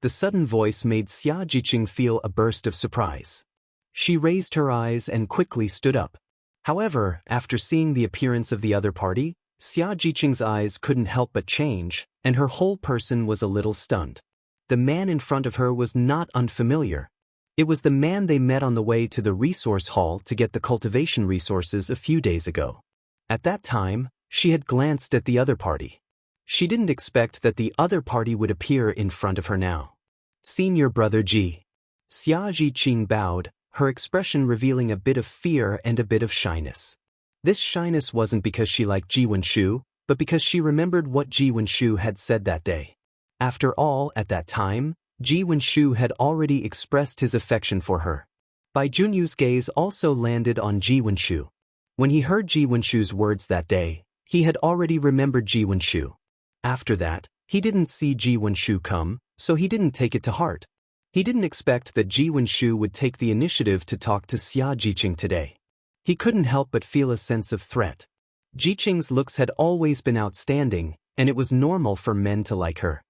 The sudden voice made Xia Jiqing feel a burst of surprise. She raised her eyes and quickly stood up. However, after seeing the appearance of the other party, Xia Jiqing's eyes couldn't help but change, and her whole person was a little stunned. The man in front of her was not unfamiliar. It was the man they met on the way to the resource hall to get the cultivation resources a few days ago. At that time, she had glanced at the other party. She didn't expect that the other party would appear in front of her now. Senior brother Ji. Xia Jiqing bowed, her expression revealing a bit of fear and a bit of shyness. This shyness wasn't because she liked Ji Wenshu, but because she remembered what Ji Wenshu had said that day. After all, at that time, Ji Wenshu had already expressed his affection for her. Bai Junyu's gaze also landed on Ji Wenshu. When he heard Ji Wenshu's words that day, he had already remembered Ji Wenshu. After that, he didn't see Ji Wenshu come, so he didn't take it to heart. He didn't expect that Ji Wenshu would take the initiative to talk to Xia Jiqing today. He couldn't help but feel a sense of threat. Jiqing's looks had always been outstanding, and it was normal for men to like her.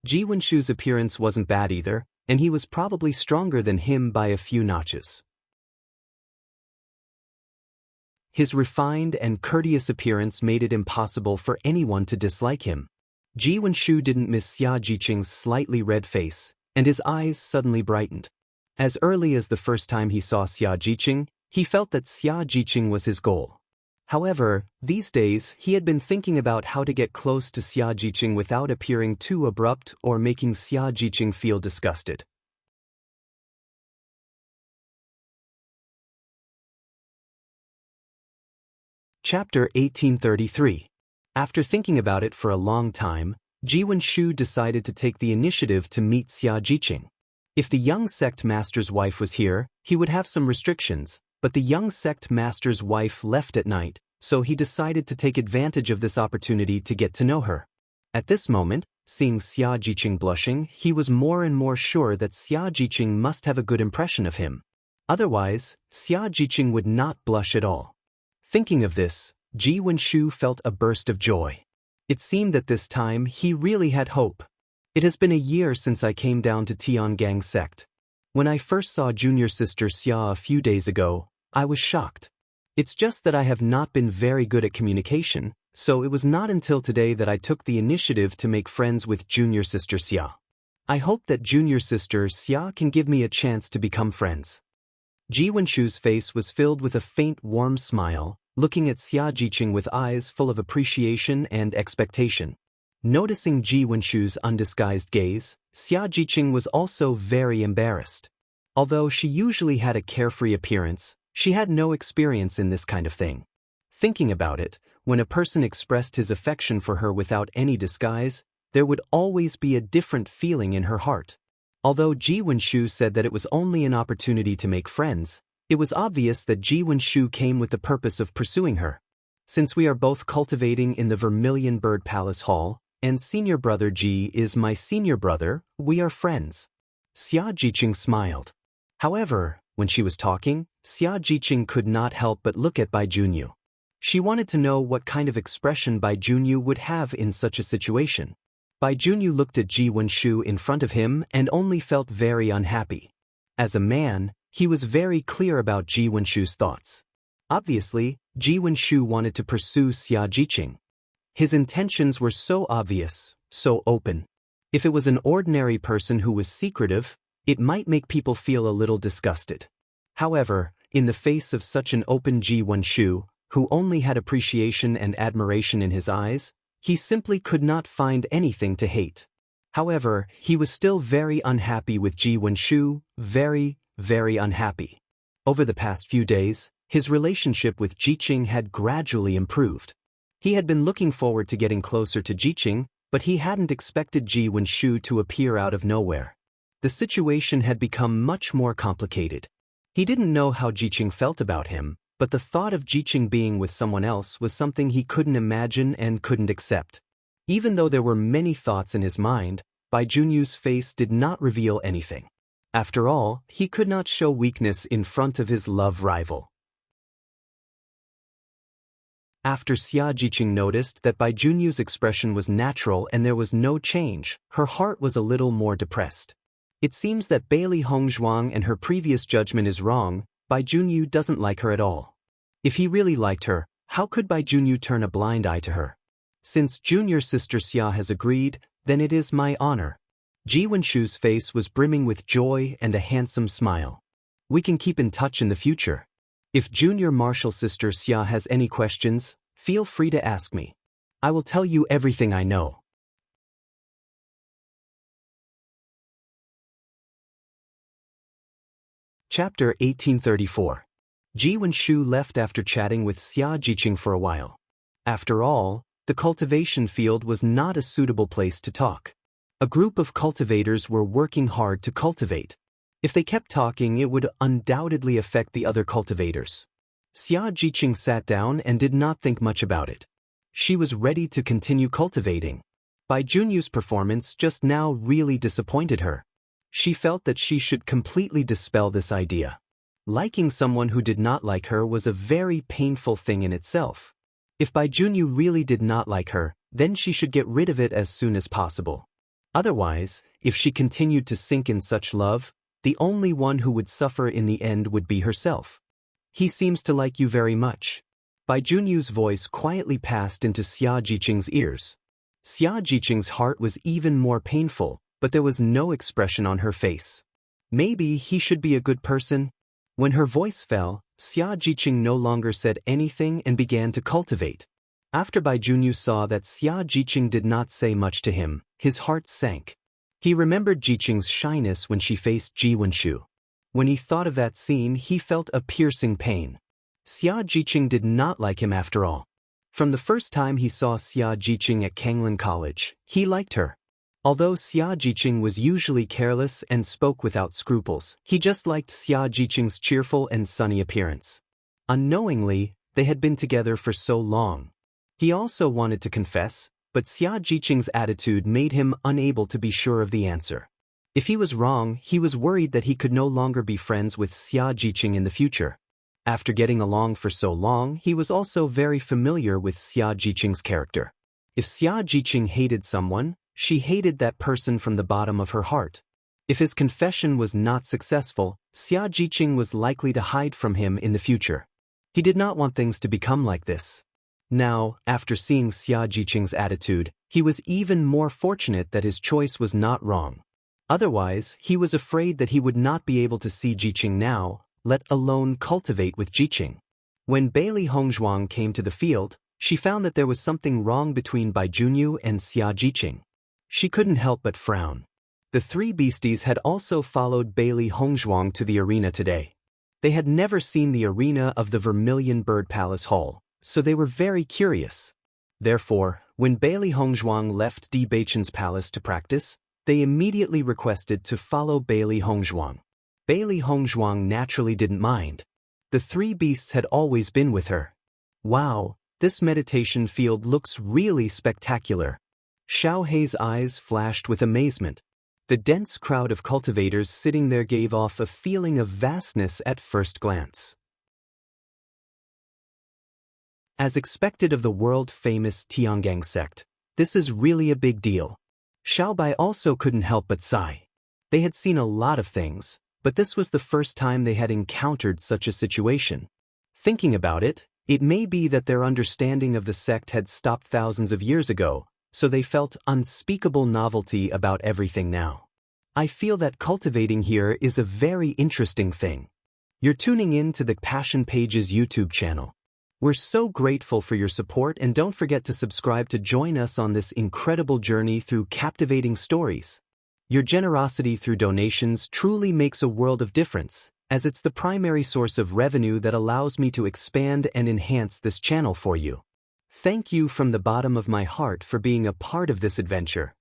Ji Wenshu's appearance wasn't bad either, and he was probably stronger than him by a few notches. His refined and courteous appearance made it impossible for anyone to dislike him. Ji Wenshu didn't miss Xia Jiqing's slightly red face, and his eyes suddenly brightened. As early as the first time he saw Xia Jiqing, he felt that Xia Jiqing was his goal. However, these days he had been thinking about how to get close to Xia Jiqing without appearing too abrupt or making Xia Jiqing feel disgusted. Chapter 1833. After thinking about it for a long time, Ji Wenshu decided to take the initiative to meet Xia Jiqing. If the young sect master's wife was here, he would have some restrictions, but the young sect master's wife left at night, so he decided to take advantage of this opportunity to get to know her. At this moment, seeing Xia Jiqing blushing, he was more and more sure that Xia Jiqing must have a good impression of him. Otherwise, Xia Jiqing would not blush at all. Thinking of this, Ji Wenshu felt a burst of joy. It seemed that this time he really had hope. It has been a year since I came down to Tiangang sect. When I first saw junior sister Xia a few days ago, I was shocked. It's just that I have not been very good at communication, so it was not until today that I took the initiative to make friends with junior sister Xia. I hope that junior sister Xia can give me a chance to become friends. Ji Wenshu's face was filled with a faint warm smile, looking at Xia Jiqing with eyes full of appreciation and expectation. Noticing Ji Wenshu's undisguised gaze, Xia Jiqing was also very embarrassed. Although she usually had a carefree appearance, she had no experience in this kind of thing. Thinking about it, when a person expressed his affection for her without any disguise, there would always be a different feeling in her heart. Although Ji Wenshu said that it was only an opportunity to make friends, it was obvious that Ji Wenshu came with the purpose of pursuing her. Since we are both cultivating in the Vermilion Bird Palace Hall, and senior brother Ji is my senior brother, we are friends. Xia Jiqing smiled. However, when she was talking, Xia Jiqing could not help but look at Bai Junyu. She wanted to know what kind of expression Bai Junyu would have in such a situation. Bai Junyu looked at Ji Wenshu in front of him and only felt very unhappy. As a man, he was very clear about Ji Wenshu's thoughts. Obviously, Ji Wenshu wanted to pursue Xia Jiqing. His intentions were so obvious, so open. If it was an ordinary person who was secretive, it might make people feel a little disgusted. However, in the face of such an open Ji Wenshu, who only had appreciation and admiration in his eyes, he simply could not find anything to hate. However, he was still very unhappy with Ji Wenshu, very, very unhappy. Over the past few days, his relationship with Jiqing had gradually improved. He had been looking forward to getting closer to Jiqing, but he hadn't expected Ji Wenshu to appear out of nowhere. The situation had become much more complicated. He didn't know how Jiqing felt about him, but the thought of Jiqing being with someone else was something he couldn't imagine and couldn't accept. Even though there were many thoughts in his mind, Bai Junyu's face did not reveal anything. After all, he could not show weakness in front of his love rival. After Xia Jiqing noticed that Bai Junyu's expression was natural and there was no change, her heart was a little more depressed. It seems that Bailey Hongzhuang and her previous judgment is wrong. Bai Junyu doesn't like her at all. If he really liked her, how could Bai Junyu turn a blind eye to her? Since junior sister Xia has agreed, then it is my honor. Ji Wenshu's face was brimming with joy and a handsome smile. We can keep in touch in the future. If junior martial sister Xia has any questions, feel free to ask me. I will tell you everything I know. Chapter 1834. Ji Wenshu left after chatting with Xia Jiqing for a while. After all, the cultivation field was not a suitable place to talk. A group of cultivators were working hard to cultivate. If they kept talking, it would undoubtedly affect the other cultivators. Xia Jiqing sat down and did not think much about it. She was ready to continue cultivating. Bai Junyu's performance just now really disappointed her. She felt that she should completely dispel this idea. Liking someone who did not like her was a very painful thing in itself. If Bai Junyu really did not like her, then she should get rid of it as soon as possible. Otherwise, if she continued to sink in such love, the only one who would suffer in the end would be herself. He seems to like you very much. Bai Junyu's voice quietly passed into Xia Jiqing's ears. Xia Jiqing's heart was even more painful, but there was no expression on her face. Maybe he should be a good person? When her voice fell, Xia Jiqing no longer said anything and began to cultivate. After Bai Junyu saw that Xia Jiqing did not say much to him, his heart sank. He remembered Jiqing's shyness when she faced Ji Wenshu. When he thought of that scene, he felt a piercing pain. Xia Jiqing did not like him after all. From the first time he saw Xia Jiqing at Kanglin College, he liked her. Although Xia Jiqing was usually careless and spoke without scruples, he just liked Xia Jiqing's cheerful and sunny appearance. Unknowingly, they had been together for so long. He also wanted to confess, but Xia Jiqing's attitude made him unable to be sure of the answer. If he was wrong, he was worried that he could no longer be friends with Xia Jiqing in the future. After getting along for so long, he was also very familiar with Xia Jiqing's character. If Xia Jiqing hated someone, she hated that person from the bottom of her heart. If his confession was not successful, Xia Jiqing was likely to hide from him in the future. He did not want things to become like this. Now, after seeing Xia Jiqing's attitude, he was even more fortunate that his choice was not wrong. Otherwise, he was afraid that he would not be able to see Jiqing now, let alone cultivate with Jiqing. When Bailey Hongzhuang came to the field, She found that there was something wrong between Baijunyu and Xiajiqing. She couldn't help but frown. The three beasties had also followed Bailey Hongzhuang to the arena today. They had never seen the arena of the Vermilion Bird Palace Hall, so they were very curious. Therefore, when Bailey Hongzhuang left Bewitching's palace to practice, they immediately requested to follow Bailey Hongzhuang. Bailey Hongzhuang naturally didn't mind. The three beasts had always been with her. Wow, this meditation field looks really spectacular. Xiao Hei's eyes flashed with amazement. The dense crowd of cultivators sitting there gave off a feeling of vastness at first glance. As expected of the world-famous Tiangang sect, this is really a big deal. Xiaobai also couldn't help but sigh. They had seen a lot of things, but this was the first time they had encountered such a situation. Thinking about it, it may be that their understanding of the sect had stopped thousands of years ago, so they felt unspeakable novelty about everything now. I feel that cultivating here is a very interesting thing. You're tuning in to the Passion Pages YouTube channel. We're so grateful for your support, and don't forget to subscribe to join us on this incredible journey through captivating stories. Your generosity through donations truly makes a world of difference, as it's the primary source of revenue that allows me to expand and enhance this channel for you. Thank you from the bottom of my heart for being a part of this adventure.